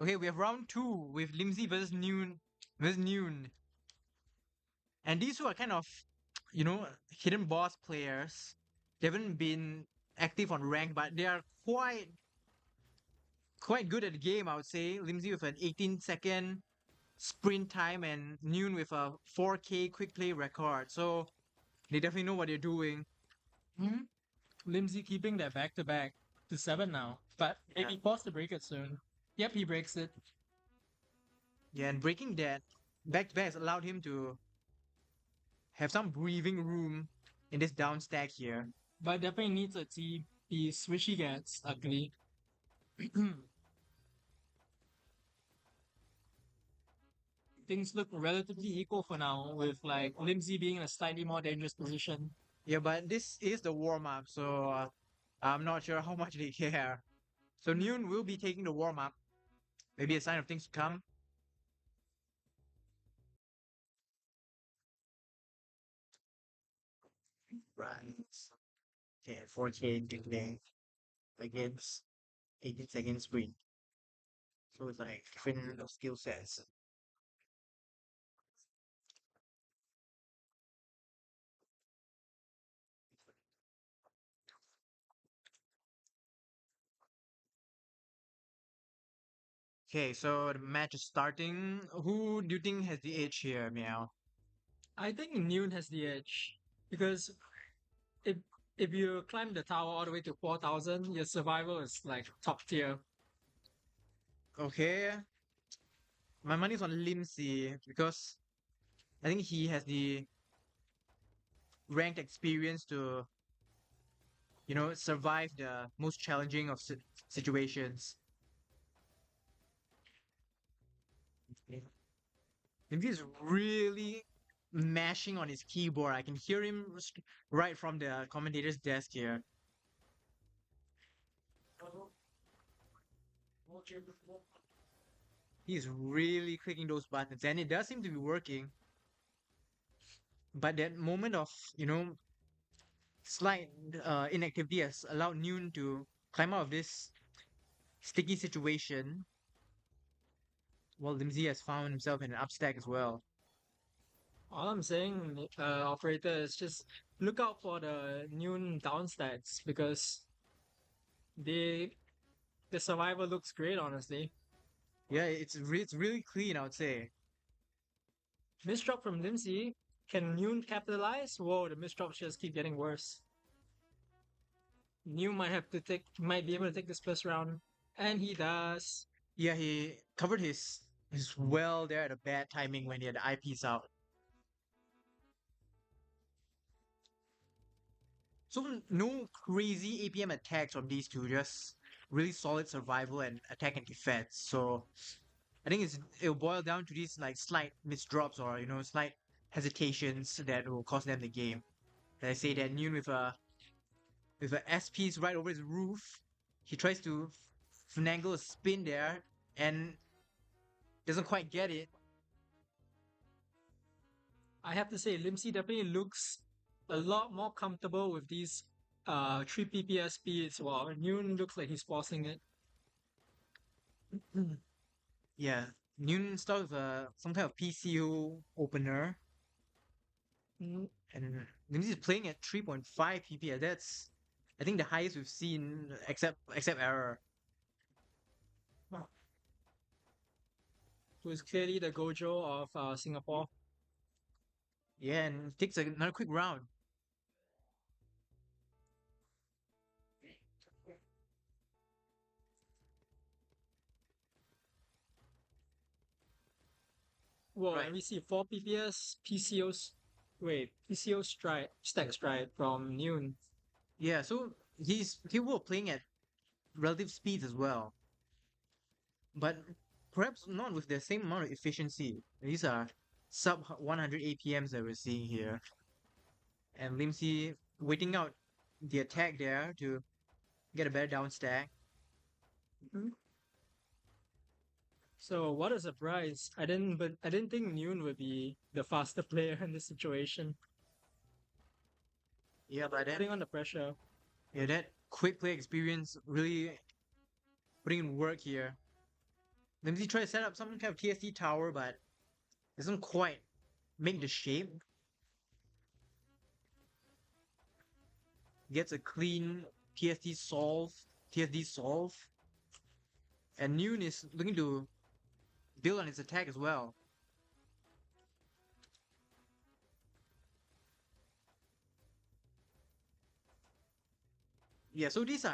Okay, we have round two with Limsy versus Noon. And these two are kind of, hidden boss players. They haven't been active on rank, but they are quite good at the game, I would say. Limsy with an 18-second sprint time and Noon with a 4K quick play record. So they definitely know what they're doing. Hmm? Limsy keeping that back to back to 7 now. But maybe Yeah. forced to break it soon. Yep, he breaks it. Yeah, and breaking that back to back has allowed him to have some breathing room in this down stack here. But definitely needs a T. The swishy gets ugly. Things look relatively equal for now, with like Limsy being in a slightly more dangerous position. Yeah, but this is the warm up, so I'm not sure how much they care. So Noon will be taking the warm up. Maybe a sign of things to come. Right. Okay, 4K today against 18 seconds sprint. So it's like different skill sets. Okay, so the match is starting. Who do you think has the edge here, Meow? I think Noon has the edge because if if you climb the tower all the way to 4,000, your survival is like top tier. Okay, my money's on Limsy because I think he has the ranked experience to, survive the most challenging of situations. Limsy is really mashing on his keyboard. I can hear him right from the commentator's desk here. He's really clicking those buttons, and it does seem to be working. But that moment of, slight inactivity has allowed Noon to climb out of this sticky situation. Well, Limsey has found himself in an upstack as well. All I'm saying, operator, is just look out for the noon downstacks because they the survival looks great, honestly. Yeah, it's really clean, I would say. Misdrop from Lindsay. Can Noon capitalize? Whoa, the misdrops just keep getting worse. New might be able to take this first round. And he does. Yeah, he covered his well there at a bad timing when he had the eyepiece out. So no crazy APM attacks from these two, just really solid survival and attack and defense. So I think it'll boil down to these like slight misdrops or slight hesitations that will cost them the game. As I say that Noon with a S piece right over his roof, he tries to finagle a spin there and doesn't quite get it. I have to say, Limsey definitely looks a lot more comfortable with these 3 PPS speeds, while Noon looks like he's forcing it. Yeah, Noon starts with some kind of PCO opener, Mm, and Limsey is playing at 3.5 PPS. That's I think the highest we've seen except error. who is clearly the Gojo of Singapore. Yeah, and takes another quick round. Whoa, Right. and we see 4 PPS PCOs. Wait, PCO stride, stack stride from Noon. Yeah, so he's capable of playing at relative speeds as well, but perhaps not with the same amount of efficiency. These are sub 100 APMs that we're seeing here, and Limsey waiting out the attack there to get a better down stack. Mhm. So what a surprise! I didn't think Noon would be the faster player in this situation. Yeah, but Putting on the pressure. that quick play experience really putting in work here. Limsey tried to set up some kind of TST tower, but doesn't quite make the shape. Gets a clean TSD solve, and Noon is looking to build on his attack as well. Yeah, so this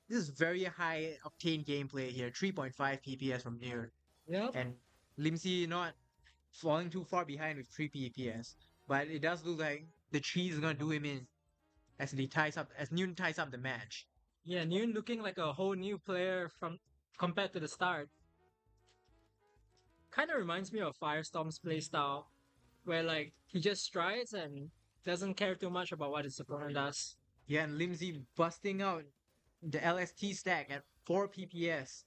is very high octane gameplay here, 3.5 PPS from Noon, Yep. and Limsey not falling too far behind with 3 PPS, but it does look like the cheese is gonna do him in as Noon ties up the match. Yeah, Noon looking like a whole new player from compared to the start. Kind of reminds me of Firestorm's playstyle, where like he just strides and doesn't care too much about what his opponent does. Yeah, and Limsey busting out the LST stack at 4 PPS,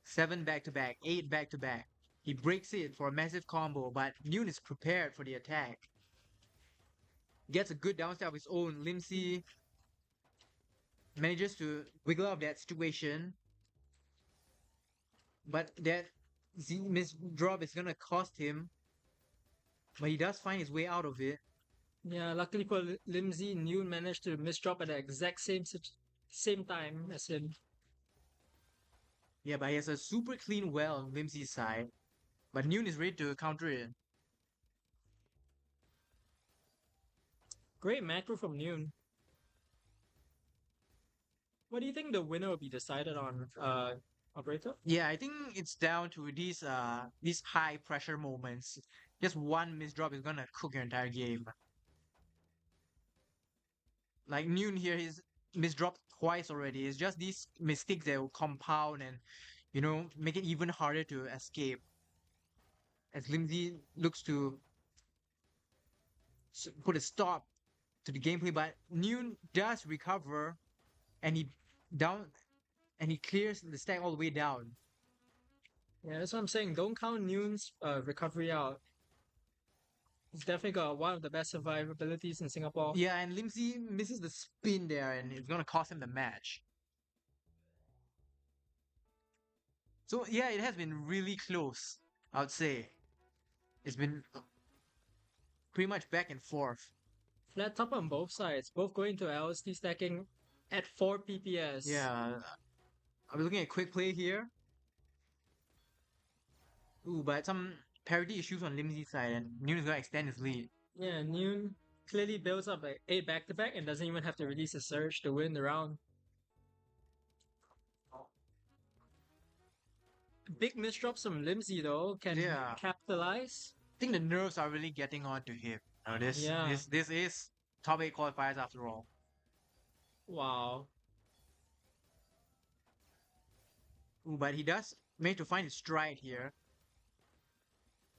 7 back to back, 8 back to back. He breaks it for a massive combo, but Noon is prepared for the attack. Gets a good downstep of his own. Limsey manages to wiggle out of that situation, but that miss drop is gonna cost him. But he does find his way out of it. Yeah, luckily for Limsey, Noon managed to misdrop at the exact same time as him. Yeah, but he has a super clean well on Limsey's side. But Noon is ready to counter it. Great macro from Noon. What do you think the winner will be decided on, operator? Yeah, I think it's down to these high pressure moments. Just one misdrop is gonna cook your entire game. Like Noon here, he's misdropped twice already. It's just these mistakes that will compound and make it even harder to escape. As Limsey looks to put a stop to the gameplay, but Noon does recover, and he down and he clears the stack all the way down. Yeah, that's what I'm saying. Don't count Noon's recovery out. He's definitely got one of the best survivabilities in Singapore. Yeah, and Limsey misses the spin there, and it's gonna cost him the match. So yeah, it has been really close, I would say. It's been pretty much back and forth. Flat top on both sides, both going to LST stacking at 4 PPS. Yeah, I'm looking at quick play here. Ooh, but some parity issues on Limsey's side, and Noon is gonna extend his lead. Yeah, Noon clearly builds up like 8 back to back and doesn't even have to release a surge to win the round. Big misdrops from Limsey though can Yeah. capitalize. I think the nerves are really getting on to him. Yeah. This is top 8 qualifiers after all. Wow. Ooh, but he does manage to find his stride here.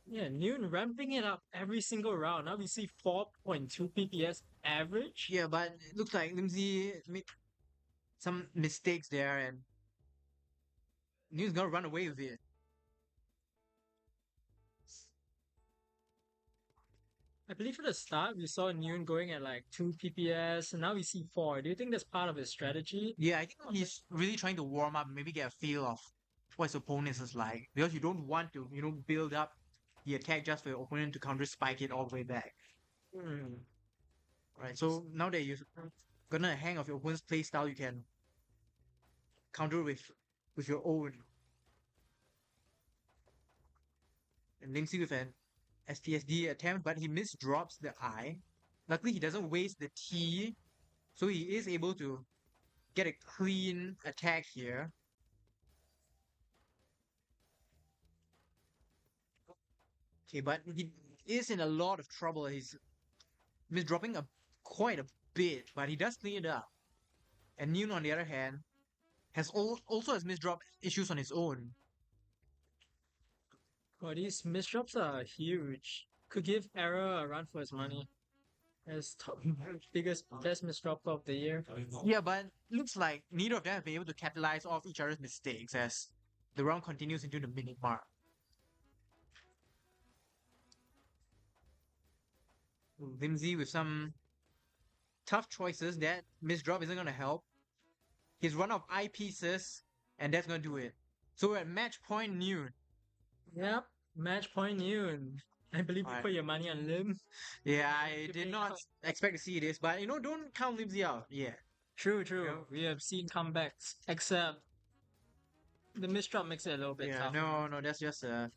Yeah, Noon ramping it up every single round. Now we see 4.2 PPS average. Yeah, but it looks like Limsey made some mistakes there, and Noon's gonna run away with it. I believe at the start we saw Noon going at like 2 PPS, and now we see 4. Do you think that's part of his strategy? Yeah, I think he's really trying to warm up, maybe get a feel of what his opponent is like. Because you don't want to, build up the attack just for your opponent to counter spike it all the way back. Hmm. Right. So now that you've gotten a hang of your opponent's play style, you can counter with your own. And Linksy with an STSD attempt, but he misdrops the I. Luckily, he doesn't waste the T, so he is able to get a clean attack here. Okay, but he is in a lot of trouble. He's misdropping quite a bit, but he does clean it up. And Noon, on the other hand, also has misdrop issues on his own. Oh, these misdrops are huge. Could give Error a run for his money. As top, biggest, best misdrop of the year. Yeah, but looks like neither of them have been able to capitalize off each other's mistakes as the round continues into the minute mark. Limsey with some tough choices. That misdrop isn't going to help. His run of eyepieces, and that's going to do it. So we're at match point Noon. Yep, match point Noon. I believe you Alright. put your money on Lim. Yeah, I You did may not not- expect to see this, but don't count Limsey out. Yeah. True, true. Yeah. We have seen comebacks, except the misdrop makes it a little bit Yeah, tough. no, that's just a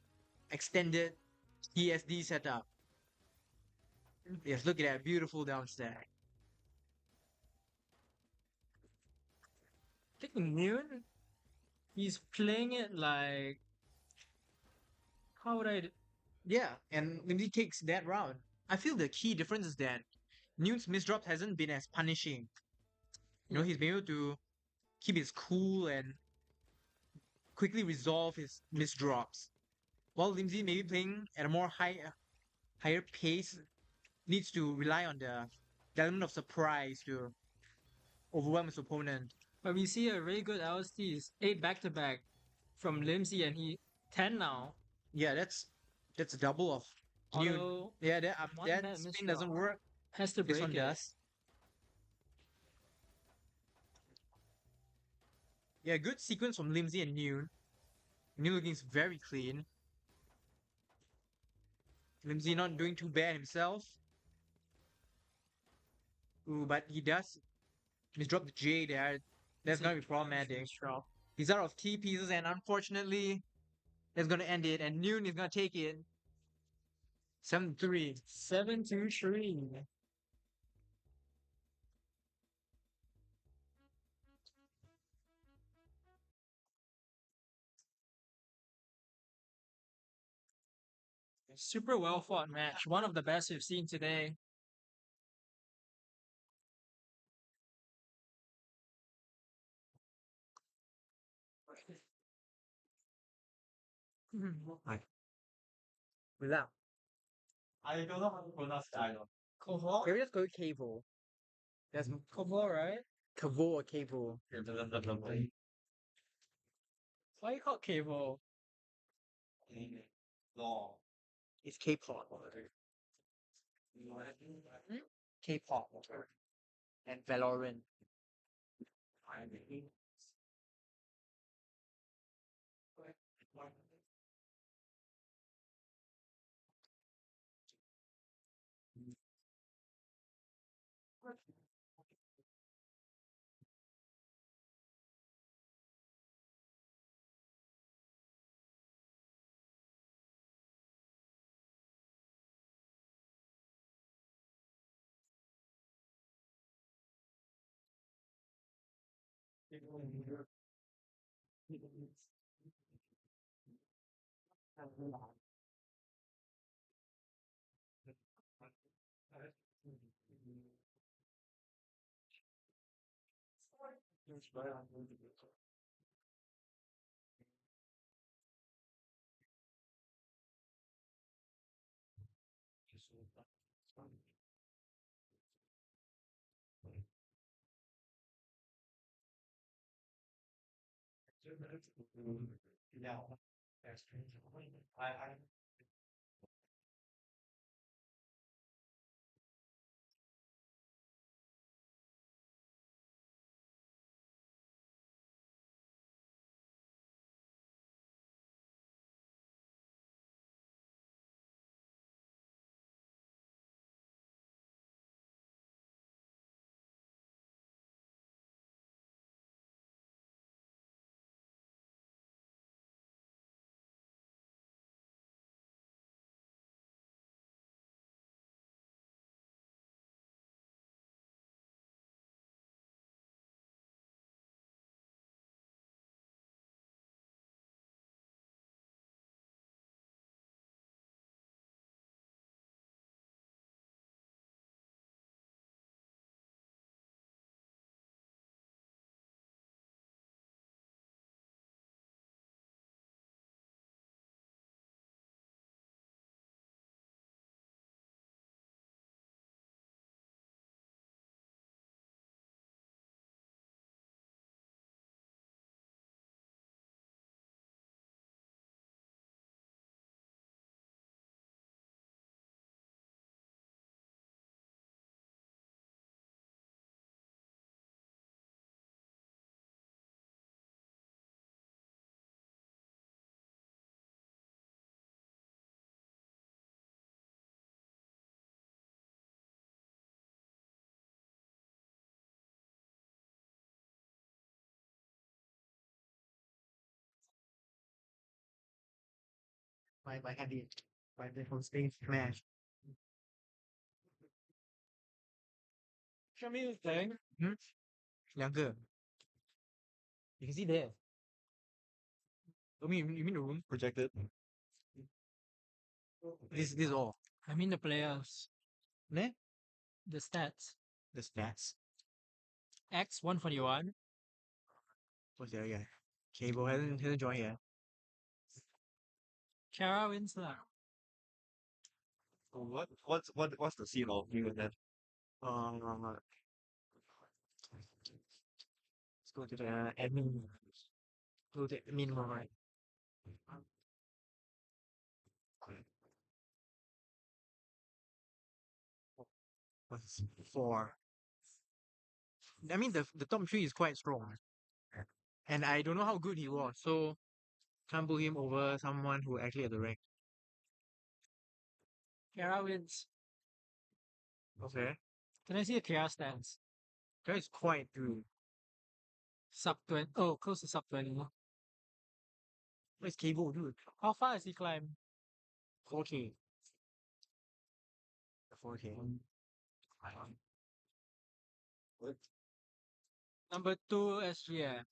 extended TSD setup. Yes, look at that beautiful downstack. I think Noon, he's playing it like, how would I? Yeah, and Limsey takes that round. I feel the key difference is that Noon's misdrop hasn't been as punishing. He's been able to keep his cool and quickly resolve his misdrops. While Limsey maybe playing at a more higher pace, needs to rely on the element of surprise to overwhelm his opponent. But we see a really good LSTs, 8 back to back from Limsey, and he 10 now. Yeah, that's a double of Noon. Although Yeah, one that bad spin misdrop doesn't work. has to This break one it. does. Yeah, good sequence from Limsey and Noon. Noon looking very clean. Limsey not doing too bad himself. Ooh, but he does misdrop the J there. That's gonna be problematic. Misdrop. He's out of T pieces, and unfortunately, that's gonna end it. And Noon is gonna take it. 7-3. 7-2-3. Super well fought match. One of the best we've seen today. Without. I don't know how to pronounce the island. Kovo? Maybe just go with Cavo. That's Kovo, right? Cavo or Cavo. Why you call Cavo? Long. It's K-pop. K-pop. And Valorant. My handy, my phone screen smashed. Show me the thing. 两个 you can see there. Oh, you mean the room projected? This all. I mean the players. Ne? The stats. The stats. X 141. What's the other guy? Cable hasn't joined yet. Kara wins that. What's the scene of you and that? Let's go to the admin. Go to admin mode. What's 4? I mean the top 3 is quite strong. And I don't know how good he was, so can't put him over someone who actually had the rank. Kara wins. Okay. Can I see the Kara stats? That is quite good. Sub 20. Oh, close to sub 20. Where's Cable, dude? How far has he climbed? 4K. 4K. Number 2 SGF.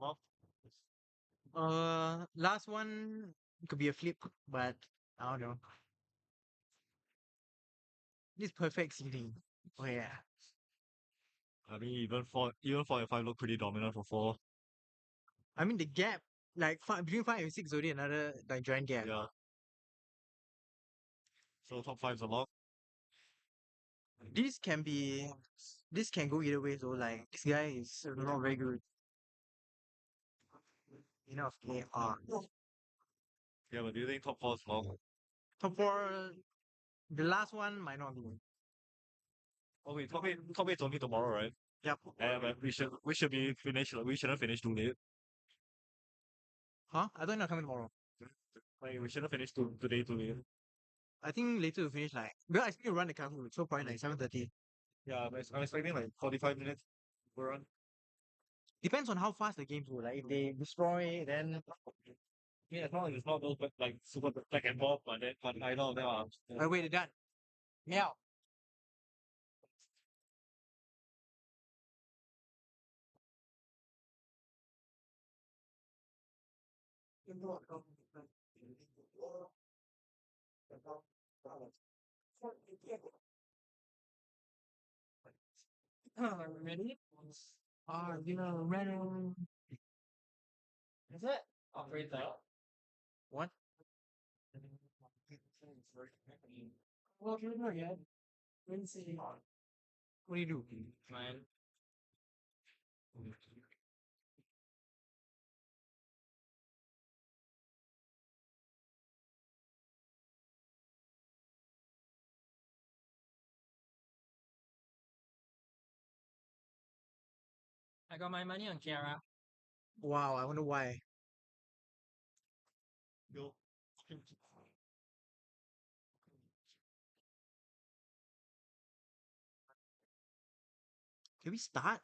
Well, Last one could be a flip, but I don't know. This perfect seeding. Oh yeah. I mean, even 4 and 5 look pretty dominant for 4. I mean the gap, like between 5 and 6 is already another like giant gap. Yeah. So top 5's a lock. This can be, this can go either way. So like this guy is not very good. Enough KR. Yeah, but do you think top 4's lock? Top four, the last one might not be. Oh wait, top eight's only tomorrow, right? Yep. But we should be finished. We shouldn't finish too late. Huh? I thought you're not coming tomorrow. Like we shouldn't finish today too late. I think later we'll finish like, because I still need to run the Kahoot, so probably like 7:30. Yeah, but I'm expecting like 45 minutes per run. Depends on how fast the games go. Like if they destroy, then Yeah, it's not those but like super black and forth, but neither of them are. oh wait, they're done. Meow. Ready? Are you ready? Is it? Operator. What? Well, you're not yet. Wednesday. What do you do? Mine. I got my money on Kiara. Wow, I wonder why. Go. Can we start?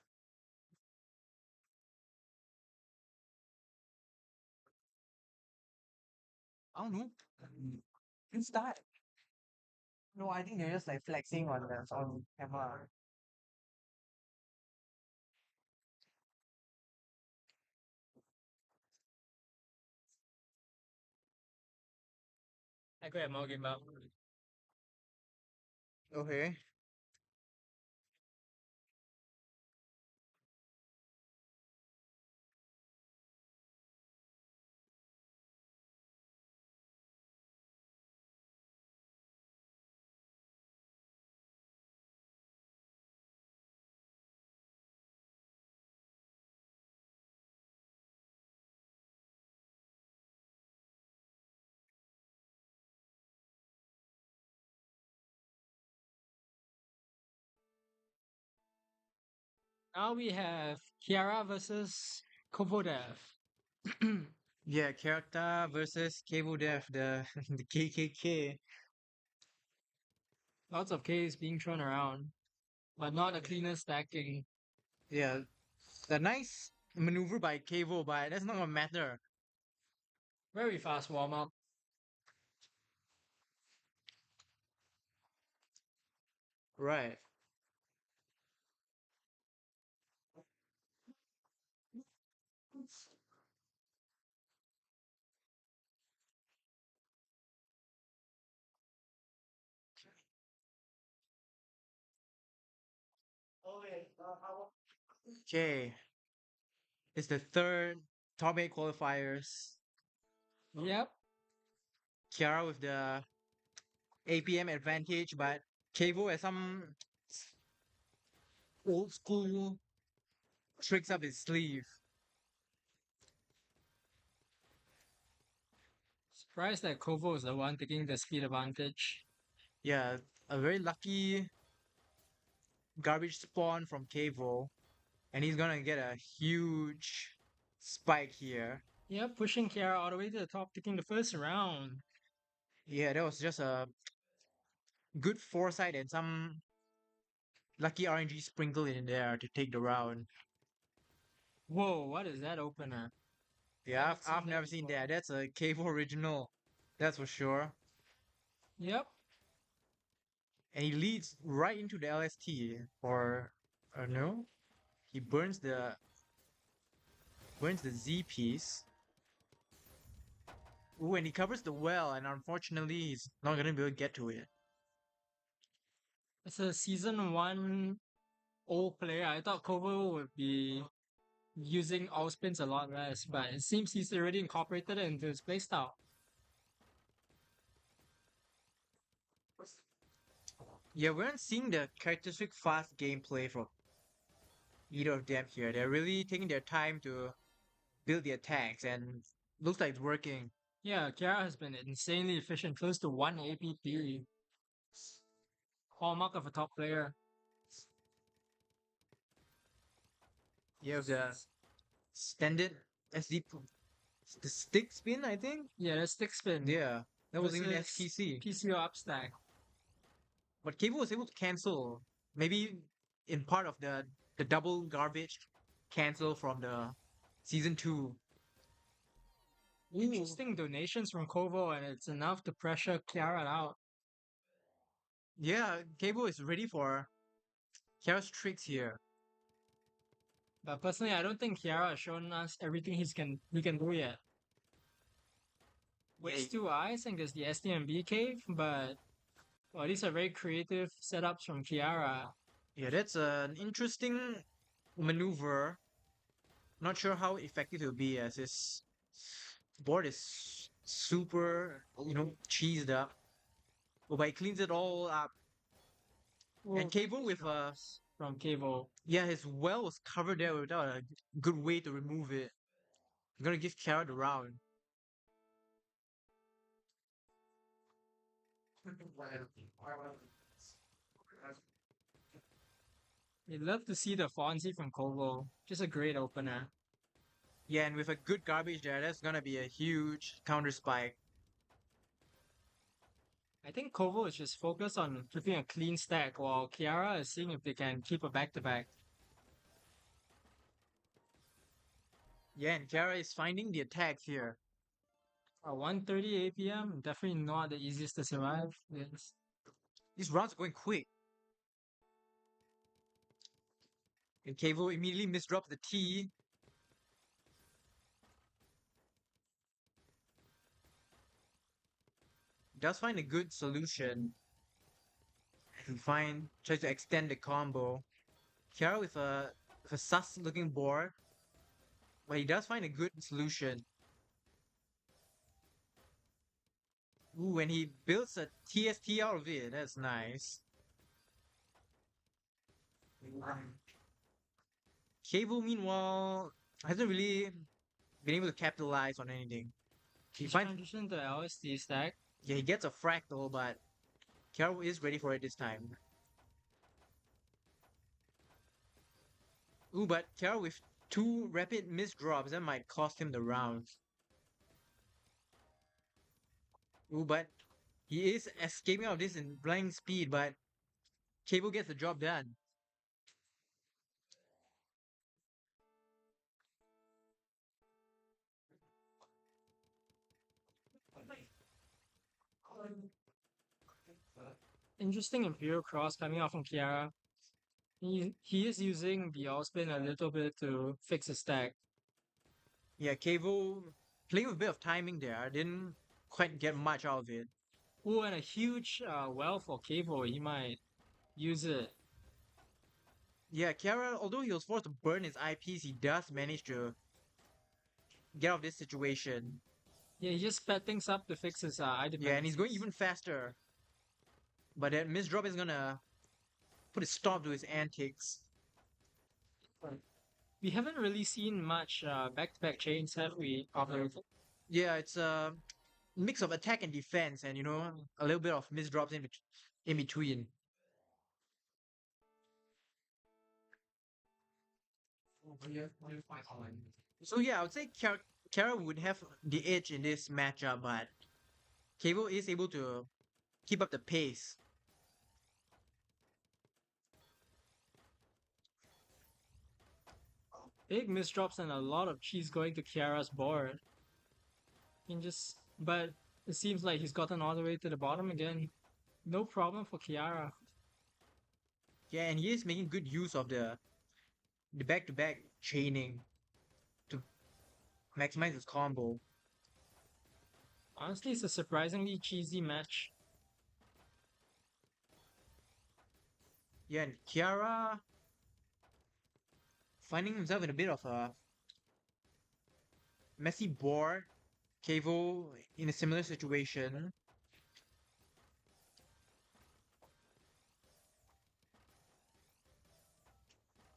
I don't know. Can start. No, I think they're just like flexing on the on camera. I could have more game up. Okay. Now we have Kiara versus Kovodev. Yeah, character versus Cable Dev, the the KKK. Lots of Ks being thrown around, but not the cleanest stacking. Yeah, the nice maneuver by Cable, but that's not gonna matter. Very fast warm up. Right. Okay. It's the third top 8 qualifiers. Yep. Kiara with the APM advantage, but Cable has some old school tricks up his sleeve. Surprised that Kovo is the one taking the speed advantage. Yeah, a very lucky garbage spawn from Cable, and he's gonna get a huge spike here. Yep, pushing Kiara all the way to the top, taking the first round. Yeah, that was just a good foresight and some lucky RNG sprinkled in there to take the round. Whoa, what is that opener? Yeah, I've never seen that. That's a Cable original, that's for sure. Yep. And he leads right into the LST, or no? He burns the Wins the Z piece. Ooh, and he covers the well, and unfortunately, he's not gonna be able to get to it. It's a season 1 old player. I thought Kovo would be using all spins a lot less, but it seems he's already incorporated it into his playstyle. Yeah, we aren't seeing the characteristic fast gameplay from either of them here. They're really taking their time to build the attacks, and looks like it's working. Yeah, Kiara has been insanely efficient, close to 1 APP. Hallmark of a top player. Yeah, with the standard SD, the stick spin, I think. Yeah, that's stick spin. Yeah, that was even versus SPC. PCO upstack. But Cable was able to cancel, maybe in part of the double garbage cancel from the season 2. Interesting donations from Kovo, and it's enough to pressure Kiara out. Yeah, Cable is ready for Kiara's tricks here. But personally, I don't think Kiara has shown us everything he can do yet. Waste 2 eyes and there's the SDMB cave, but well, these are very creative setups from Kiara. Yeah, that's an interesting maneuver. Not sure how effective it will be, as his board is super, cheesed up. But he cleans it all up. And Cable with from Cable. yeah, his well was covered there without a good way to remove it. I'm gonna give Kiara the round. You'd love to see the Fonzie from Kovo. Just a great opener. Yeah, and with a good garbage there, that's gonna be a huge counter spike. I think Kovo is just focused on keeping a clean stack, while Kiara is seeing if they can keep a back-to-back. Yeah, and Kiara is finding the attacks here. 1:30 APM, definitely not the easiest to survive. Yes. These rounds are going quick. And Cable immediately misdrops the T. Does find a good solution. And tries to extend the combo. Kiara with a sus looking board. But he does find a good solution. Ooh, and he builds a TST out of it. That's nice. Cable, meanwhile, hasn't really been able to capitalize on anything. He finds, Transition to LSD stack. yeah, he gets a fractal, but Kiara is ready for it this time. Ooh, but Kiara with 2 rapid misdrops, that might cost him the round. Ooh, but he is escaping out of this in blind speed, but Cable gets the job done. Interesting Imperial Cross coming out from Kiara. He is using the all spin a little bit to fix his stack. Yeah, Cable playing with a bit of timing there. I didn't quite get much out of it. Ooh, and a huge well for Cable. He might use it. Yeah, Kiara, although he was forced to burn his IPs, he does manage to get out of this situation. Yeah, he just sped things up to fix his eye Yeah, and he's going dependencies. even faster. But that misdrop is gonna put a stop to his antics. We haven't really seen much back-to-back chains, have we, operator? Yeah, it's a mix of attack and defense, and a little bit of misdrops in between. So yeah, I would say Kara would have the edge in this matchup, but Cable is able to keep up the pace. Big misdrops and a lot of cheese going to Kiara's board. But it seems like he's gotten all the way to the bottom again. No problem for Kiara. Yeah, and he is making good use of the back-to-back chaining to maximize his combo. Honestly, it's a surprisingly cheesy match. Yeah, and Kiara finding himself in a bit of a messy board. Kevo in a similar situation.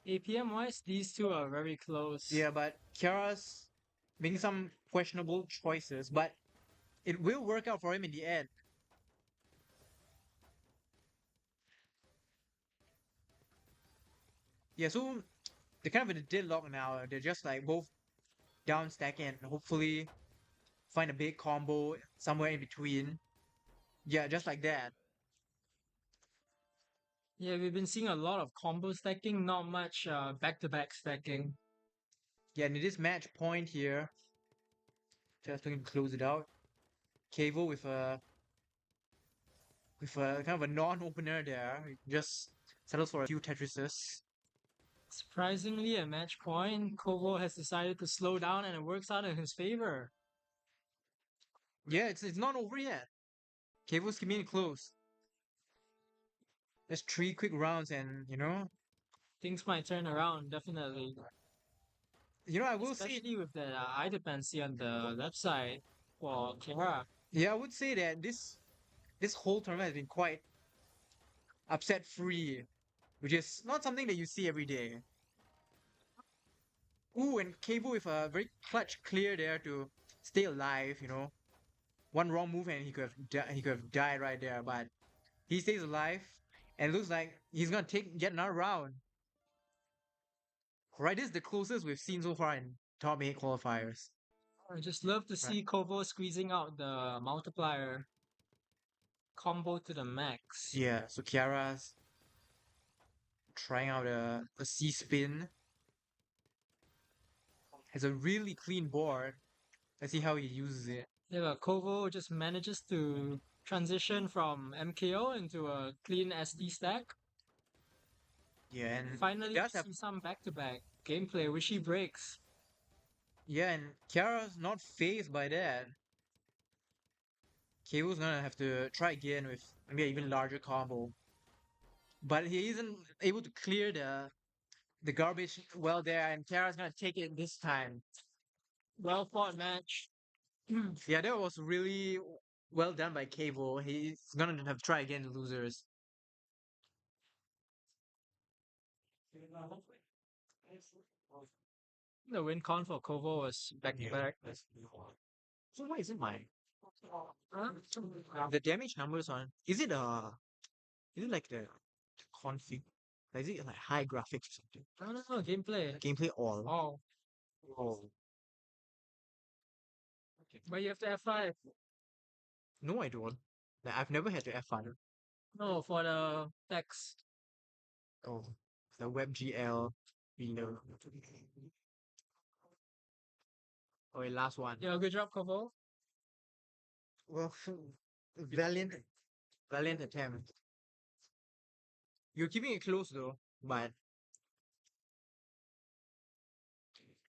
APM wise, these two are very close. Yeah, but Kiara's making some questionable choices, but it will work out for him in the end. Yeah, so they're kind of in a deadlock now. They're just like both down stacking and hopefully find a big combo somewhere in between. Yeah, just like that. Yeah, we've been seeing a lot of combo stacking, not much back-to-back stacking. Yeah, and it is match point here. Just looking to close it out. Kevo with a kind of a non-opener there. Just settles for a few Tetrises. Surprisingly, at match point, Kovo has decided to slow down and it works out in his favor. Yeah, it's not over yet. Kevo's keeping it close. There's 3 quick rounds and Things might turn around, definitely. I will say Especially with the eye dependency on the left side for Clara. yeah, I would say that this whole tournament has been quite upset free, which is not something that you see every day. Ooh, and Cable with a very clutch clear there to stay alive. One wrong move and he could have died right there, but he stays alive and it looks like he's gonna take yet another round. Right, this is the closest we've seen so far in top 8 qualifiers. I just love to see Kovo squeezing out the multiplier combo to the max. Yeah, so Kiara's trying out a C spin. Has a really clean board. Let's see how he uses it. Yeah, but Kovo just manages to transition from MKO into a clean SD stack. Yeah, and Finally, does we have see some back-to-back gameplay, which he breaks. yeah, and Kiara's not phased by that. Cable's gonna have to try again with maybe an even larger combo. But he isn't able to clear the garbage well there, and Kiara's gonna take it this time. Well fought match. Yeah, that was really well done by Cable. He's gonna have to try again, the losers. The win con for Kovo was back-to-back. So why isn't my the damage numbers on? Is it like the config? Like, is it like high graphics or something? No, gameplay. Gameplay all. Oh, Oh. but you have to F5. No, I don't. Like, I've never had to F5. No, for the text. Oh, the WebGL. We know. Okay, last one. Yeah, good job, Kovo. Well, valiant attempt. You're keeping it close though, but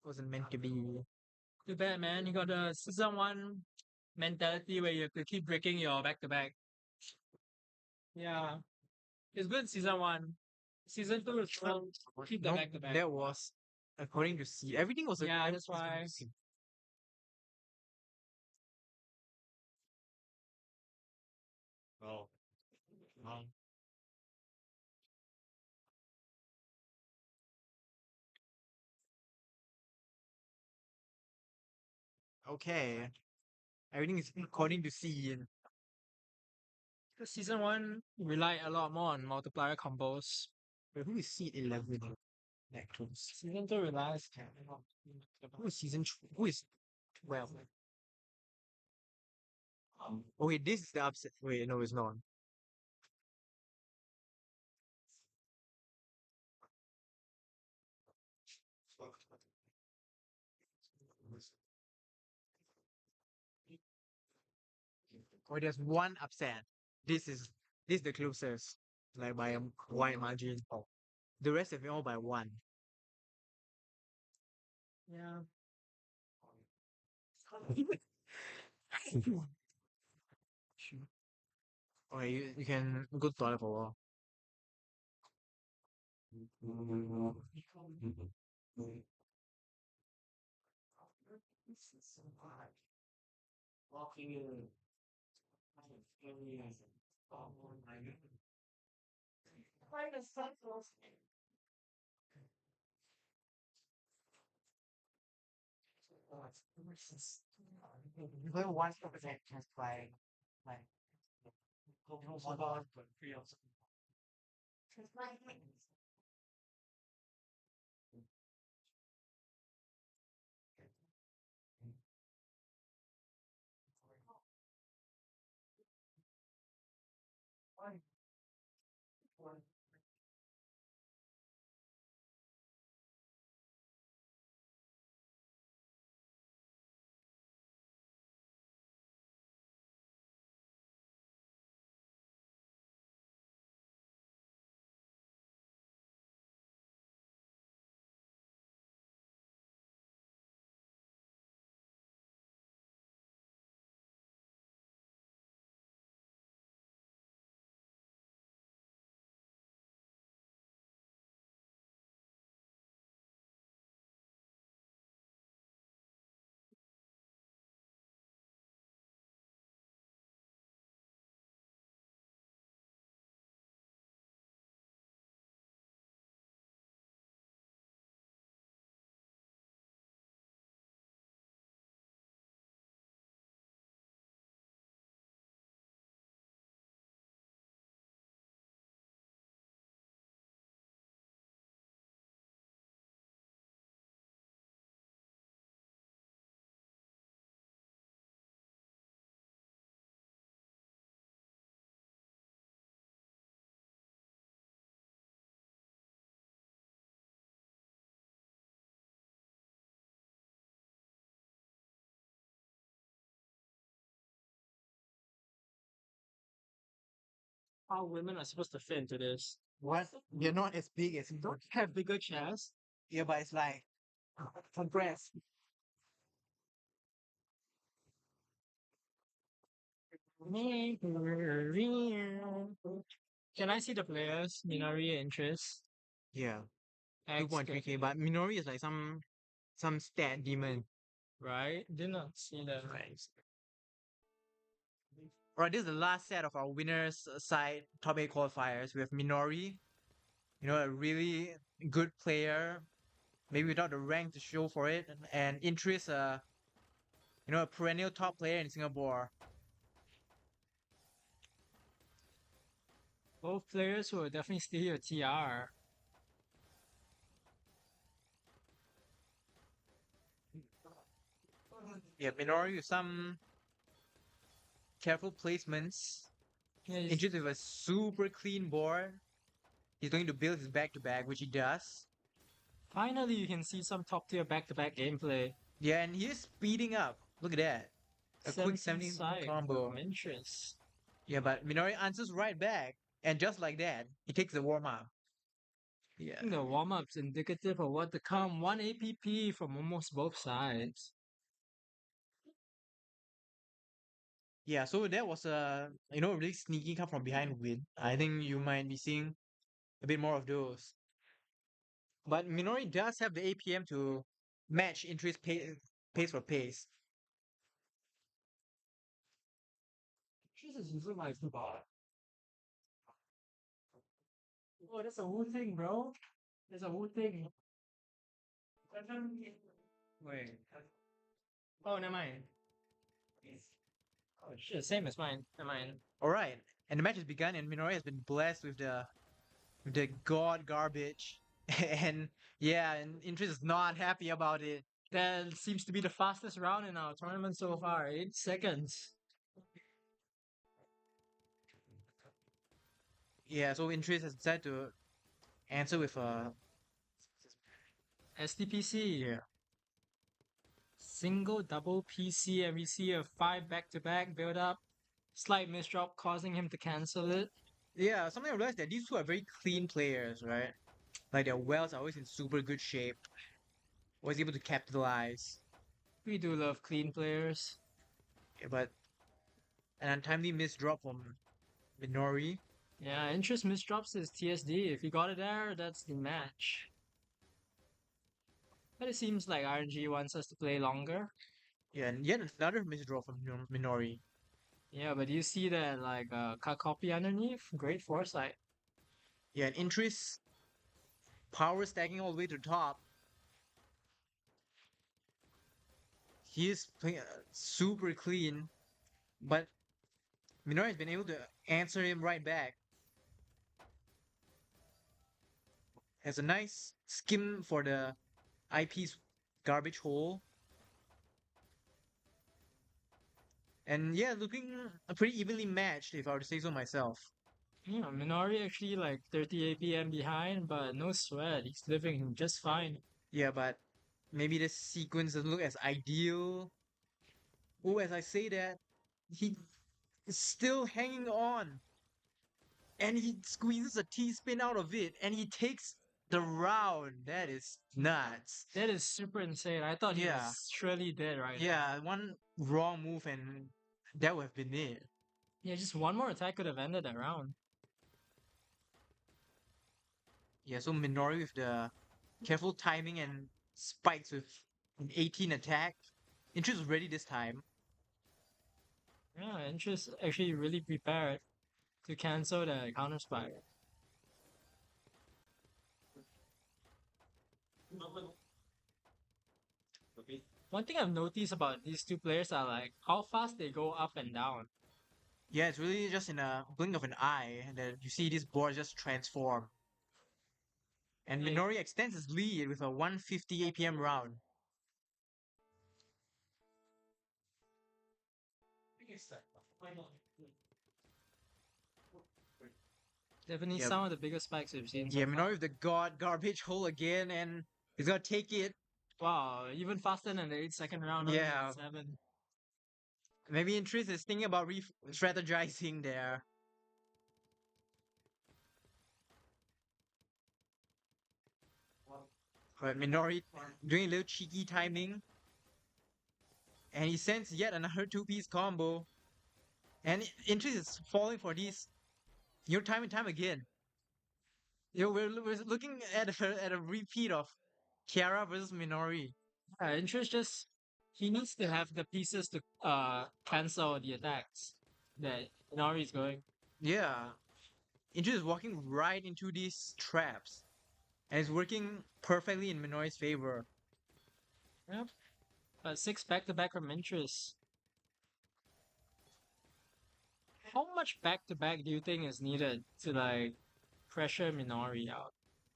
wasn't meant to be. Too bad, man. You got the season 1 mentality where you have to keep breaking your back-to-back. Yeah. It's good season 1. Season 2 is still keep the No, back-to-back. that was according to C. Everything was Yeah, everything that's was according why. to C. Oh. Okay, everything is according to C. Because season 1 relied a lot more on multiplier combos. Wait, who is seed 11? Lactose. Season 2 relies. Who is who is 12? Oh wait, this is the upset. Wait, no, it's not. Oh, there's one upset. This is the closest, like by a wide margin. Oh, the rest have been all by one. Yeah. Okay, you can go to toilet for a while. How women are supposed to fit into this? What? You're not as big as you. Don't have bigger chairs. Yeah, but it's like compressed. Can I see the players? Minori interest. Yeah, X 2.3K. But Minori is like some stat demon. right? Did not see that. Alright, this is the last set of our winners side top 8 qualifiers. We have Minori, a really good player, maybe without the rank to show for it, and Interest, a perennial top player in Singapore. Both players will definitely steal your TR. Yeah, Minori with some careful placements. Yeah, he's- Interest with a super clean board. He's going to build his back to back, which he does. finally, you can see some top tier back to back gameplay. Yeah, and he's speeding up. Look at that. A quick 70 side combo. from interest. Yeah, but Minori answers right back. And just like that, he takes the warm up. Yeah. I think the warm up's indicative of what to come. 1 APP from almost both sides. Yeah, so that was a really sneaky come from behind win. I think you might be seeing a bit more of those. But Minori does have the APM to match interest pace for pace. Jesus, you look like football. Oh, that's a Wu thing, bro. There's a Wu thing. Wait. Oh, never mind. Oh, shit, same as mine. Never mind. Alright. And the match has begun and Minori has been blessed with the god garbage. And yeah, and interest is not happy about it. That seems to be the fastest round in our tournament so far. 8 seconds. Yeah, so interest has decided to answer with a STPC. yeah. Single, double PC, and we see a 5 back-to-back build up. Slight misdrop causing him to cancel it. Yeah, something I realized that these two are very clean players, right? Like their wells are always in super good shape. Always able to capitalize. We do love clean players. Yeah, but an untimely missed drop from Minori. Yeah, interest misdrops is TSD. If you got it there, that's the match. But it seems like RNG wants us to play longer. Yeah, and yet another missed drop from Minori. Yeah, but you see that like cut copy underneath? Great foresight. Yeah, and interest power stacking all the way to the top. He is playing super clean, but Minori has been able to answer him right back. Has a nice skim for the IP's garbage hole. And yeah, looking pretty evenly matched, if I were to say so myself. Yeah, Minori actually like 30 APM behind, but no sweat. He's living just fine. Yeah, but maybe this sequence doesn't look as ideal. Oh, as I say that, he is still hanging on. And he squeezes a T-spin out of it, and he takes the round. That is nuts. That is super insane. I thought he Yeah. was surely dead right now. Yeah, one wrong move and that would have been it. Yeah, just one more attack could have ended that round. Yeah, so Minori with the careful timing and spikes with an 18 attack. Interest was ready this time. Yeah, interest actually really prepared to cancel the counter spike. One thing I've noticed about these two players are like how fast they go up and down. Yeah, it's really just in a blink of an eye that you see this board just transform. And Like, Minori extends his lead with a 150 APM round. definitely Yep. some of the biggest spikes we've seen. Yeah, So far. Minori with the god garbage hole again, and he's gonna take it. Wow, even faster than the 8-second round. Yeah. 7. Maybe Interest is thinking about strategizing there. But Minori doing a little cheeky timing. And he sends yet another two-piece combo. And Interest is falling for these, time and time again. We're looking at a repeat of Kiara versus Minori. Interest just he needs to have the pieces to cancel the attacks that Nori is going. Yeah. Interest is walking right into these traps. And it's working perfectly in Minori's favor. Yep. But 6 back-to-back from interest. How much back-to-back do you think is needed to like pressure Minori out?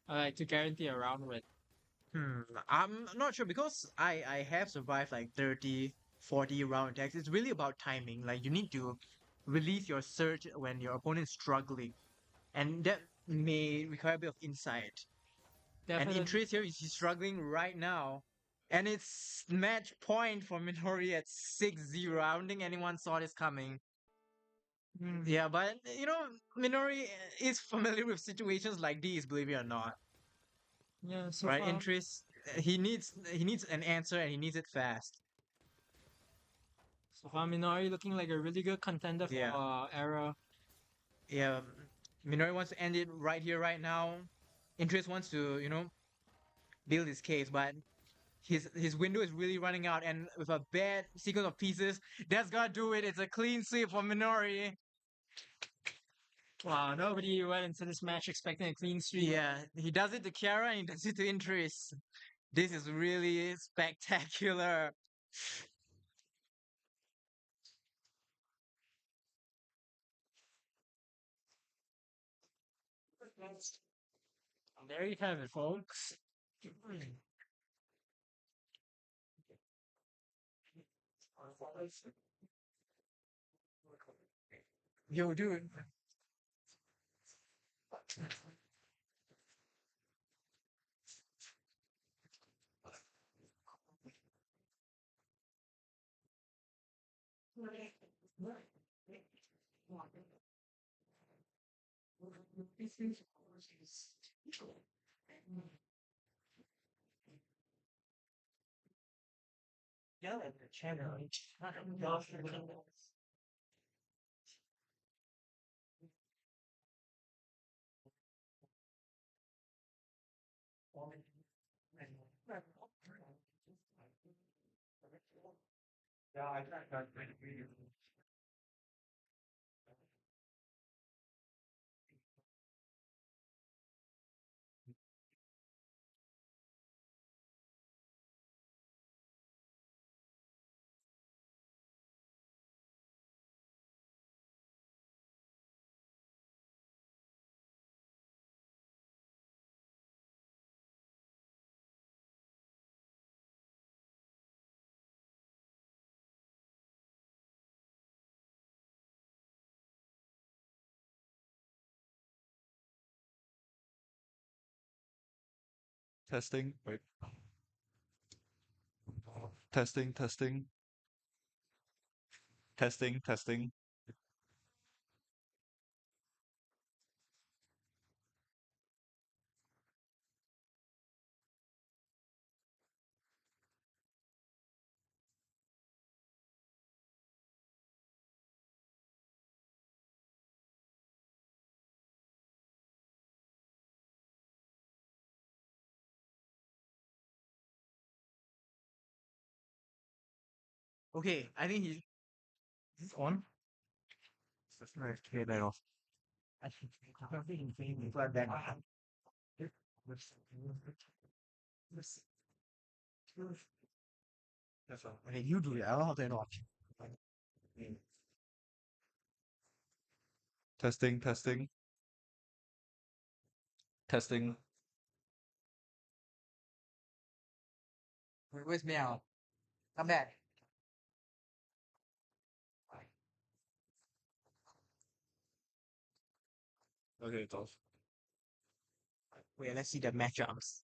Or, like to guarantee a round win? I'm not sure because I have survived like 30, 40 round attacks. It's really about timing. Like you need to release your surge when your opponent is struggling. And that may require a bit of insight. And Definitely. Interest here is struggling right now. And it's match point for Minori at 6-0. I don't think anyone saw this coming. Yeah, but Minori is familiar with situations like these, believe it or not. Yeah, so Right? far. Interest he needs an answer and he needs it fast. So far, Minori looking like a really good contender for Yeah. era. Yeah, Minori wants to end it right here, right now. Interest wants to, build his case, but his window is really running out, and with a bad sequence of pieces, that's gonna do it. It's a clean sweep for Minori. Wow, nobody went into this match expecting a clean sweep. Yeah, he does it to Kiara and he does it to Interest. This is really spectacular. There you have it, folks. Yo, dude. Testing. Wait. Testing, testing, testing, testing. Okay, I think he's on. Right, okay, that off. Okay, you do it. I don't know how to turn it off. Testing, testing, testing. Where's Meow? Come back. Okay, it's off. Wait, let's see the matchups.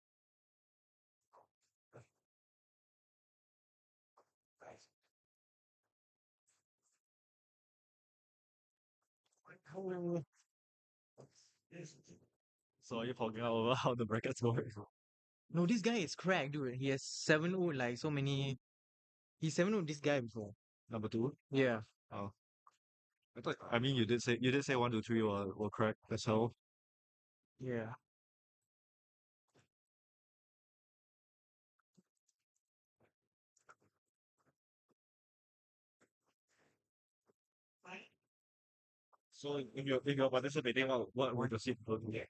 So are you talking over how the brackets work? No, this guy is cracked, dude. He has 7 like so many. He's 7 this guy before. Number two? Yeah. Oh. I mean you did say 1 to 3 were correct as well. Yeah. So if you're participating, what would the seat be?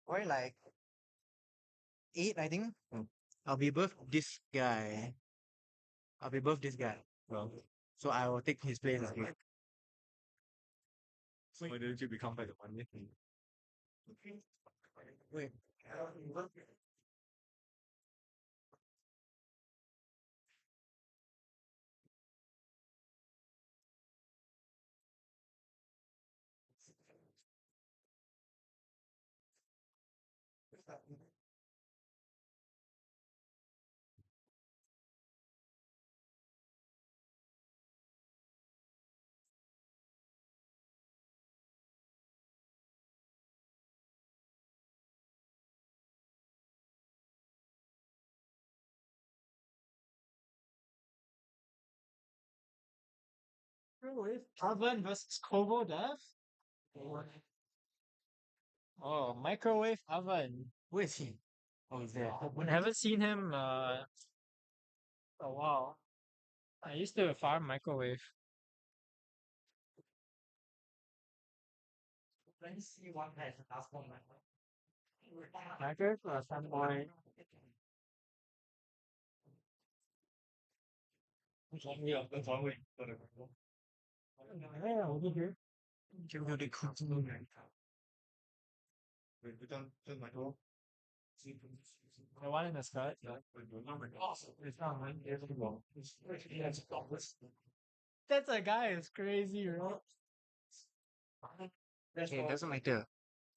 Or like 8, I think. I'll be above this guy. I'll be above this guy. Well, So I will take his place. so why didn't you become like the money? Wait. Microwave oven versus Kobo Dev? Oh, microwave oven. Where is he? Oh, he's there. I haven't seen him a while. I used to farm microwave. Let me see one has the last one. Microwave or fanboy? Yeah, over here. The one in the skirt. It's not mine. That's a guy. It's crazy, right? Okay, it doesn't matter.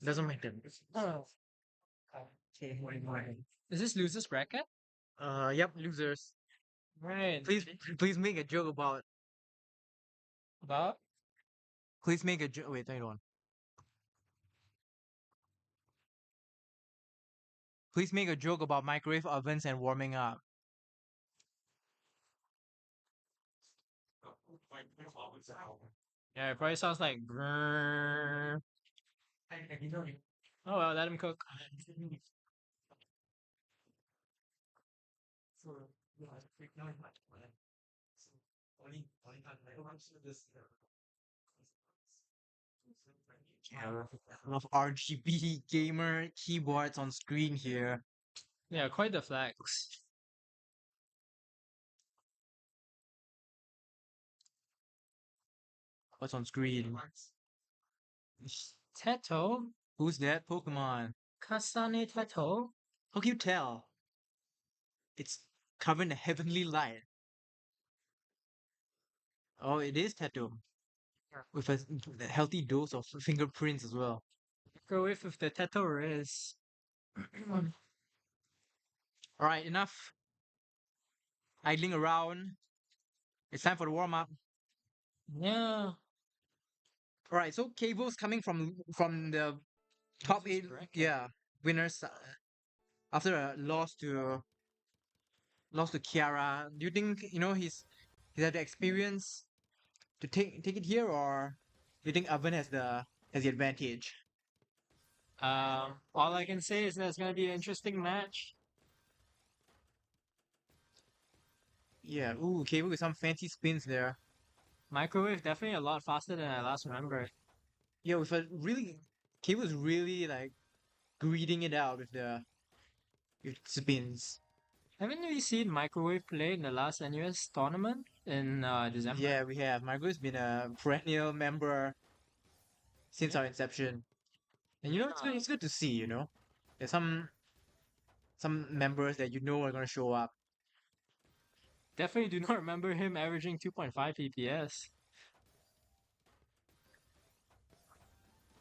Doesn't matter. Oh. Okay, Is this losers bracket? Yep, losers. Right. Please make a joke about. About? Please make a joke. Wait, hold on. Please make a joke about microwave ovens and warming up. Yeah, it probably sounds like. Grrr. Oh well, let him cook. Yeah, a lot of RGB gamer keyboards on screen here. Yeah, quite the flex. What's on screen? Teto? Who's that Pokemon? Kasane Teto? How can you tell? It's covered in a heavenly light. Oh, it is Tattoo. With a healthy dose of fingerprints as well. Microwave with the Teto is. Alright, enough idling around. It's time for the warm up. Yeah. Alright, so Cable's coming from the top Losers eight, bracket. yeah, winners after a loss to Kiara. Do you think he's had the experience to take it here, or do you think Oven has the advantage? All I can say is that it's gonna be an interesting match. Yeah, ooh, Cable with some fancy spins there. Microwave definitely a lot faster than I last remembered. Yeah, with a really Cable's really like greeting it out with spins. Haven't we seen Microwave play in the last NUS tournament in December? Yeah, we have. Margo's been a perennial member since our inception. And it's good to see, There's some members that are gonna show up. Definitely do not remember him averaging 2.5 PPS.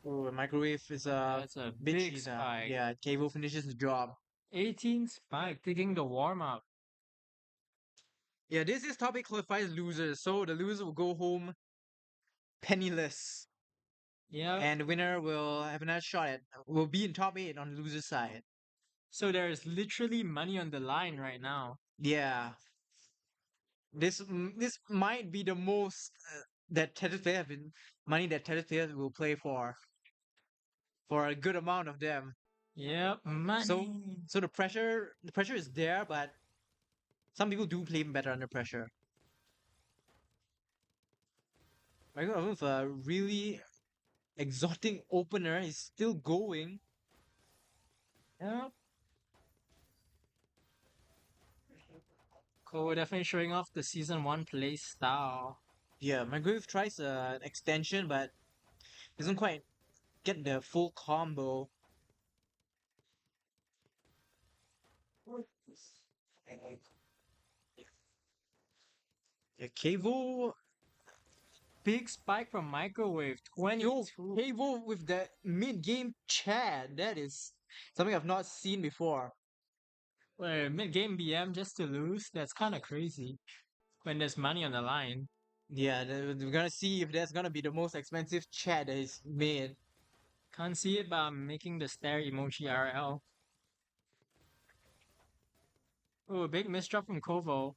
Oh, Microwave is That's a bit big cheater. spike. Yeah, Cable finishes the job. 18 spike, taking the warm up. Yeah, this topic qualifies losers, so the loser will go home penniless. Yeah. And the winner will have another shot will be in top 8 on the loser's side. So there is literally money on the line right now. Yeah. This might be the most that Tetris players have been money that Tetris players will play for a good amount of them. Yep, money. So the pressure is there, but some people do play better under pressure. Michael with a really exotic opener is still going. Yep. Cole definitely showing off the season 1 play style. Yeah, Magriff tries an extension, but doesn't quite get the full combo. Yeah, Kevo. Big spike from Microwave, 22. Kevo with the mid-game Chad. That is something I've not seen before. Wait, mid-game BM just to lose? That's kind of crazy. When there's money on the line. Yeah, we're gonna see if that's gonna be the most expensive Chad that is made. Can't see it, but I'm making the stare emoji RL. Oh, big misdrop from Kovo.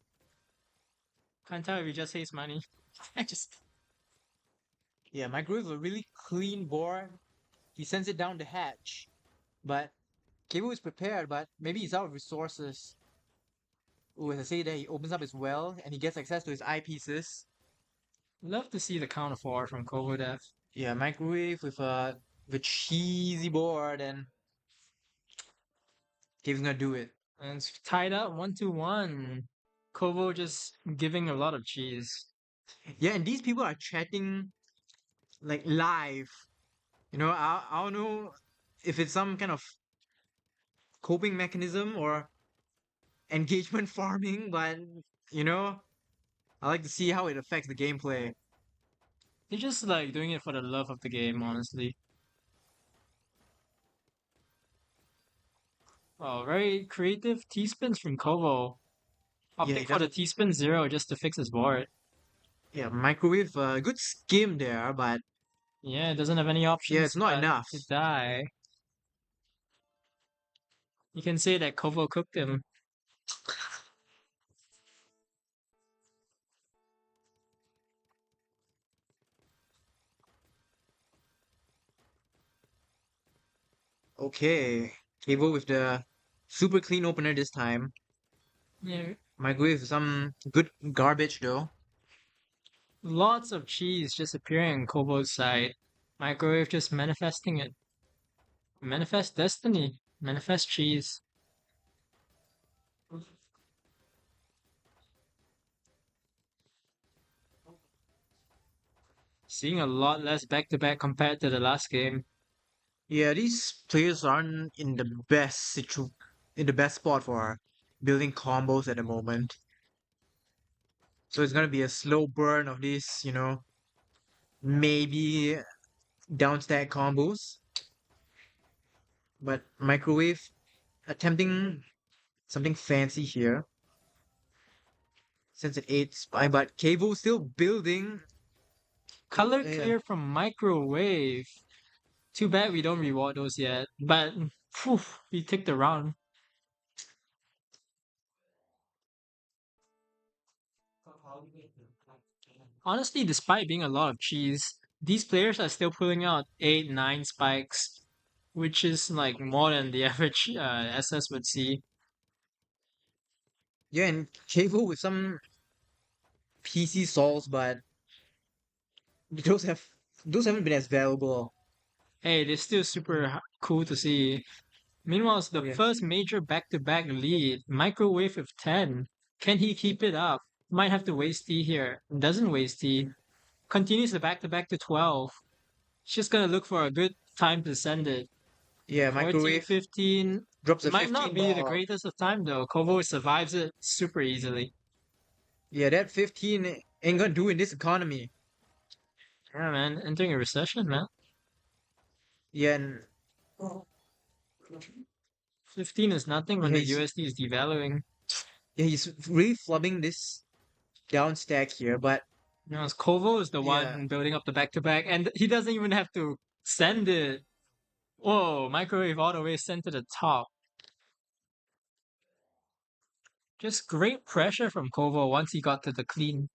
Can't tell if he just hates money. I just. Yeah, Microwave is a really clean board. He sends it down the hatch. But Kevo is prepared, but maybe he's out of resources. Ooh, as I say that, he opens up his well and he gets access to his eyepieces. Love to see the counter 4 from Kovo Dev. Yeah, Microwave with a cheesy board, and Kevo's gonna do it. And it's tied up 1-1. Kovo just giving a lot of cheese. Yeah, and these people are chatting like live. I don't know if it's some kind of coping mechanism or engagement farming, but I like to see how it affects the gameplay. They're just like doing it for the love of the game, honestly. Oh, very creative T-spins from Kovo. Yeah, Opting for the T-spin 0 just to fix his board. Yeah, Microwave, good skim there, but Yeah, it doesn't have any options. yeah, it's not but enough. to die. You can say that Kovo cooked him. Okay. Cable with the super clean opener this time. Yeah, Microwave with some good garbage though. lots of cheese just appearing on Kobo's side. Microwave just manifesting it. Manifest destiny. Manifest cheese. Seeing a lot less back-to-back compared to the last game. Yeah, these players aren't in the in the best spot for building combos at the moment. So it's gonna be a slow burn of these, maybe downstack combos. But Microwave attempting something fancy here. Since it 8 spy, but Cable still building. Color Yeah. clear from Microwave. Too bad we don't reward those yet. But, phew, we took the round. Honestly, despite being a lot of cheese, these players are still pulling out 8, 9 spikes, which is like more than the average SS would see. Yeah, and Cable with some PC solves, but those have those haven't been as valuable. Hey, they're still super cool to see. Meanwhile, it's the Yeah. first major back-to-back lead. Microwave with 10. Can he keep it up? Might have to waste T here. Doesn't waste T. Continues the back-to-back to 12. He's just gonna look for a good time to send it. Yeah, 14, Microwave 15. drops a Might not 15 be the ball. greatest of time though. Kovo survives it super easily. Yeah, that 15 ain't gonna do in this economy. Yeah, man. Entering a recession, man. Yeah, and 15 is nothing when yeah, the USD is devaluing. he's really flubbing this down stack here, but You know, Kovo is the yeah, one building up the back-to-back, and he doesn't even have to send it. Whoa, microwave all the way sent to the top. Just great pressure from Kovo once he got to the clean.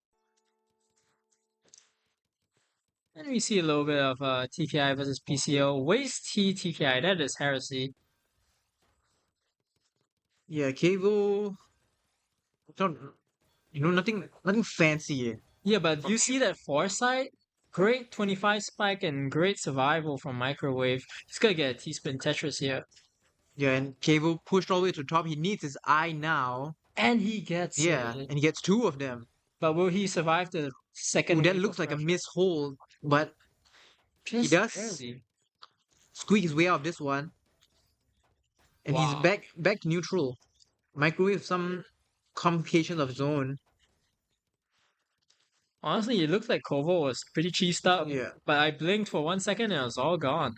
And we see a little bit of TKI versus PCO. Waste T TKI, that is heresy. yeah, Cable, not, nothing fancy. Yeah, but you see that foresight? Great 25 spike and great survival from Microwave. He's gonna get a T-spin Tetris here. Yeah, and Cable pushed all the way to the top. He needs his eye now. And he gets Yeah, it. and he gets two of them. But will he survive the Ooh, second that wave looks of like a pressure? miss hold, but he Just does barely. squeak his way out of this one, and he's Wow. back to neutral. Microwave some complications of his own. Honestly, it looks like Kovo was pretty cheesed up. Yeah, But I blinked for 1 second and it was all gone.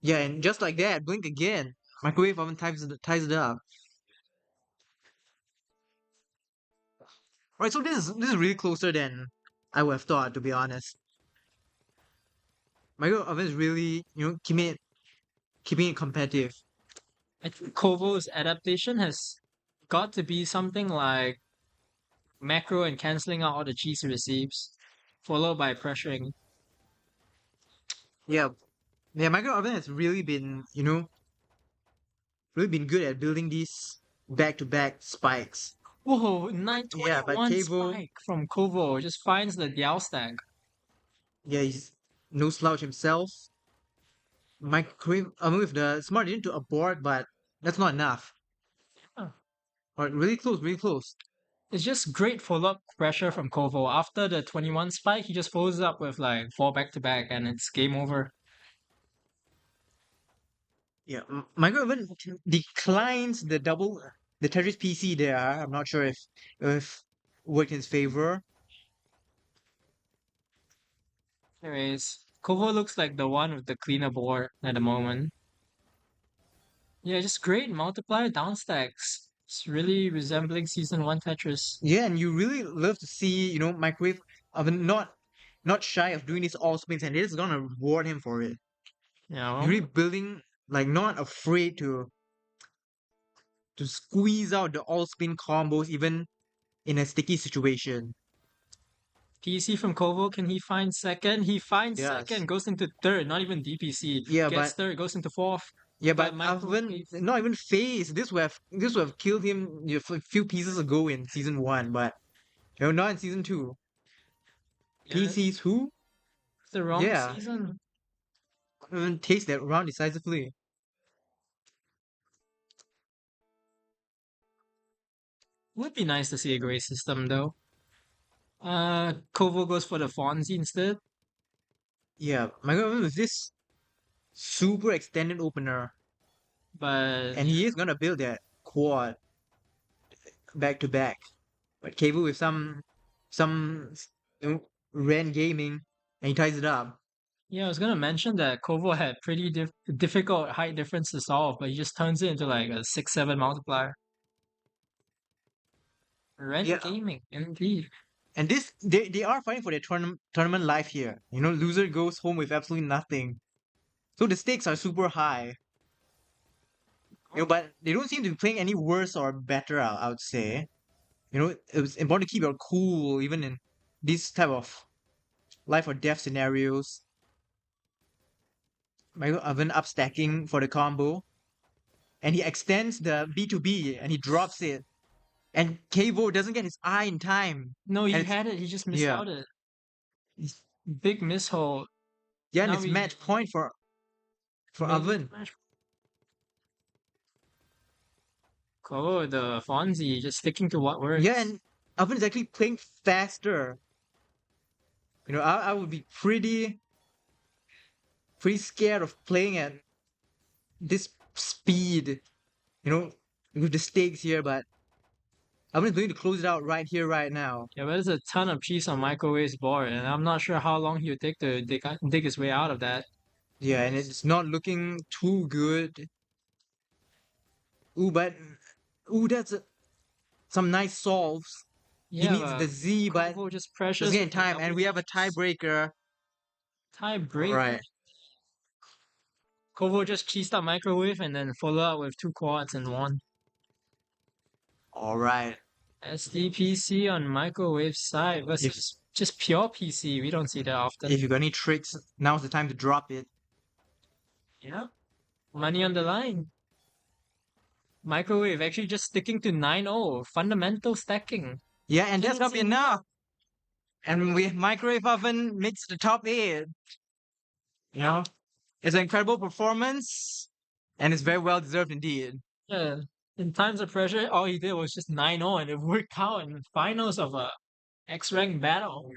yeah, and just like that, blink again. Microwave oven ties it up. Right, so this is really closer than I would have thought, to be honest. Microwave oven is really keeping it competitive. I think Kovo's adaptation has got to be something like macro and canceling out all the cheese he receives, followed by pressuring. Yeah, yeah, microwave oven has really been good at building these back-to-back spikes. Whoa, Yeah, but 921 Cable, spike from Kovo just finds the Diao stack. yeah, he's no slouch himself. Microwave oven with the smart to abort, but that's not enough. Huh. Alright, really close, really close. It's just great follow-up pressure from Kovo. After the 21 spike, he just follows up with like 4 back-to-back and it's game over. Yeah, Microwave oven declines the Tetris PC there. I'm not sure if worked in his favor. Anyways, Kovo looks like the one with the cleaner board at the moment. Yeah, just great multiplier downstacks. It's really resembling Season 1 Tetris. Yeah, and you really love to see, Microwave oven not shy of doing these all spins, and it is gonna reward him for it. You know? You're really building like not afraid to squeeze out the all spin combos even in a sticky situation. PC from Kovo, can he find second? He finds Yes. second, goes into third, not even DPC. Yeah, Gets but third, goes into fourth. Yeah, But but Oven not even phased. This would have killed him a few pieces ago in season 1, but not in season 2. Yeah, PC's who? it's the wrong Yeah, season. even taste that round decisively. Would be nice to see a gray system though. Kovo goes for the Fonzie instead. Yeah, my god, was this super extended opener, But and he is gonna build that quad back to back. But Cable with some Ren gaming, and he ties it up. yeah, I was gonna mention that Kovo had pretty difficult height difference to solve, but he just turns it into like a 6-7 multiplier. Ren Yeah, gaming, indeed. and this they are fighting for their tournament life here. Loser goes home with absolutely nothing. So the stakes are super high. But they don't seem to be playing any worse or better, I would say. It was important to keep your cool even in these type of life or death scenarios. Michael Oven up stacking for the combo. And he extends the B2B and he drops it. And Kvo doesn't get his eye in time. No, And he it's had it, he just missed yeah. out it. Big mishold. Yeah, and Now it's we match point for made it Oven. match. Oh, the Fonzie just sticking to what works. Yeah, and Oven is actually playing faster. I would be pretty scared of playing at this speed, you know, with the stakes here, but I'm just going to close it out right here, right now. Yeah, but there's a ton of cheese on Microwave's board, and I'm not sure how long he would take to dig his way out of that. Yeah, and it's not looking too good. But that's some nice solves. He Yeah, needs the but Z, but Kovo just doesn't pressures get in with the time, and double we have a kicks. tiebreaker. Tie All break. right, Kovo just cheesed up Microwave and then follow up with 2 quads and 1. all right. SDPC on Microwave side If versus just pure PC. We don't see that often. if you got any tricks, now's the time to drop it. Yeah. Money on the line. Microwave actually just sticking to 9-0. Fundamental stacking. Yeah, and that's gonna be Easy. enough. And we microwave oven makes the top 8. You know, it's an incredible performance, and it's very well deserved indeed. Yeah. In times of pressure, all he did was just 9-0 and it worked out in the finals of a X-rank battle.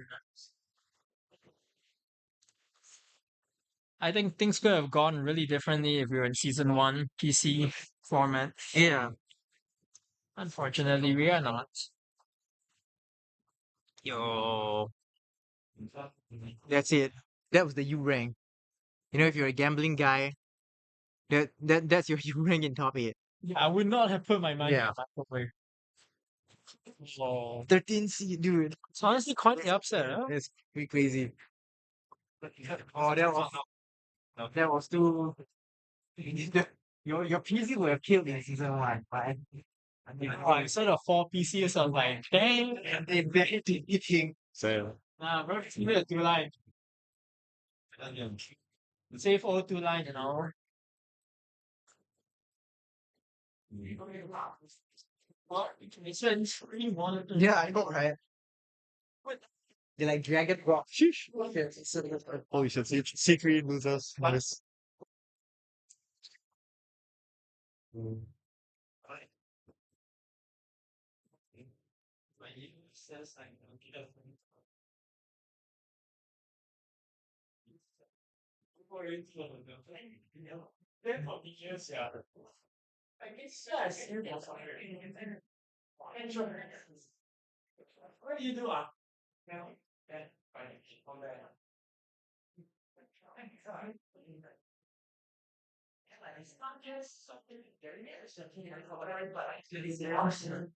I think things could have gone really differently if we were in season 1 PC format. Yeah, Unfortunately, we are not. yo, that's it. That was the U rank. If you're a gambling guy, that's your U rank in top 8. Yeah, I would not have put my money Yeah. on Microwave. So 13C, dude. it's honestly quite the upset, huh? It's pretty crazy. Oh, that was too. Your PC would have killed in season 1, but Oh, instead of 4 PCs, I was like, dang. and they very eating. So Nah, bro, it's me a 2 line. Save all 2 line, Well, it's pretty monitored. yeah, I know, right? They like Dragon Rock. Sheesh. Holy shit, C3 losers minus. What do you do? It's not just something very something but actually the option.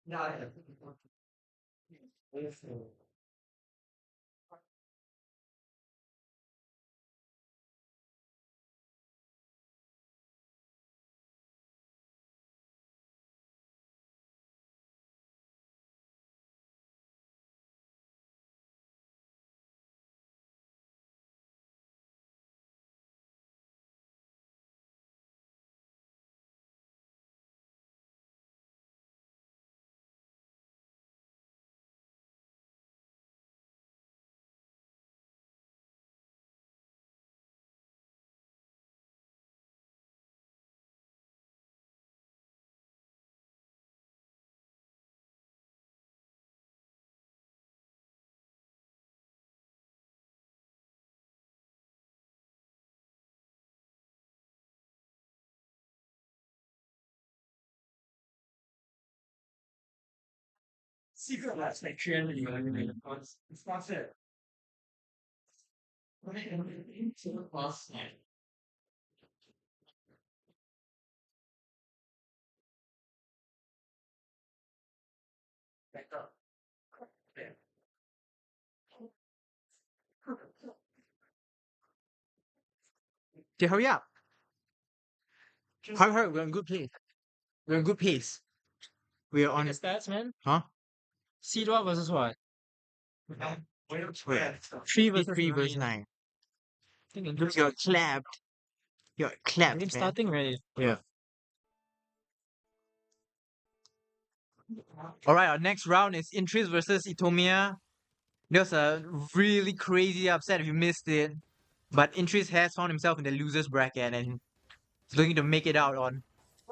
No. Secret last like 300. It's not it. Okay, hurry up. Hurry, we're in good pace. We're in good pace. We're on The stats, man. huh? Seed what versus what? Where? 3 versus 3 versus 9. 9. I think it You're clapped. You're clapped, game man. starting ready. Yeah. Alright, our next round is Intris versus Itomiya. There's a really crazy upset if you missed it. But Intris has found himself in the losers bracket and he's looking to make it out on.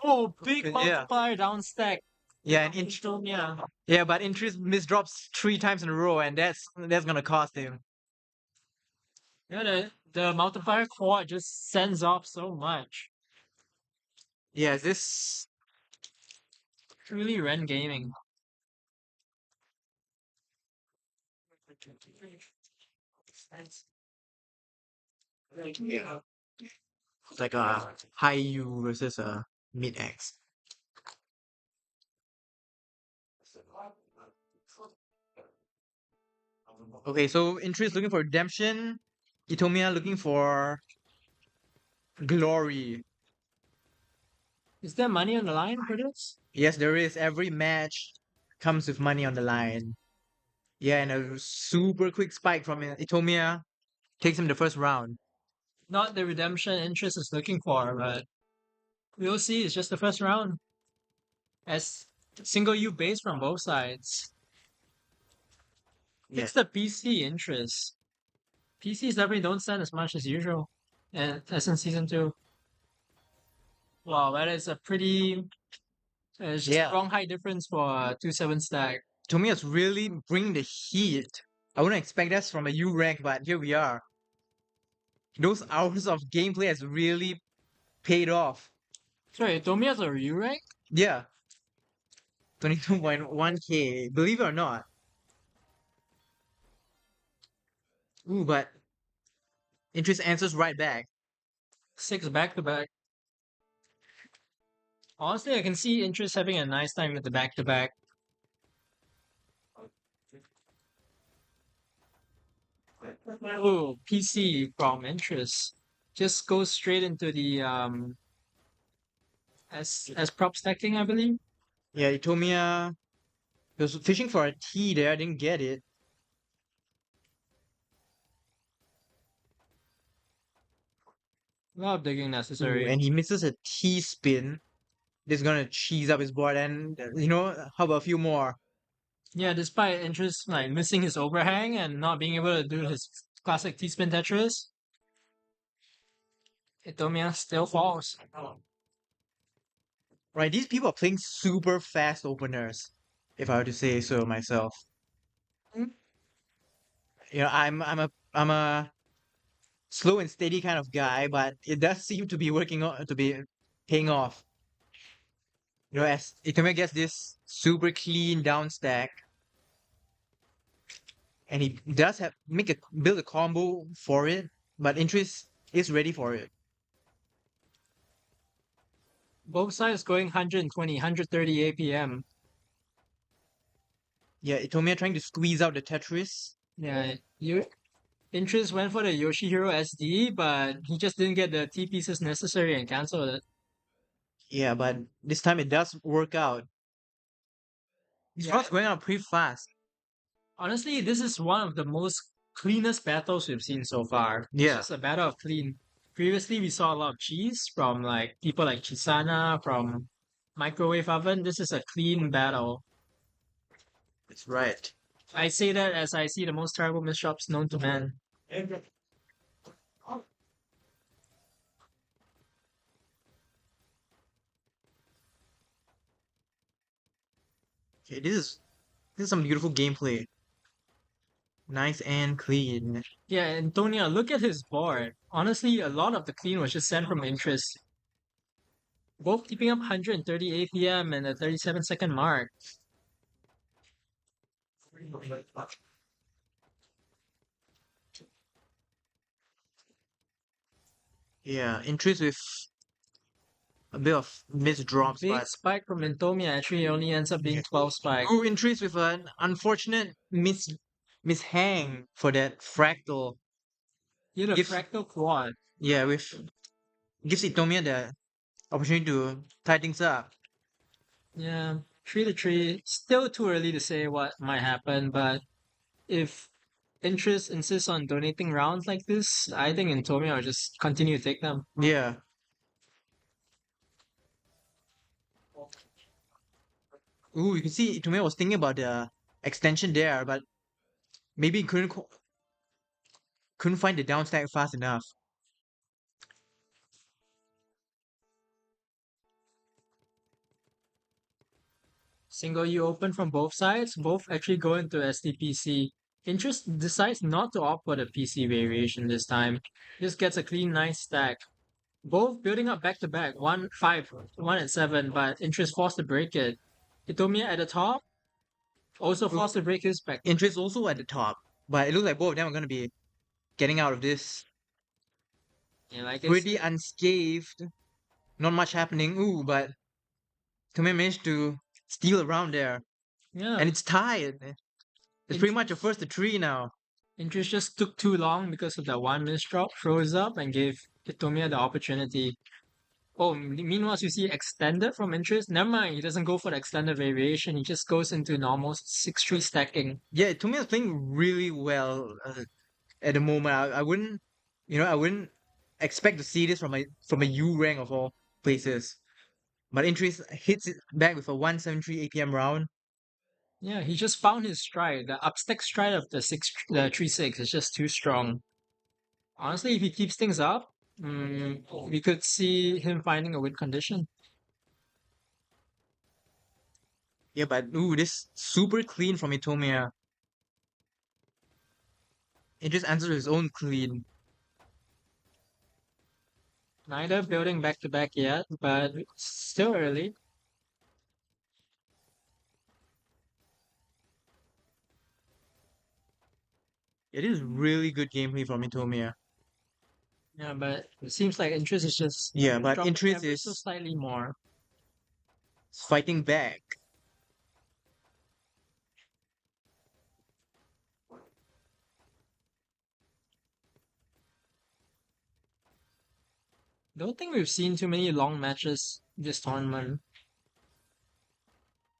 Oh, big Yeah. multiplier down stack. Yeah, and Itomiya. yeah, but Intris misdrops 3 times in a row, and that's gonna cost him. Yeah, the multiplier quad just sends off so much. Yeah, this Truly Ren gaming. yeah, it's like a high U versus a mid X. Okay, so Intris looking for redemption, Itomiya looking for glory. Is there money on the line for this? Yes, there is. Every match comes with money on the line. Yeah, and a super quick spike from Itomiya takes him the first round. Not the redemption interest is looking for, but we'll see. It's just the first round. As single U base from both sides. Yeah. It's the PC interest. PCs definitely don't send as much as usual. And as in season 2. Wow, that is a pretty just Yeah. strong high difference for a 2-7 stack. Itomiya's really bringing the heat. I wouldn't expect that from a U rank, but here we are. Those hours of gameplay has really paid off. Sorry, Tomiya's a U rank? Yeah. 22.1k, believe it or not. Ooh, but interest answers right back. 6 back to back. Honestly, I can see interest having a nice time with the back to back. Oh, PC from interest. Just goes straight into the as prop stacking, I believe. Yeah, Itomiya was fishing for a T there, I didn't get it. A lot of digging Ooh, necessary. and he misses a T spin. This is gonna cheese up his board, and how about a few more? Yeah, despite interest like missing his overhang and not being able to do his classic T-spin Tetris, Itomiya still falls. Right, these people are playing super fast openers, if I were to say so myself. Mm. I'm a slow and steady kind of guy, but it does seem to be paying off. As Itomiya gets this super clean down stack, and he does build a combo for it, but interest is ready for it. Both sides going 120, 130 APM. Yeah, Itomiya trying to squeeze out the Tetris. Yeah, interest went for the Yoshihiro SD, but he just didn't get the T pieces necessary and canceled it. Yeah, but this time it does work out. These rounds going out pretty fast. Honestly, this is one of the most cleanest battles we've seen so far. It's Yeah. just a battle of clean. Previously, we saw a lot of cheese from like people like Chisana, from Microwave Oven. This is a clean battle. That's right. I say that as I see the most terrible misshops known to man. Okay, this is some beautiful gameplay. Nice and clean. Yeah, Antonia, look at his board. Honestly, a lot of the clean was just sent from interest. Both keeping up 130 APM and a 37-second mark. Yeah, interest with a bit of missed drops, Big but spike from Intomia actually only ends up being 12 spike. ooh, interest with an unfortunate mishang for that fractal. He had a Gives fractal quad. yeah, with gives Itomiya the opportunity to tie things up. Yeah, 3 to 3. Still too early to say what might happen, but if interest insists on donating rounds like this, I think Intomia will just continue to take them. Yeah. Ooh, you can see Itomiya was thinking about the extension there, but maybe he couldn't find the down stack fast enough. Single U open from both sides, both actually go into SDPC. Interest decides not to opt for the PC variation this time. Just gets a clean, nice stack. Both building up back to back, 1-5, 1-7, but Interest forced to break it. Itomiya at the top, also forced to break his back. Interest also at the top, but it looks like both of them are going to be getting out of this Yeah, like I pretty said, unscathed. Not much happening. Ooh, but Itomiya managed to steal around there. yeah, And it's tied. It's pretty much a first to three now. Interest just took too long because of that one misdrop, froze up, and gave Itomiya the opportunity. Oh, meanwhile, you see extended from Interest. Never mind, he doesn't go for the extended variation. He just goes into normal 6-3 stacking. Yeah, Itomiya is playing really well at the moment. I wouldn't, I wouldn't expect to see this from a U rank of all places. But Interest hits it back with a 173 APM round. Yeah, he just found his stride. The upstack stride of the 3-6 is just too strong. Honestly, if he keeps things up, we could see him finding a win condition. Yeah, but ooh, this super clean from Itomiya. It just answers his own clean. Neither building back to back yet, but still early. It is really good gameplay from Itomiya. Yeah, but it seems like Interest is just Yeah, but dropping Interest ever so is slightly more. fighting back. Don't think we've seen too many long matches this tournament.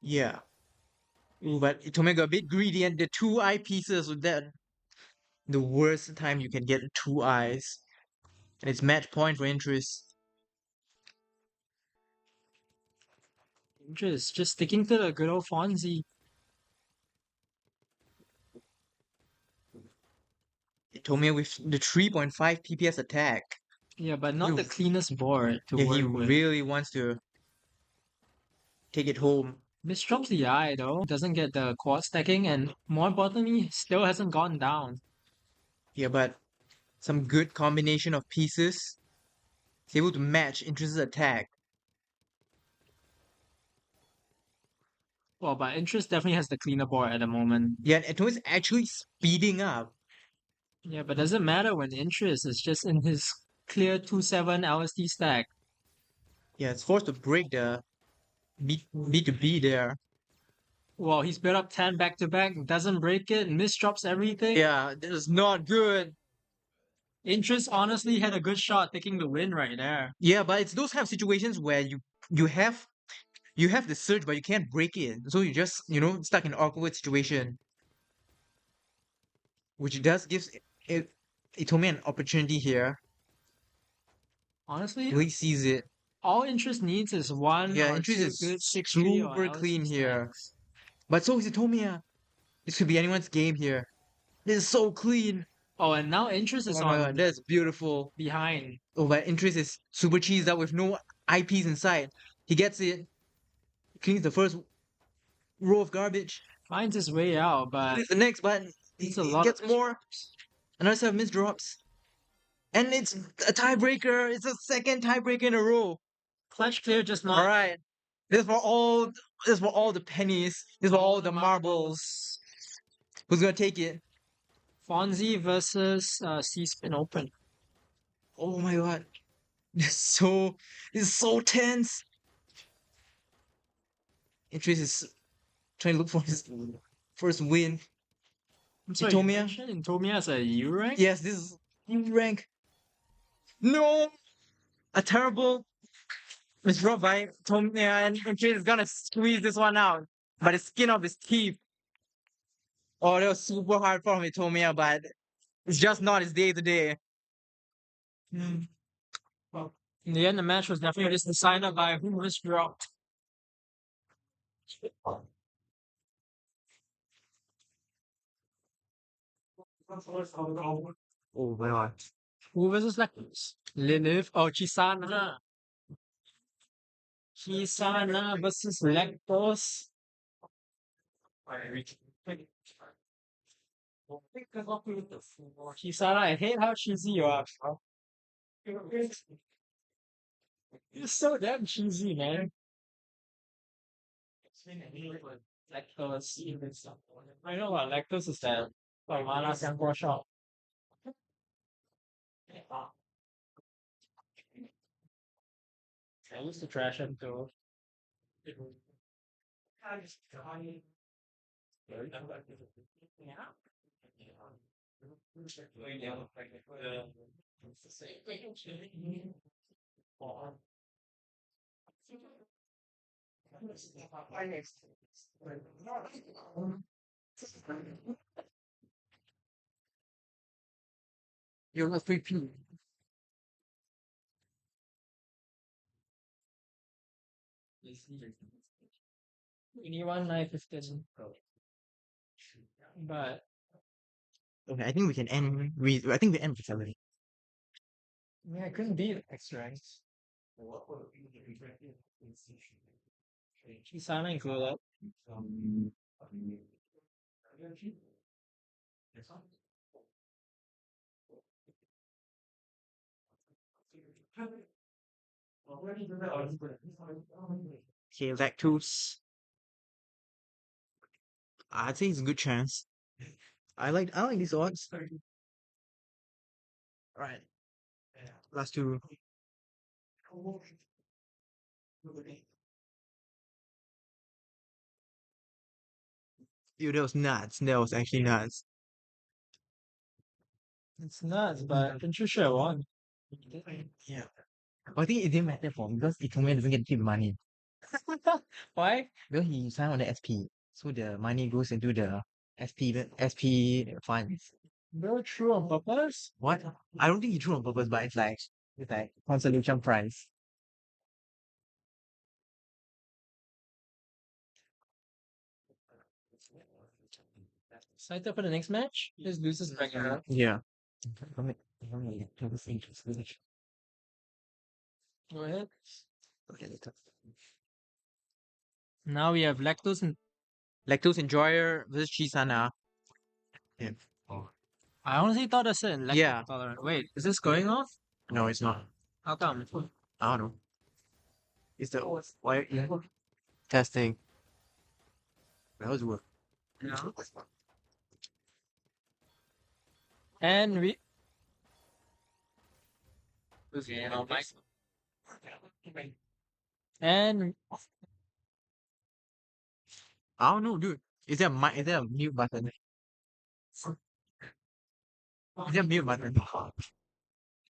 Yeah. Ooh, but Itomiya got a bit greedy and the two eye pieces with that. The worst time you can get two eyes. And it's match point for Interest. Interest just sticking to the good old Fonzie. Itomiya with the 3.5 PPS attack. Yeah, but not the Ooh. cleanest board to Yeah, he work with. really wants to take it home. Misdrops the eye though, doesn't get the quad stacking, and more importantly, still hasn't gone down. Yeah, but some good combination of pieces. He's able to match Interest's attack. Well, but Interest definitely has the cleaner board at the moment. Yeah, and Itomiya's actually speeding up. Yeah, but doesn't matter when Interest is just in his clear 2-7 LSD stack. Yeah, it's forced to break the B to B there. Well, he's built up 10 back to back, doesn't break it, misdrops everything. Yeah, this is not good. Interest honestly had a good shot taking the win right there. Yeah, but it's those kind of situations where you have you have the surge, but you can't break it. So you just stuck in an awkward situation, which does gives it Itomiya an opportunity here. Honestly, He sees it. all Interest needs is one Yeah, or Interest two is good 6-3 or super LSD clean here. stacks. But so is Itomiya. This could be anyone's game here. This is so clean. Oh, and now Interest is Oh my on god, that's beautiful. behind. Oh, but Interest is super cheesed up with no IPs inside. He gets it. Cleans the first row of garbage. Finds his way out, but The next button, it's he a lot gets of more. Another set of misdrops. And it's a tiebreaker. It's a second tiebreaker in a row. clutch clear, just not. All right. This is for all the pennies. This is for all the marbles. Who's gonna take it? Fonzie versus C-Spin Open. Oh my god. It's so tense. Interest is trying to look for his first win. So you Itomiya? mentioned Intomia as a U rank? Yes, this is new rank. No! A terrible misdraw by Itomiya, and Interest is gonna squeeze this one out by the skin of his teeth. Oh, that was super hard for me, Itomiya, but it's just not his day to day. In the end, the match was definitely just decided by who was dropped. Oh my god. Who versus Lactose? Lilith. Oh, Chisana. Chisana versus Lactose. Chisana, I hate how cheesy you are. You're so damn cheesy, man. Lactose. I know what lactose is that. Like Mala Singapore shop. I used to trash him too. You're a 3P. Anyone 915. But Okay, I think we can end. I think we end with 7. yeah, I couldn't beat X ranks. Chisana included. Okay, Lactose. I'd say it's a good chance. I like these odds. Alright. Last two. Ew, that was nuts. That was actually nuts. It's nuts, but Patricia won. Yeah. But I think it didn't matter for him because Itomiya doesn't get to keep the money. Why? Because he signed on the SP. So the money goes into the SP funds. They're true on purpose? What? I don't think he threw on purpose, but it's like consolation prize. Excited for the next match? This loses back up. Yeah. Go ahead. Okay, later. Now we have Lactose and Lactose Enjoyer versus Chisana. Yeah. I honestly thought that's it. Lactose Yeah. tolerant. Wait, is this going off? No, it's not. How come? I don't know. It's the wire testing. That was work. Yeah. And we. And I don't know, dude. Is there a mute button? Is there a mute button?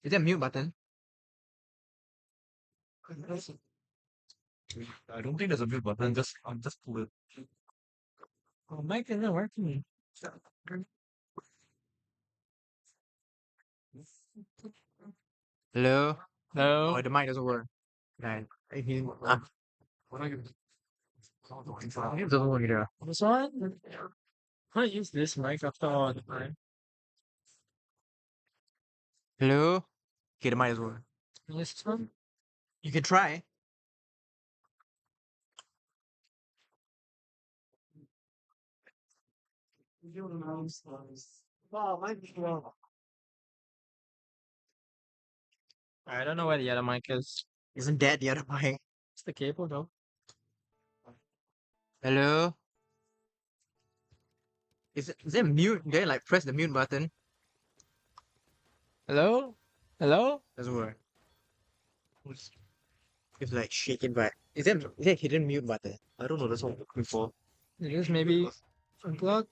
Is there a mute button? I don't think there's a mute button. Just pull it. oh, mic isn't working. Hello? No. Oh, the mic doesn't work. Right. It doesn't work either. This one? I use this mic after all the time. Hello? Okay, the mic doesn't work. This one? You can try. I don't know where the other mic is. Isn't that the other mic? It's the cable though. Hello? Is there mute? There, like press the mute button. Hello? Hello? Doesn't work. It's like shaking back. Is there a hidden mute button? I don't know. That's what I'm looking for. It is maybe unplug.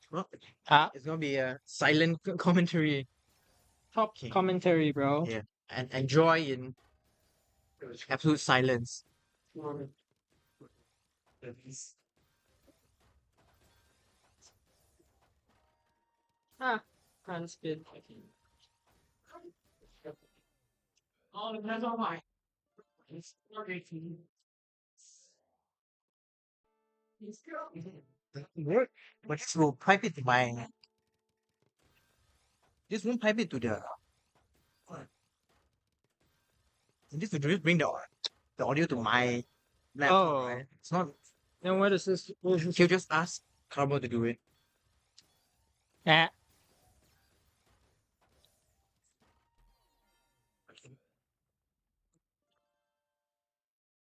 Well, Ah, it's gonna be a silent commentary. top Okay. commentary, bro. Yeah, and enjoy in absolute silence. Ah, kind of spin. Oh, that's all mine. Okay. Work, but this will pipe it to my. This won't pipe it to the. This will just bring the audio to my laptop, Oh. right? It's not. Then what is this? He'll just ask Carbo to do it. Ah,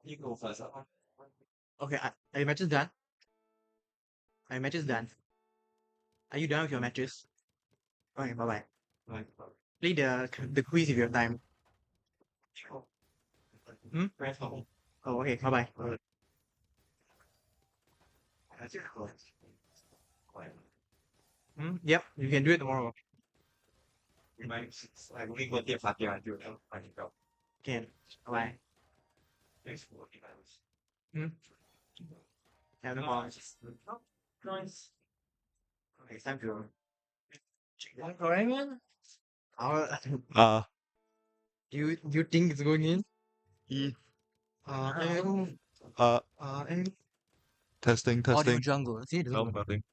You go first. Okay, are your matches done? Are your matches done? Are you done with your matches? Okay, bye bye. Play the quiz if you have time. Hmm? Oh, okay, bye bye. Hmm? Yep, you can do it tomorrow. Can. Bye. Hmm? Have no problem. nice. Okay, it's time to. Correct one? Uh, do you think it's going in? E. And Uh, and testing, audio testing. jungle. See, it doesn't No, work. nothing.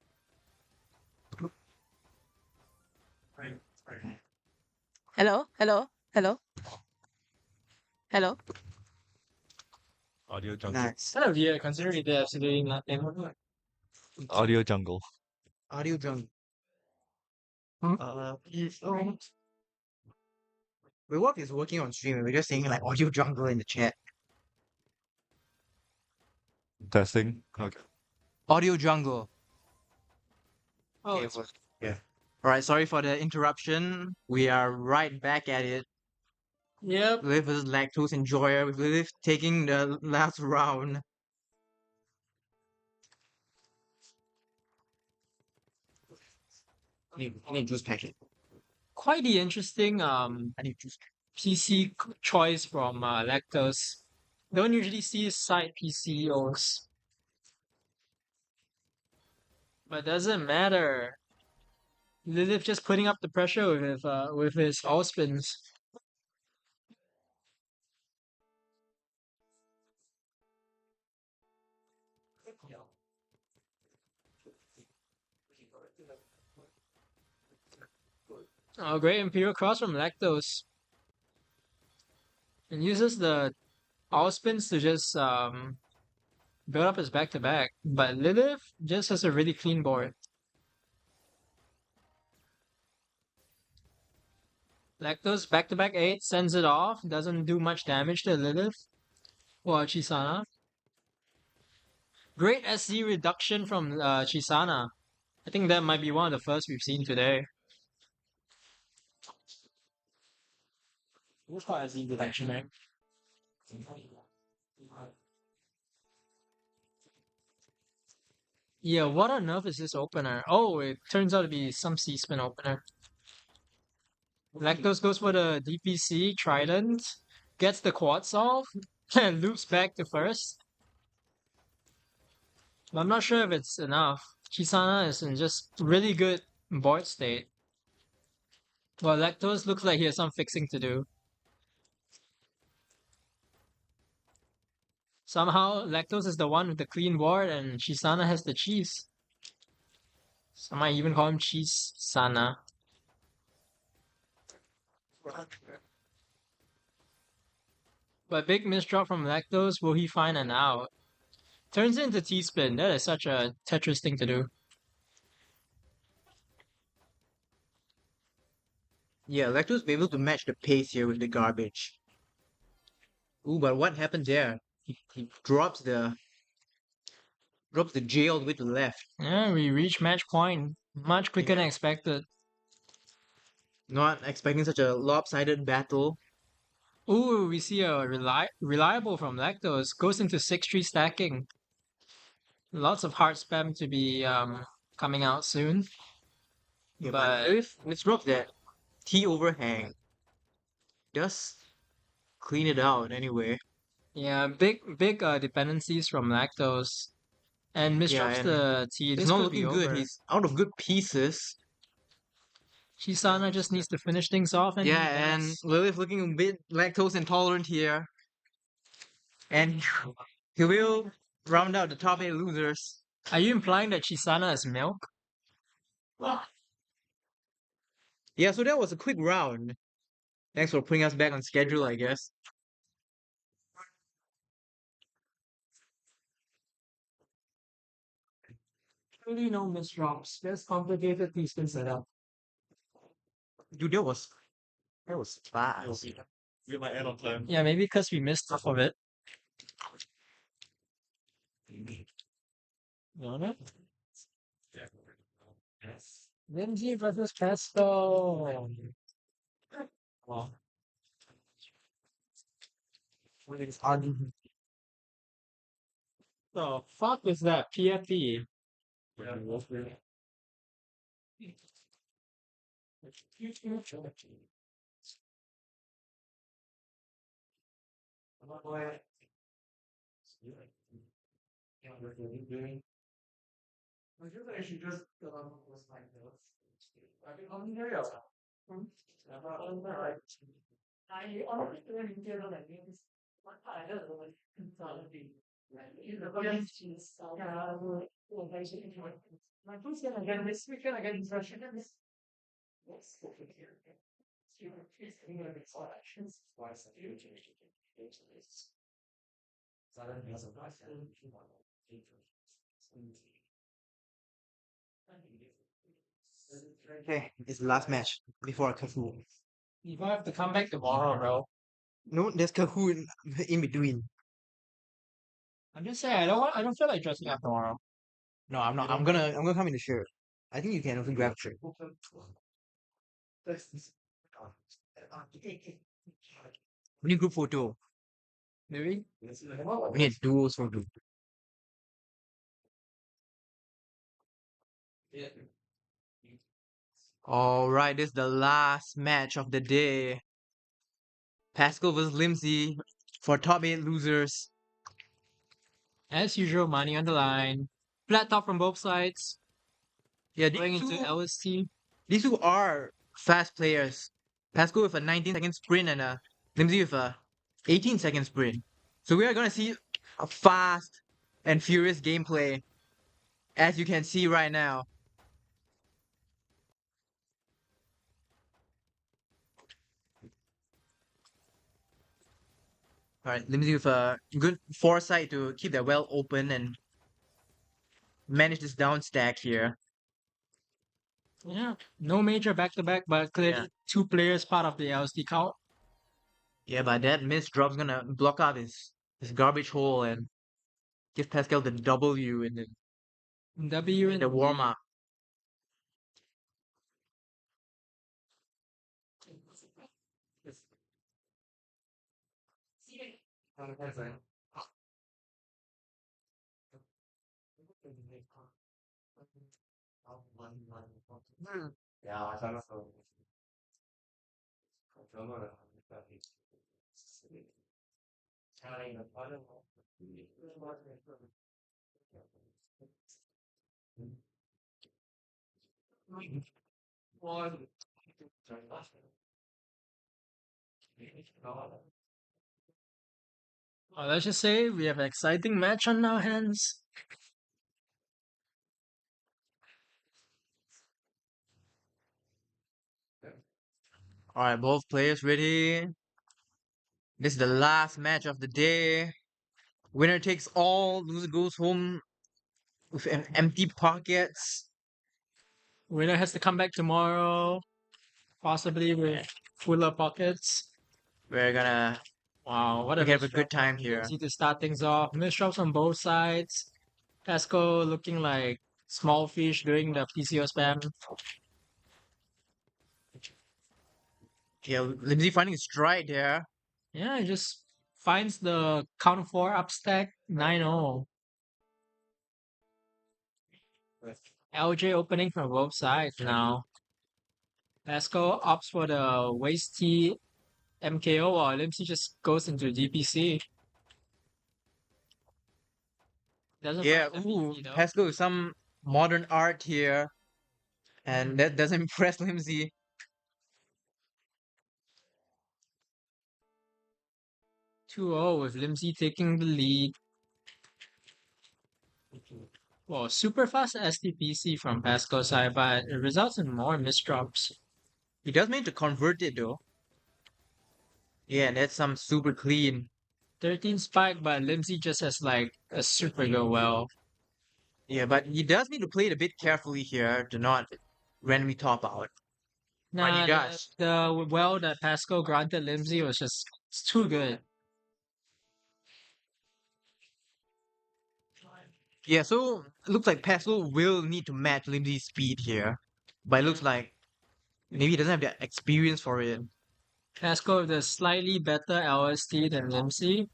Hello? Hello? Hello? Hello? Audio jungle. Nice. Kind of weird considering there's absolutely nothing. Audio jungle. Audio jungle. Please Wait, what is working on stream? We're just saying like audio jungle in the chat. Testing. Okay. Audio jungle. Oh, Okay, yeah. Alright, sorry for the interruption. We are right back at it. yep. Liv versus Lactose Enjoyer with Liv taking the last round. I need juice packet. Quite the interesting I need juice. PC choice from Lactose. Don't usually see side PCOs. But doesn't matter. Lilith just putting up the pressure with his all spins. Oh, great Imperial Cross from Lactose. And uses the all spins to just build up his back to back. But Lilith just has a really clean board. Lactose back to back 8 sends it off, doesn't do much damage to Lilith or Chisana. Great SC reduction from Chisana. I think that might be one of the first we've seen today. What's called SC reduction, right? Yeah, what on earth is this opener? Oh, it turns out to be some C-spin opener. Lactose goes for the DPC, Trident, gets the quad solve, and loops back to first. But I'm not sure if it's enough. Chisana is in just really good board state. Well, Lactose looks like he has some fixing to do. Somehow, Lactose is the one with the clean board, and Chisana has the cheese. Some might even call him Cheese Sana. But big misdrop from Lactose, will he find an out? Turns into T-spin. That is such a Tetris thing to do. Yeah, Lactose be able to match the pace here with the garbage. Ooh, but what happened there? He drops the Drops the J all the way to the left. Yeah, we reach match point much quicker than expected. Not expecting such a lopsided battle. Ooh, we see a reliable from Lactose goes into 6-3 stacking. Lots of hard spam to be coming out soon. Yeah, but if Miss drops that T overhang, just clean it out anyway. yeah, big dependencies from Lactose. And Yeah, misdrops and the T. it's This not could looking be good. over. He's out of good pieces. Shisana just needs to finish things off, and Yeah, he and does. Lilith looking a bit lactose intolerant here. And he will round out the top 8 losers. Are you implying that Shisana is milk? Yeah, so that was a quick round. Thanks for putting us back on schedule, I guess. Really no misdrops. There's complicated pieces set up. Dude, that was fast. We might end on time. Yeah, maybe because we missed half of it. No. Lindsay versus Pesto. Wow. The fuck is that? PFP. I should just was like this. I can only hear you. I already didn't like this. I don't know like my first game again this weekend again is Russian. Yes. Okay, it's the last match before Kahoot. You might have to come back tomorrow, bro. No, there's Kahoot in between. I'm just saying, I don't feel like dressing up tomorrow. No, I'm not. I'm gonna come in the shirt. I think you can also grab a shirt. We need group photo. Maybe? We need duos for group. Alright, this is the last match of the day. Pascal vs Limsey for top 8 losers. As usual, money on the line. Flat top from both sides. Yeah, Going into LST. these two are fast players. Pascal with a 19-second sprint and a Limsey with a 18-second sprint. So we are gonna see a fast and furious gameplay, as you can see right now. Alright, Limsey with a good foresight to keep that well open and manage this down stack here. Yeah. No major back-to-back, but clearly two players part of the LST count. Yeah, but that missed drop's gonna block out his garbage hole and give Pascal the W in W in the warm up. Yeah, I thought so. One. Let's just say we have an exciting match on our hands. Alright, both players ready. This is the last match of the day. Winner takes all, loser goes home with empty pockets. Winner has to come back tomorrow, possibly with fuller pockets. We're gonna Wow, what a have a misdrop good time from here. Lindsay to start things off. Misdrops on both sides. Pasco looking like small fish doing the PCO spam. Yeah, Limsey finding his stride there. Yeah, he just finds the counter 4 up stack 9-0. LJ opening from both sides now. Pasco opts for the waist T MKO while Limsey just goes into DPC. Doesn't Yeah, find the ooh, VP though. Pascal with some modern art here. And that doesn't impress Limsey. 2-0 with Limsey taking the lead. Well, super fast STPC from Pasco's side, but it results in more misdrops. He does manage to convert it though. Yeah, and that's some super clean. 13 spike, but Limsey just has like a super go well. Yeah, but he does need to play it a bit carefully here to not randomly top out. But he Nah, does. the well that Pasco granted Limsey was just it's too good. Yeah, so it looks like Pascal will need to match Limsey's speed here. But it looks like maybe he doesn't have the experience for it. Pasco with a slightly better LST than Limsey.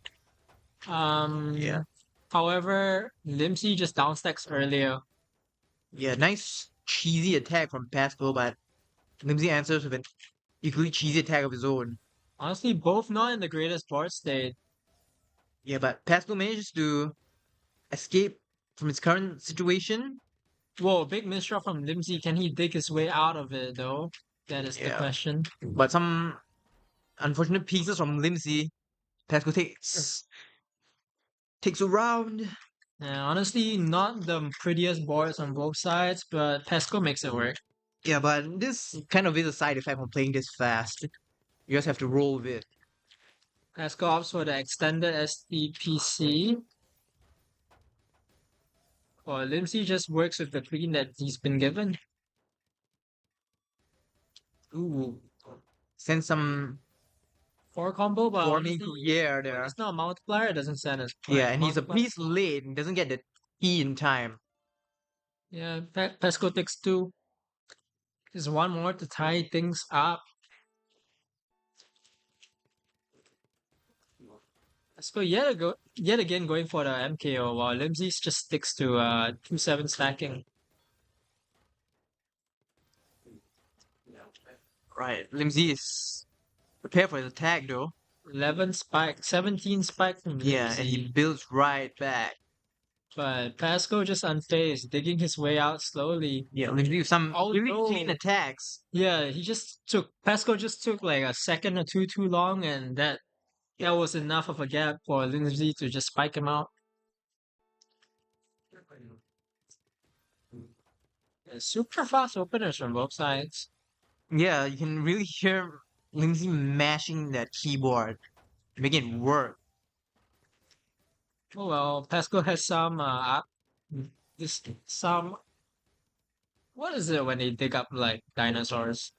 Yeah. However, Limsey just downstacks earlier. Yeah, nice cheesy attack from Pascal, but Limsey answers with an equally cheesy attack of his own. Honestly, both not in the greatest board state. Yeah, but Pascal manages to escape from his current situation. Whoa, big misdraw from Limsey. Can he dig his way out of it though? That is the Yeah. question. But some unfortunate pieces from Limsey. Pascal takes a round. Honestly, not the prettiest boards on both sides, but Pasco makes it work. Yeah, but this kind of is a side effect from playing this fast. You just have to roll with it. Pasco opts for the extended SDPC. Well, Limsey just works with the clean that he's been given. Ooh. Send some 4 combo, but forming honestly, to air when there. it's not a multiplier, it doesn't send as Yeah, and he's a multiplier. piece late and doesn't get the key in time. Yeah, Pesco takes 2. Just one more to tie things up. Pesco yet again going for the MKO while Limsey just sticks to 2-7 stacking. Right. Limsey is prepared for his attack though. 11 spike, 17 spike from Yeah, and he Limsey. builds right back. But Pasco just unfazed, digging his way out slowly. Yeah, Limsey with some really Although, clean attacks. yeah, Pasco just took like a second or two too long, and that was enough of a gap for Lindsay to just spike him out. Super fast openers from both sides. Yeah, you can really hear Lindsay mashing that keyboard, making it work. Oh well, Pasco has some what is it when they dig up like dinosaurs?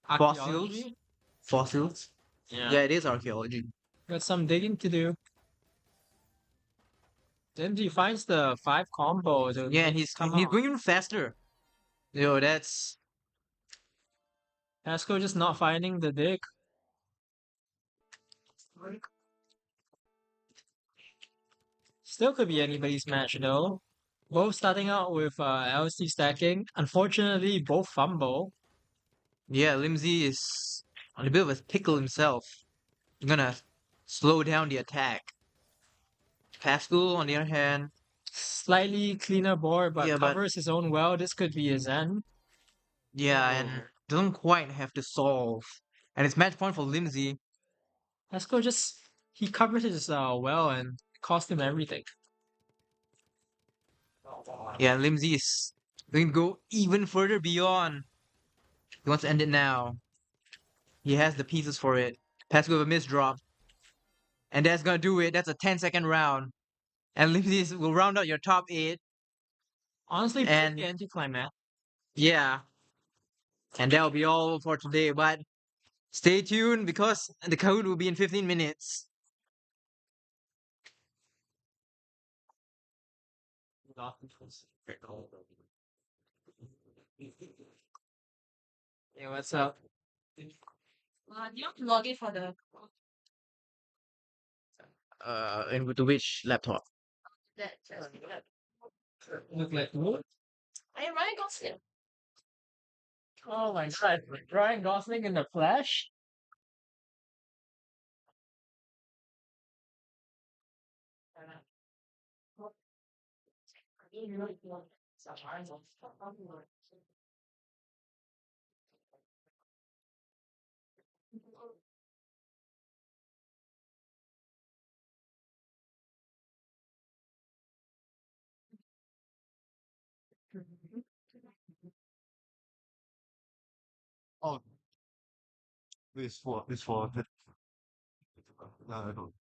Fossils? Archaeology? Fossils? Yeah, it is archaeology. Got some digging to do. Then he finds the 5 combo to Yeah, and make he's it come he's out. going even faster. Yo, that's Pasco just not finding the dig. Still could be anybody's match though. Both starting out with LC stacking. Unfortunately, both fumble. yeah, Limsey is on a bit of a pickle himself. I'm gonna slow down the attack. Pascal, on the other hand, Slightly cleaner board, but yeah, but covers his own well. This could be his end. yeah, and doesn't quite have to solve. And it's match point for Limsey. Pasco he covers his well and cost him everything. Yeah, Limsey is going to go even further beyond. He wants to end it now. He has the pieces for it. Pascal with a misdrop. And that's gonna do it. That's a 10-second round. And Limsey will round out your top 8. Honestly, And pretty anticlimax. yeah. And that'll be all for today. But stay tuned because the code will be in 15 minutes. Hey, what's up? Do you want to log in for the Into which laptop? that just Look like me? I am Ryan Gosling. Oh my god, Ryan Gosling in the flesh? Oh, this for the no, I don't.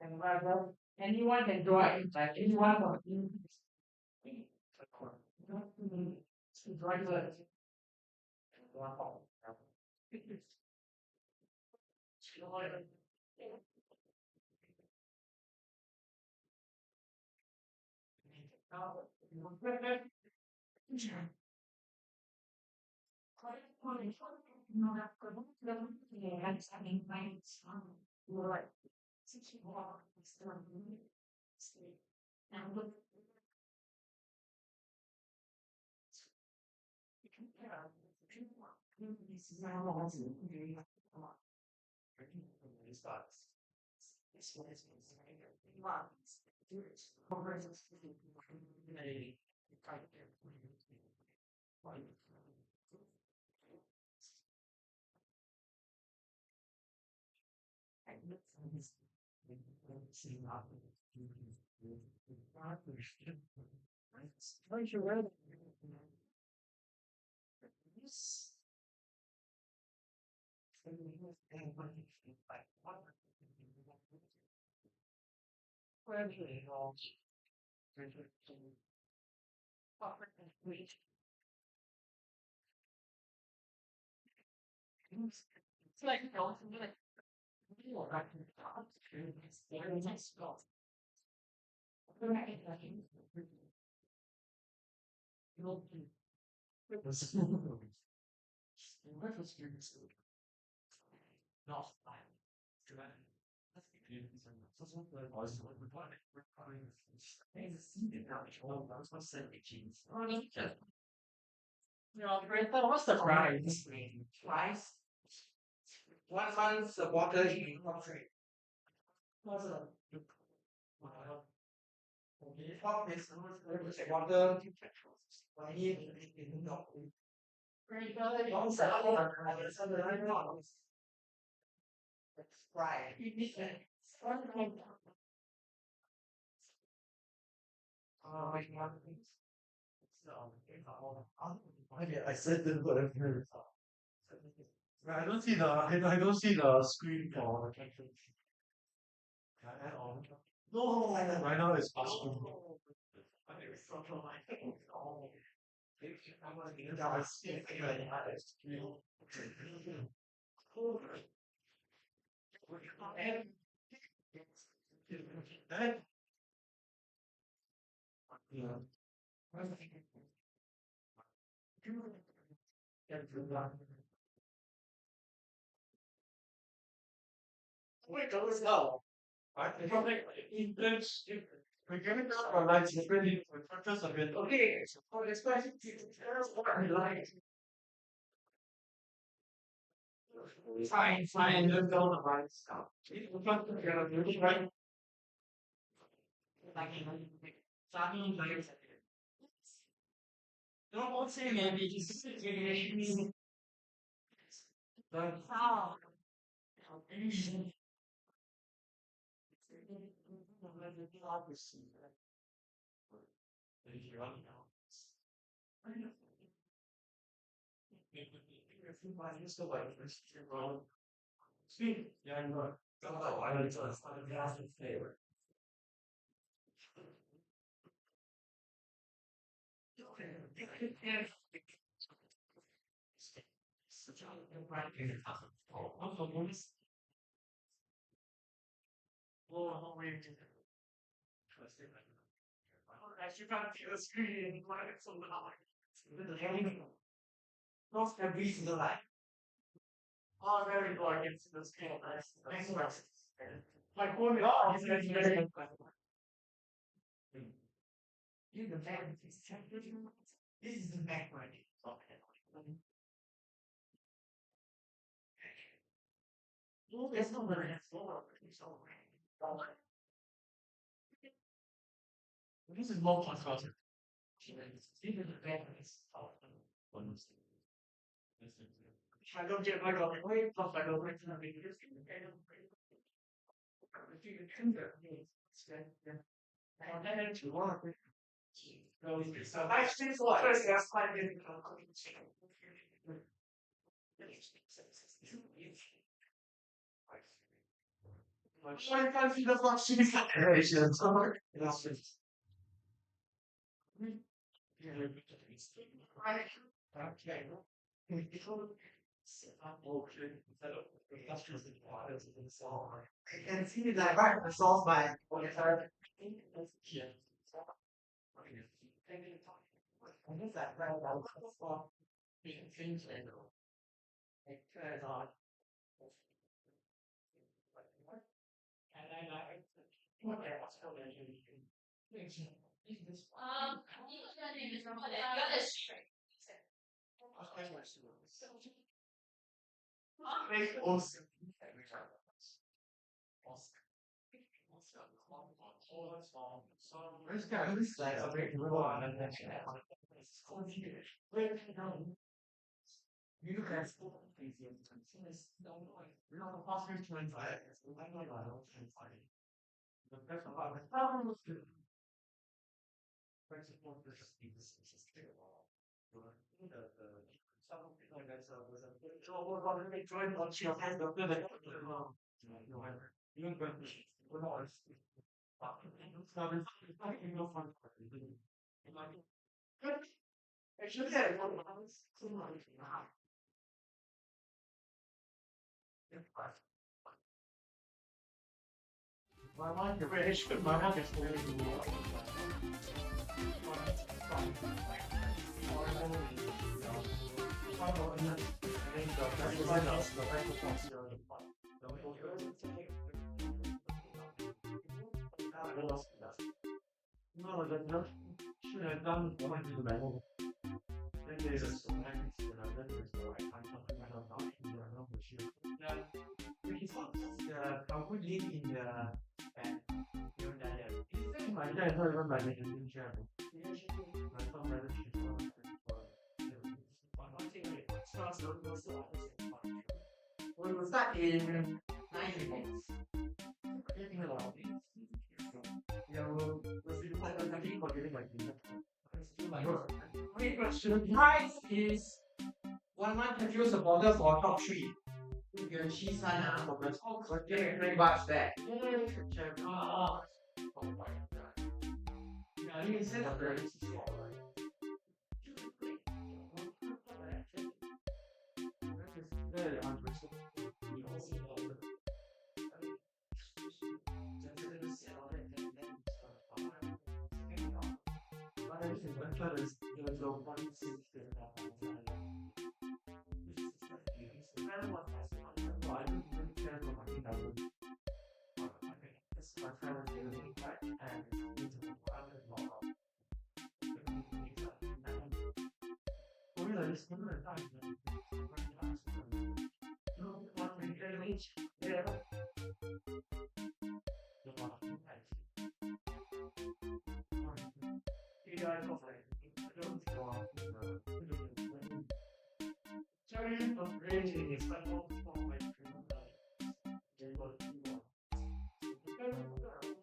And rather, anyone can draw it, like anyone from drawing the it's like what's the price? Price? 1 month the water in country. What's the top is water. I need in the right. I said this, but I've heard. I don't see I don't see the screen for the caption. Add on. No, right now it's possible. Wait, let's go. Right? We're getting out our lights really for purpose of it. Okay, so for this question, fine, let's go on the right stuff. Right? Starting lights. Don't say maybe just but how? Yeah, I know. I don't know. You can't see the screen. Why it's so loud? Not every single line. Oh, very good. I can see the screen. Nice. My phone is very good. You the back. This is the back right. Okay. There's no one else. This is more contrast. Even the back is I don't get my dog away, plus I don't like to have it. And then to work. So I think what first that's quite difficult. I can't see the fucking generations. Okay. I can see that right. I solved my This guy is like a big roll on the next you can still things in we don't have possible to invite I don't know the best of our problems to principle this is clear some people like that was a big trouble about to join on your hands up to the even when we're not actually, yeah, my mind is my mind is no, that not should have done going to the metal. Then there's a semantics that I read is the right time something I don't know in the number shoot. We thought I would live in the band. Your dad. My dad heard about my in German. My son read it when was that in 90 minutes? Yeah, well, was it like a people getting like great question. Price is 1 month confuse the border for top 3. Your cheese sign out for the top, but very much that. Oh my god. Yeah, you can say that very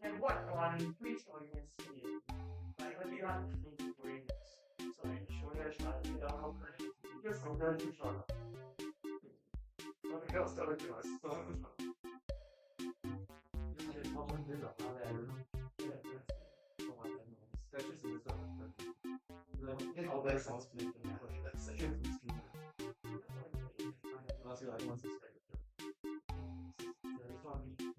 and what on please or you can see it. Like when you have to bring this. So in shorter shot, you don't know just so very short. Nothing else to do us. All that sounds good. That's such a good scheme. Unless you like one subscriber. There's one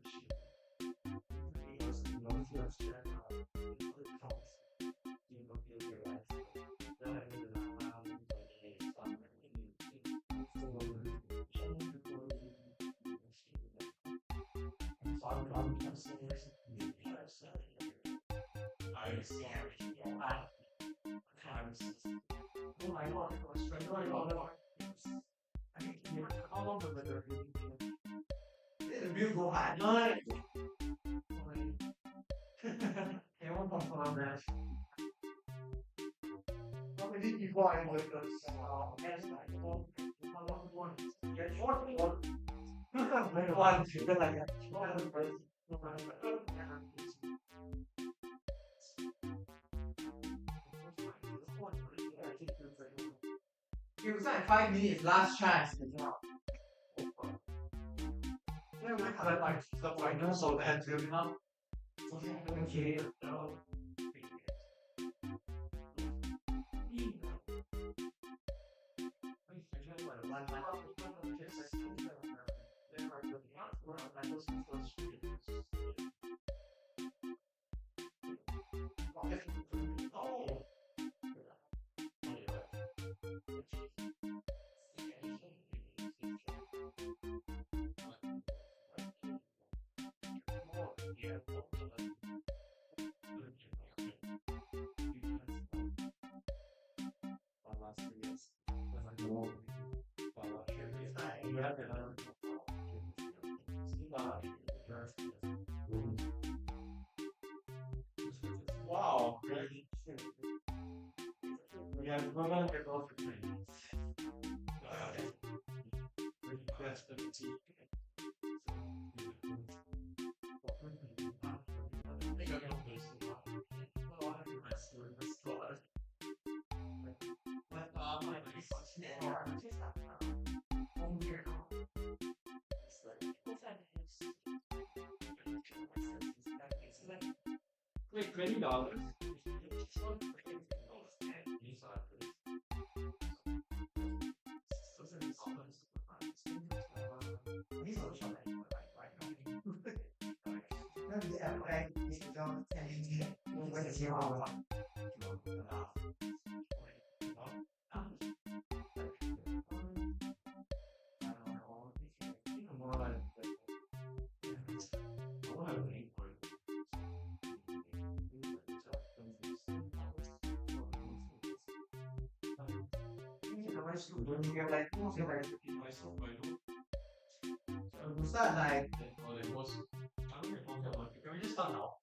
oh my god, it was straight away all the way. I think how long the weather it will go at night. They won't confirm that. But we did before I was as like how long one get short one. One to the like It was like 5 minutes last chance. like the finals of that now. Okay. Wow. Yeah, wait, $20. Can we just start now?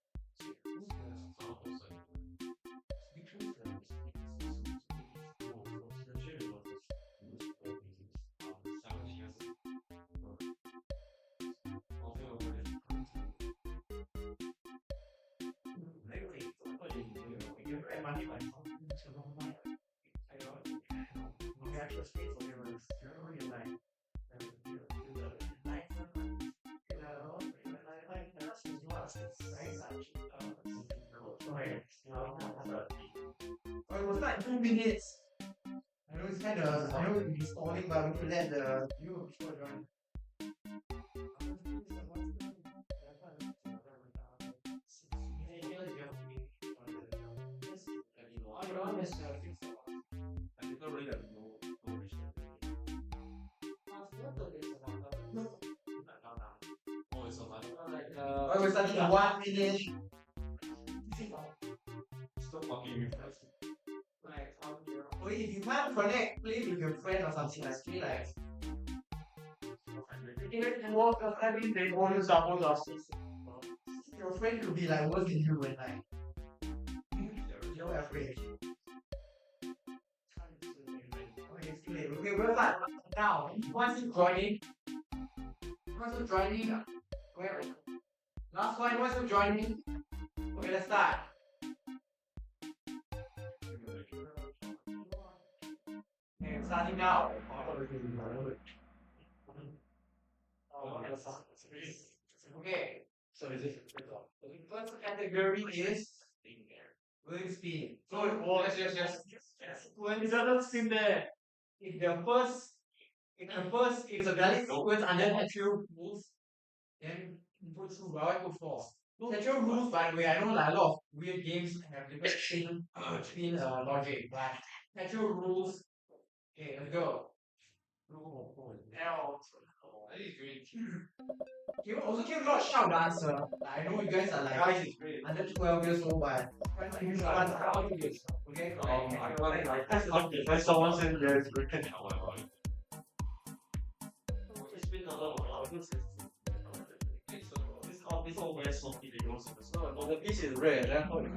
Oh, it was like 2 minutes. I know it's kind of, I know it's stalling, but we could let the viewer before join. Oh, it's like 1 minute. Oh, if you can't connect, play with your friend or something like that. Your friend could be like worse than you when like you're afraid. Okay, it's too late. Okay, we're back now. Once you joining, where? Last one, once you joining. Okay, let's start. Okay, starting now. Okay. So is it the first category is going speed. So yes. When it doesn't seem there, if the first if it's a valid sequence under natural rules, then input through by one to four. Natural rules, by the way, I know like a lot of weird games have different spin logic, but natural rules. Okay, let's go. L. You also can not shout the answer. Like, I know you guys are like under 12 years old, but try not to use one okay? Like someone said yes, we can. This all very salty. The piece is red. Then how you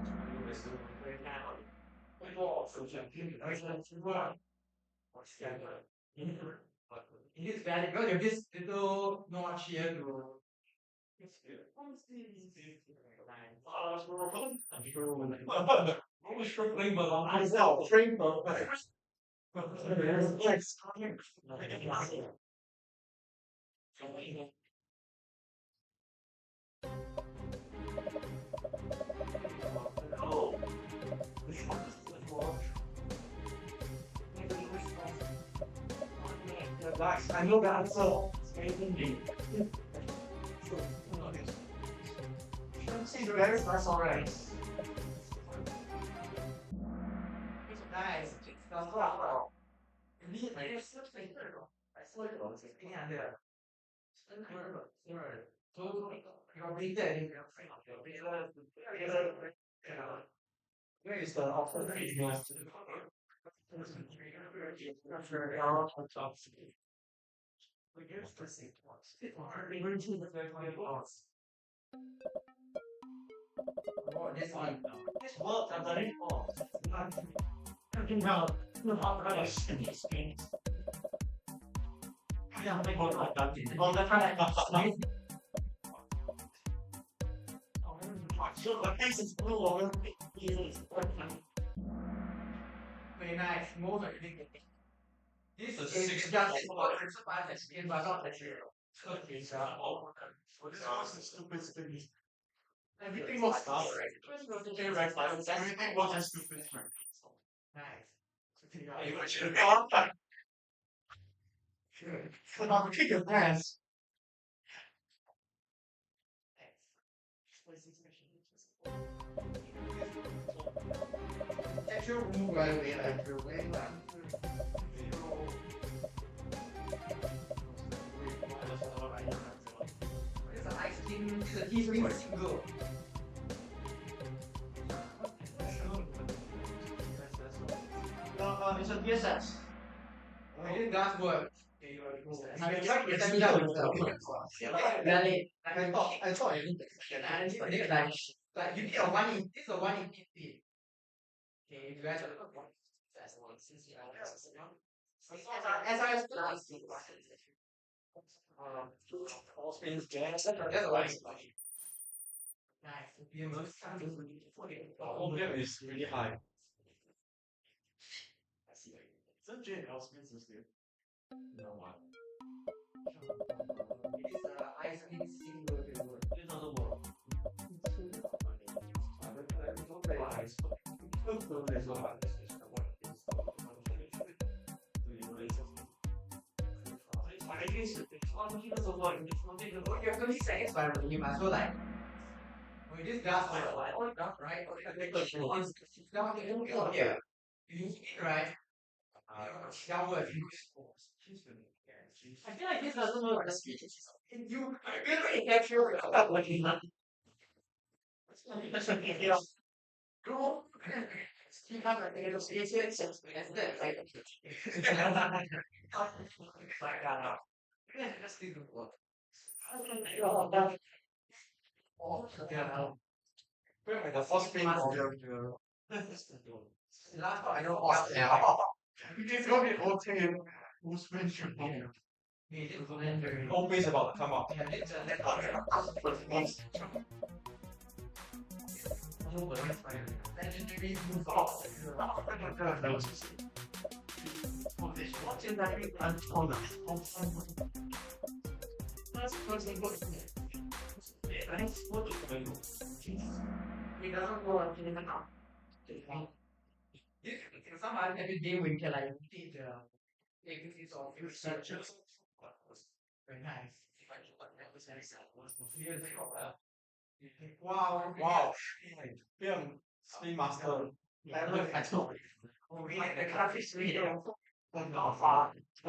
it is valid because you have this little notch here to. Myself, train Guys, I know the answer. See the very first already. Nice. That's well. Ini I saw it on ini ada. Where is the offer? This one. This works. I've done it before. Yeah, they both like that. All the time. So the case is blue over. Very nice. Most of it. This is just for the skin, but not the material. So it's this was a stupid thing. Everything was right. Everything was a stupid thing. Nice. You should have gone back. So now we kick your ass. Actual move right away, like your way, it's an ice cream, it's an easily single. No, it's a PSS. I didn't gas work. I tried to send out really, I thought I didn't like you get a 1 in, this is a 1 in 50. Okay, you guys are that's one since you have as I was all spins gas, that's a nice. The whole bit is really high. Isn't JL spins is good? No one. It is ice cream single word. It doesn't work. I don't play ice. You're going to be satisfied with you might as well like this glass right? Yeah. You eat right. I feel like this doesn't know what the speech is. You really capture what you know. Go. You have a little speech and sense as that, right? Like that. Let's do the work. The first thing of your last part I don't ask now. It's going to be whole team who's mentioned here. Always about to come up. Legendary move off. Legendary untold. That's person good. It doesn't go until the now. Somehow every game we can like repeat the activities of your searches. Very nice. Wow, wow. Spin master. I know. We like the graphics video. But not far. I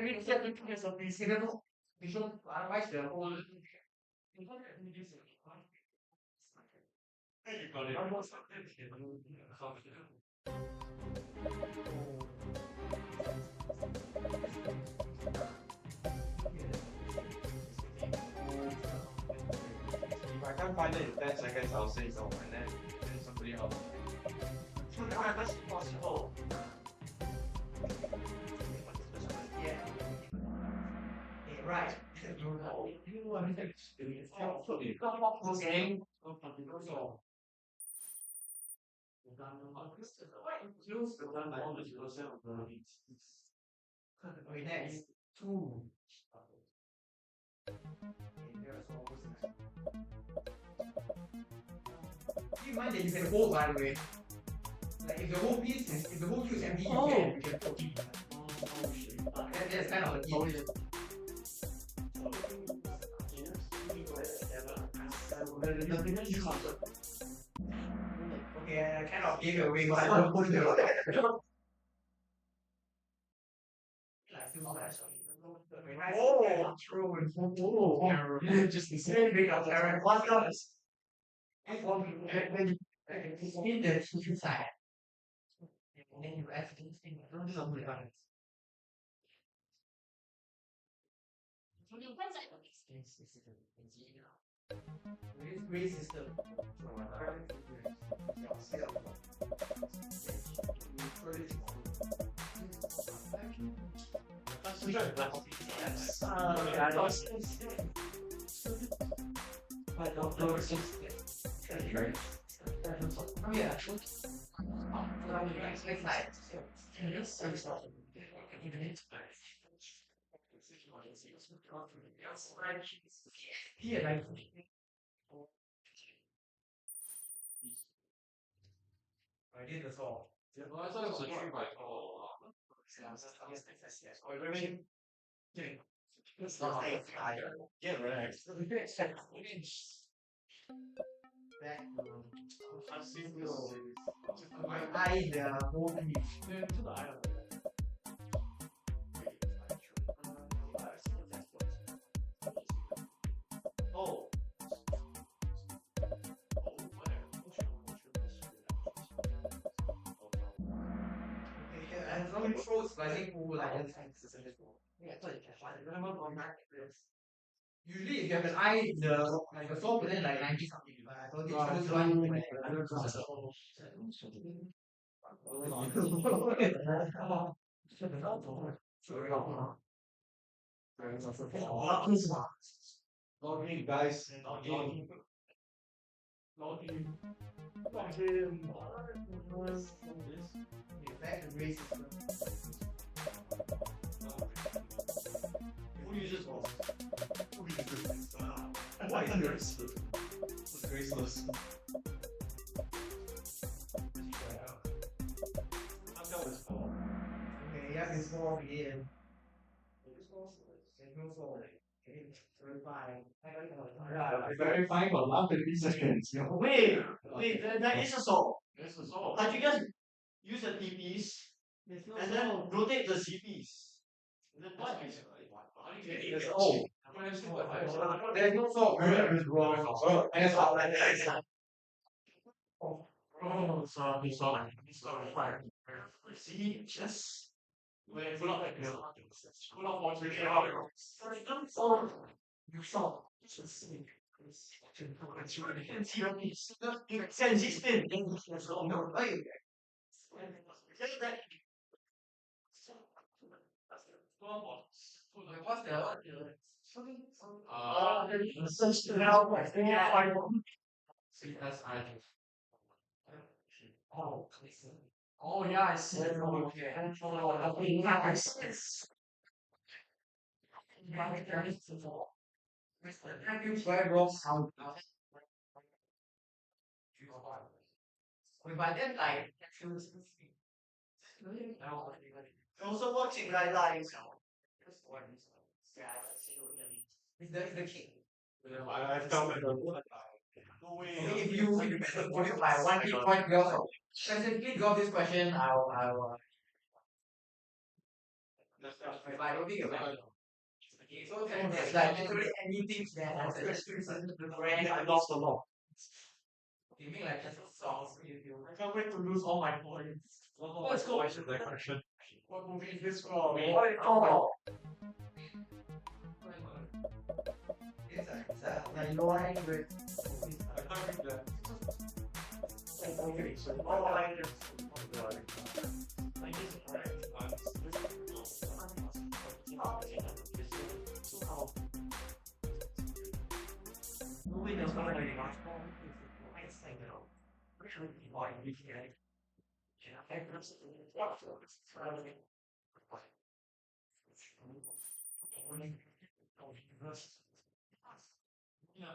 mean, it's a because of these visual otherwise they're all if I can't find it in 10 seconds, I'll say so, and then somebody else. That's possible. Yeah. Right. Okay, next. 2. Keep in mind that you can hold, by the way. Like if the whole piece is if the whole queue is empty, you can put it. That's kind of a deal. Okay, I kind of gave it away, but I don't put it. Oh, true. Oh, just the same thing of Karen. What's else? When you spin the TV side, and then you add this thing, don't do something like that. Gray system. Oh yeah. Yeah, I did as well. Yeah, right. I the movie. Oh, I have no intros, but I think who like usually if you have an eye, the song within like 90 something, but I don't think choose one like guys, back to racism. Who uses most? Who uses this? Why is this? It's graceless. Okay, yeah, it's more again. Verifying for after these seconds. Wait, that is a saw. Can't you just use a T-piece and then rotate the C-piece? What? Oh. There's no saw. There is wrong. That's all that is. Oh, sorry. See, just pull up like this. Pull up what you can. You saw. Just see. Consistent. No, what's the oh, oh yeah, I see. Okay. I see. Have you tried raw sound? But then like also watching like it's the king. I felt it. Okay, if you by one big point because specifically because this question I'll if I don't think about it. Okay, so it's like literally anything that has a the brand I lost a lot. You mean like just songs I can't wait to lose all my points. What's the question that question? What movie is this from? What is it called? It's a like low language. I can't read that. Okay, so all I just movie does not really much more. I think which would be why we can yeah,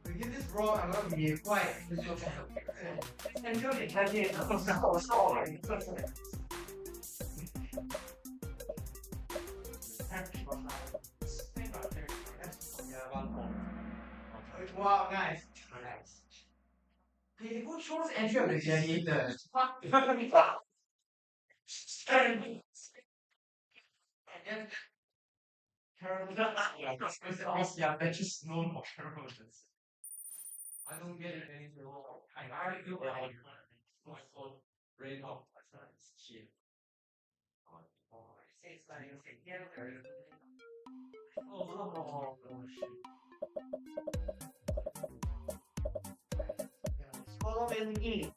To get this wrong, I'm gonna be quiet. Wow, nice. Okay, who chose entry of the gladiator? Yeah, they're just known for terrorism. I don't get it anymore. I already feel like my phone ran off. Shit. Oh, shit. Follow me, confirm.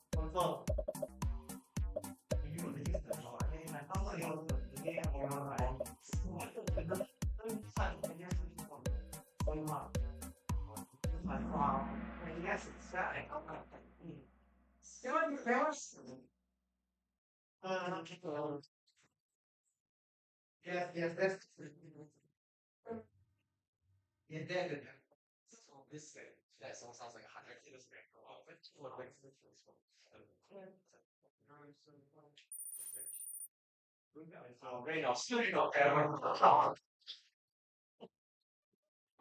Yes, yes, that's yeah, that. This that song sounds like a hundred years ago. Rain of still not ever.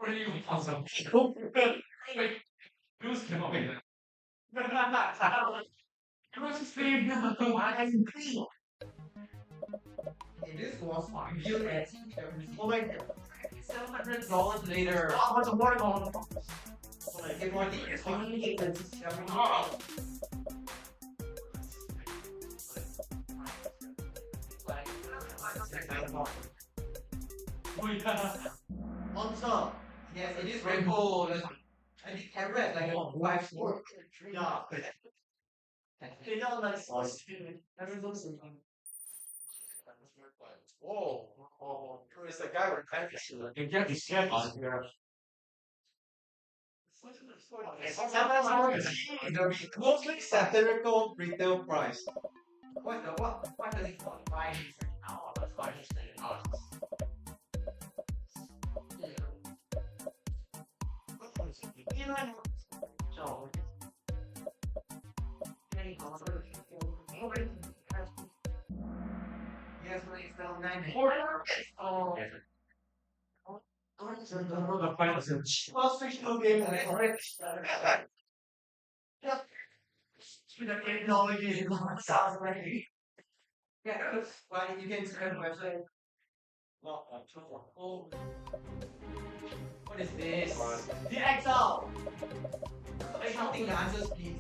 Really awesome. Who's coming? This was reviewed at oh my god, $700 later. Oh, what's the more on? Get more details. Oh yeah. Also, yes, it is rainbow. I think carrot like a wife's work. Yeah. They don't like sauce. Whoa. Oh, it's the guy with practice. You get the shit on here. The mostly satirical retail price. What does it call? Five. Yes, it's still 9. Oh. Well, fictional game, correct? Yeah. The technology is not sound ready. Yeah, well, you can send website. Oh, what is this? The Excel. Something the answers, please.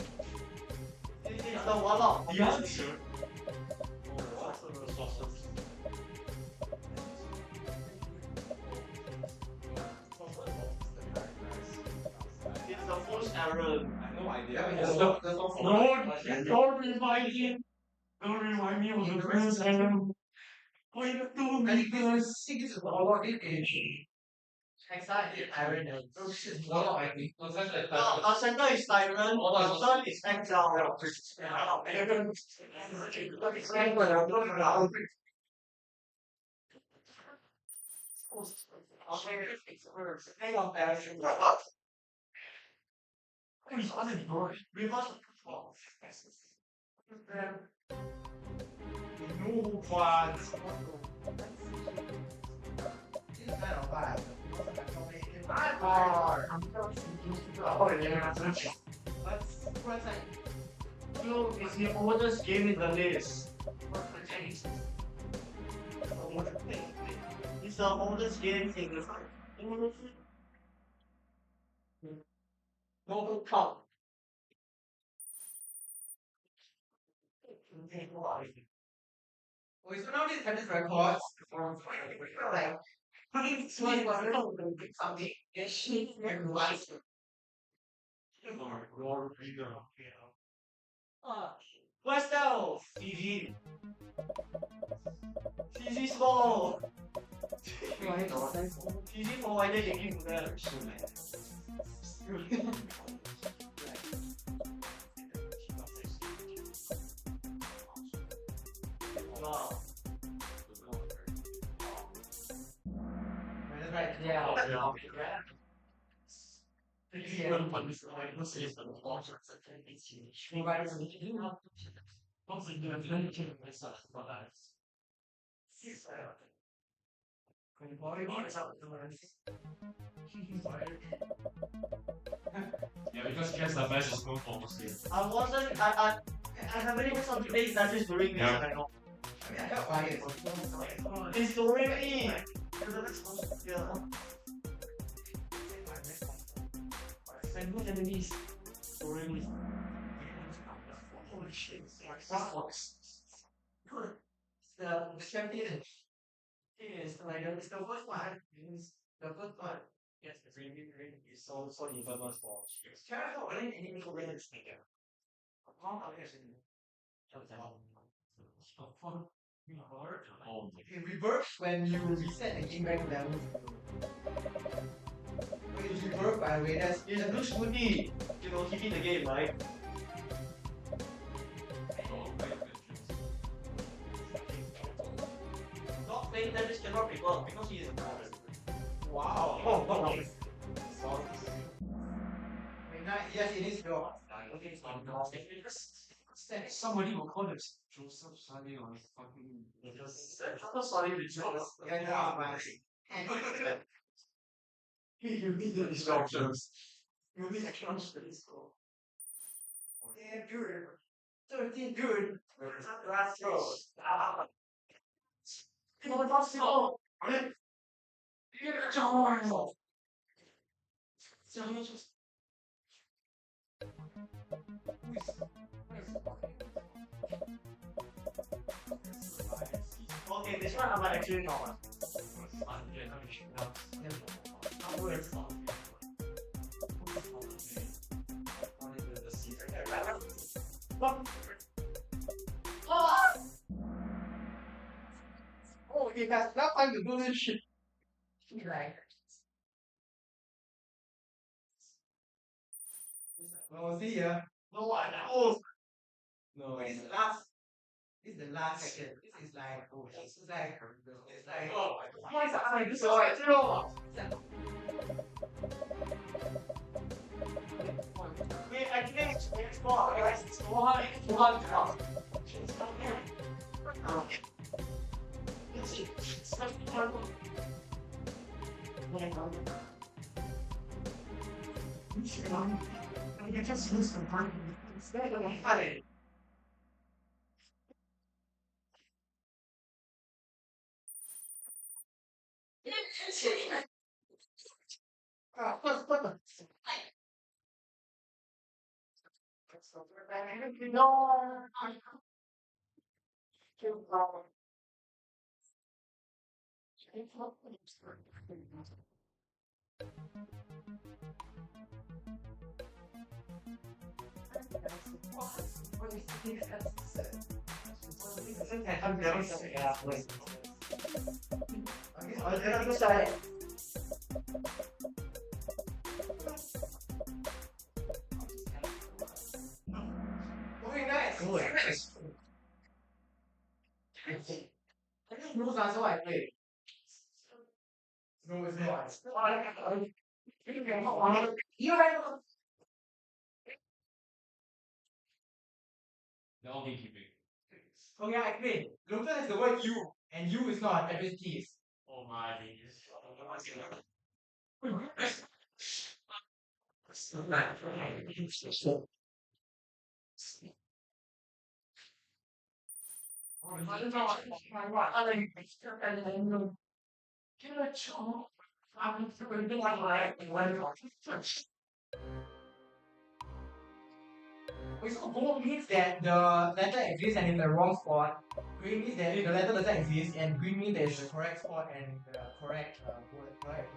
This is the one. The answer. It's the first error. I have no idea. Don't remind me. Don't remind me of the first error. I think this is a lot of age. Our center is Tyrant, our sun is Exile. It's the oldest game in the list. It's the oldest game in the Global Cup. Oh, so now this tennis records. Like, something. Westel! CG. CG small. CG for wider taking that. Wow. Right, yeah. Yeah, because just the best is no focus. I wasn't. I haven't even some days that is during this. I know. I got fired. It's during me. Yeah. And look at these. During me. Holy shit! The champion is like it's the first one. It's the first one. Yes, it's really is so infamous for. Can I know any really speaker? It reverse when you reset the game back to level. When it's reversed by the way, that's It's a blue smoothie. You know, he beat the game, right? Not playing damage cannot reverse because he is a card. wow. Oh, Yes, it is your. somebody will call this Joseph Sunny or fucking. Joseph Sunny is You need the instructions. You need instructions for this goal. Yeah, dude. 13, dude. Let's go. Let's go. Okay, this one I might actually know. Oh, he has enough time to do this shit. Right. Oh, see ya. No, I know. No, it's the last. This is the last second. This is like, oh, this is like, it's like, Oh, why is that? This is alright, you know. Wait, I can't explore. It's one. I just lose some time. It's very funny. I'm very sorry. Rules answer what I play. No, it's not. You right. Okay, I explain. Local has the word you, and you is not address keys. Oh my. So gold means that the letter exists and in the wrong spot. Green means that the letter doesn't exist, and green means that it's the correct spot and the correct word. Right?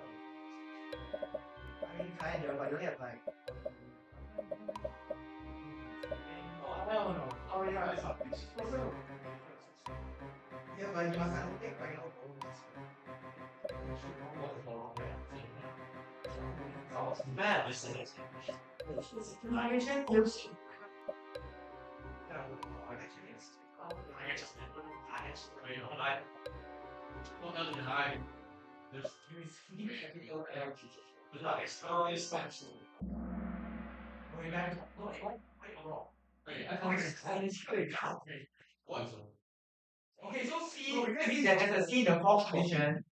I mean, kind of, but you have like. I don't know. Oh yeah, it's not. Yeah, but you must take by now. Mad, this is. Okay, so C means that there's a C in the fourth position,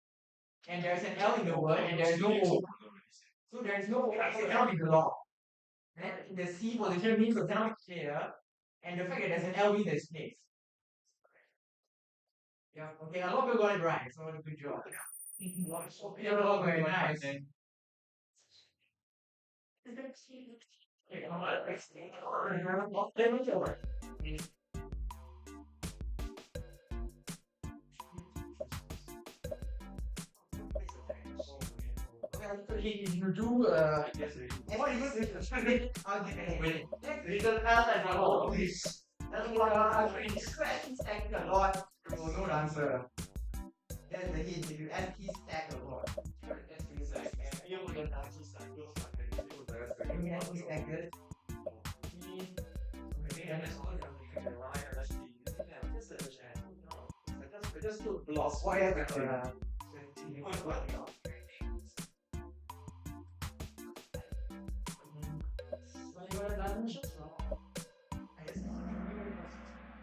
and there's an L in the word, and there's no O. So there's no O, so it cannot be the law. Then the C position means it cannot be clear, and the fact that there's an L means there's space. Yeah, okay, a lot of people got it right, so good job. You're all very nice. You do what you do next little L and all of this. That's what I'm stacking a lot. You will not answer. That's the hint. If you ST stack a lot. You will not stack it. Just to block whatever.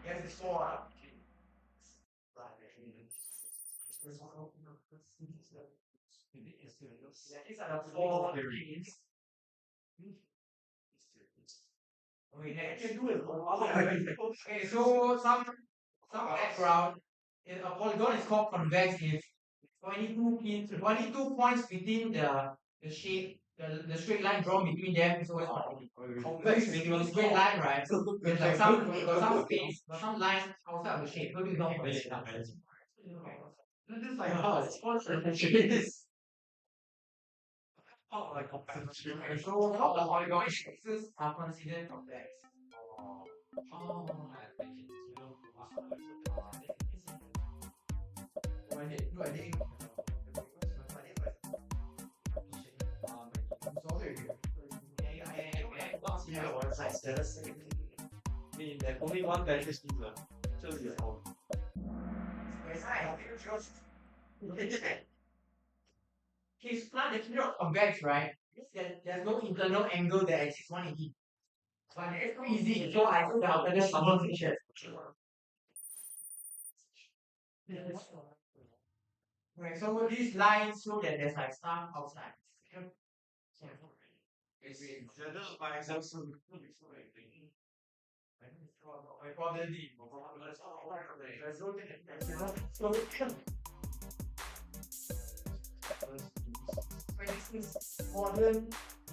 Yes, it's 4. These are the 4 keys. Okay, so some background. A polygon is called convex if 22 points between the shape, the straight line drawn between them is always convex. It's straight line, right? With like some space, but some lines outside of the shape. So this is not convex. This is like this. So how the polygon shapes are considered convex. Only one that is either. His plan definition of convex, right? There's no internal angle that exists 180. But it's too easy, so I took the alternate conversation. Right, so these lines show that there's like stuff outside.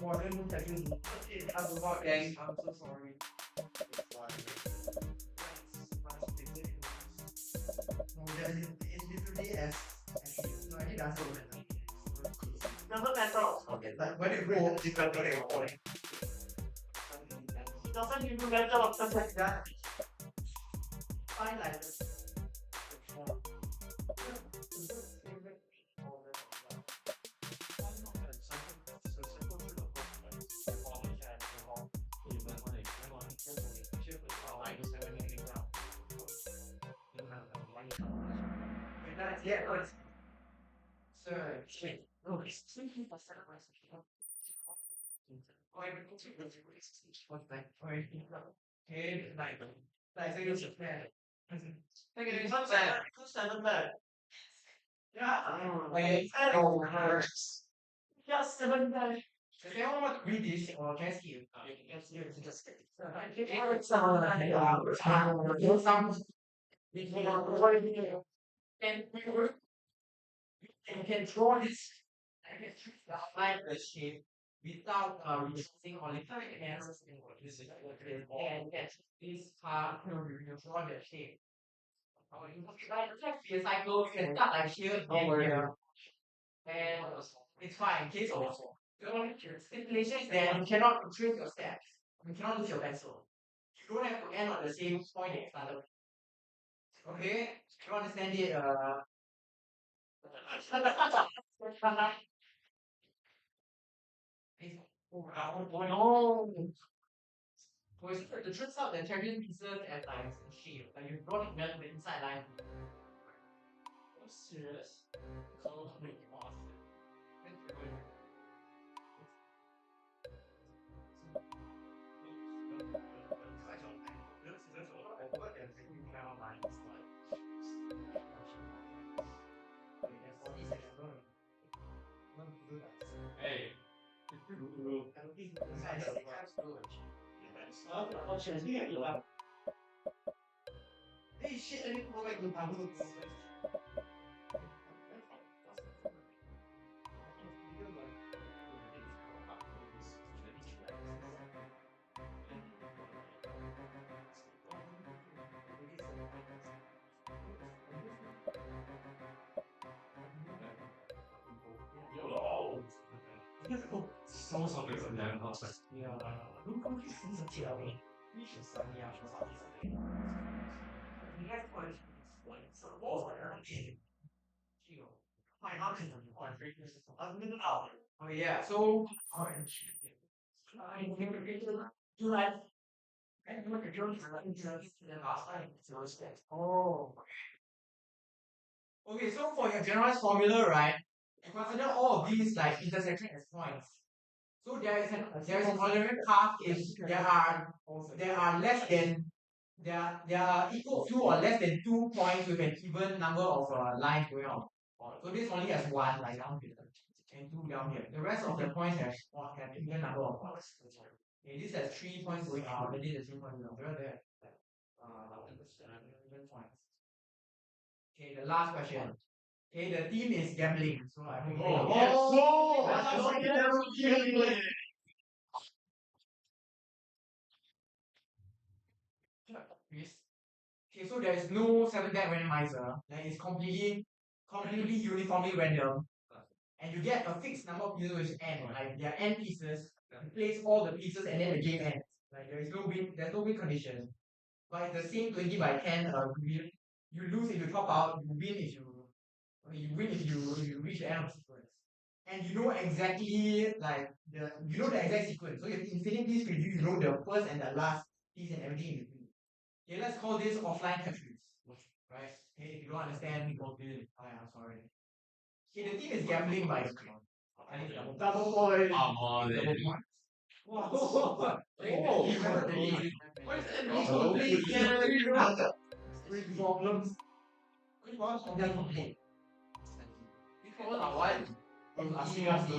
Modern technique. I'm so sorry. No, it's literally as no, I didn't answer Doesn't matter. okay, like when it goes different way. It doesn't even matter Just like that. Fine like this. So for your generalized formula, right, you consider all of these like intersection as points. So there is an ordinary path if there are less than there are equal to or less than 2 points with an even number of lines going on. So this only has one like down here and two down here. The rest of the points have even number of points. Okay, this has 3 points going out, and this has 3 points going out. Where there? Even points. Okay, the last question. Okay, the theme is gambling. So I hope okay, so there is no 7-deck randomizer. Like it's completely uniformly random. And you get a fixed number of pieces which is n. Like there are n pieces. You place all the pieces and then the game ends. Like there's no win condition. But it's the same 20 by 10 you lose if you top out, you win if you win if you reach the end of the sequence. And you know exactly like the exact sequence. So if infinity preview, you know the first and the last piece and everything in between. Okay, let's call this offline countries. Right? Okay, if you don't understand, people will I'm sorry. Okay, the theme is gambling by double point. Double point. Wow. You remember the name? What is that? Three problems. Which ones of them complete? Which ones are what? Asking us to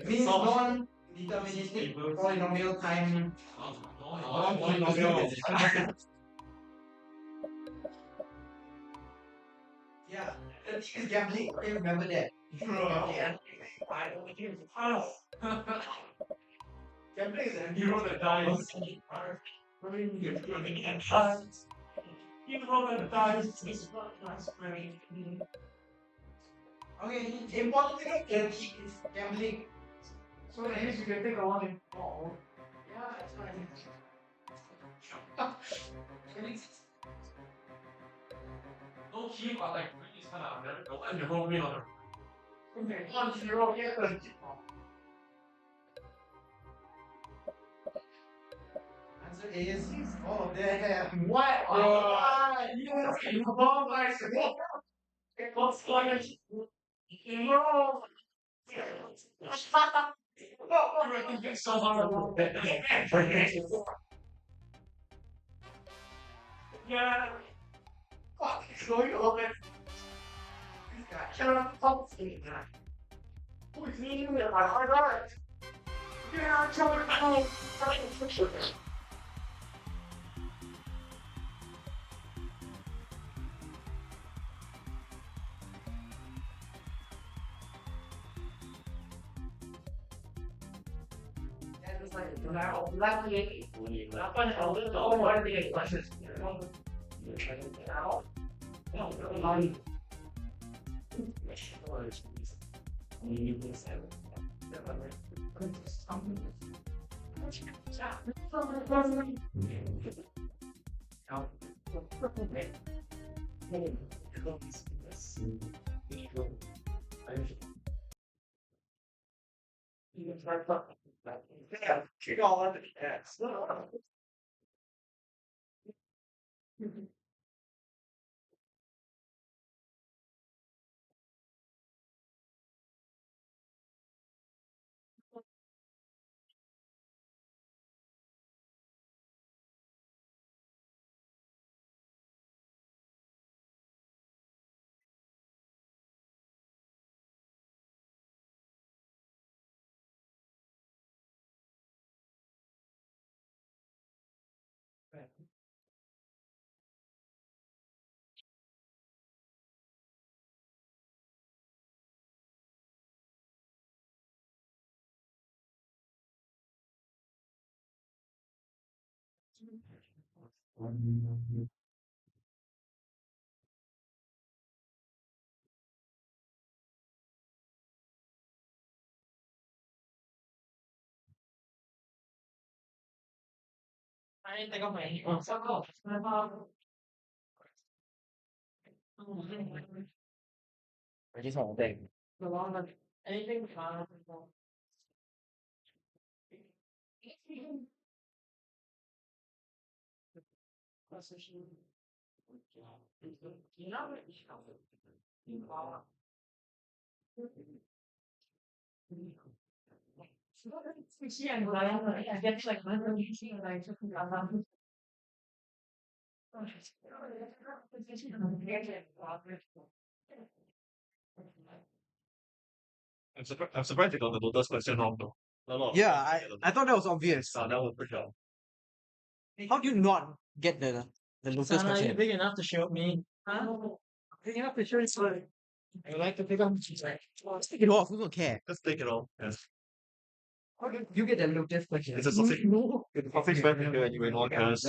means non-deterministic polynomial time. Non-polynomial. Yeah, the thing is gambling. Okay, remember that. Gambling is a hero that dies. Okay, important thing is gambling. So at least you can take a one in all. Yeah, that's what I mean. No key, but like really kind of no one you roll me on. Okay, 1-0, yeah. Answer is all of them. What? You wrong, I'm surprised you got the Lotus question wrong though. A lot of Yeah, people I, get I thought that was obvious. that was pretty sure. How do you not get the Lotus Sana, are you question? big enough to show me? Huh? Big enough to show you. I would like to pick up. Just take it off. Who don't care? Just take it all. Yes. How did you get the Lucas question? It's a sausage. No. It's a sausage wrap here anyway, no one cares.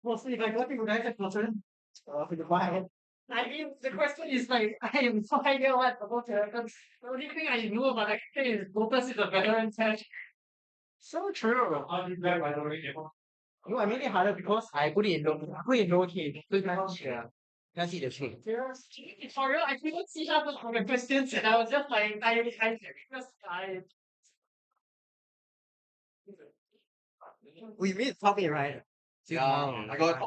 Well, see, if I got you, would I have question? Why? I mean, the question is like, I have no idea what about the The only thing I know about the thing is Lotus is a veteran test. So true. How did that, by the way? No, I made it harder because I put it in low key. So you can't see the shape. For real, I couldn't see half of the questions and I was just like, I because I. We made topic, right? Yeah, I got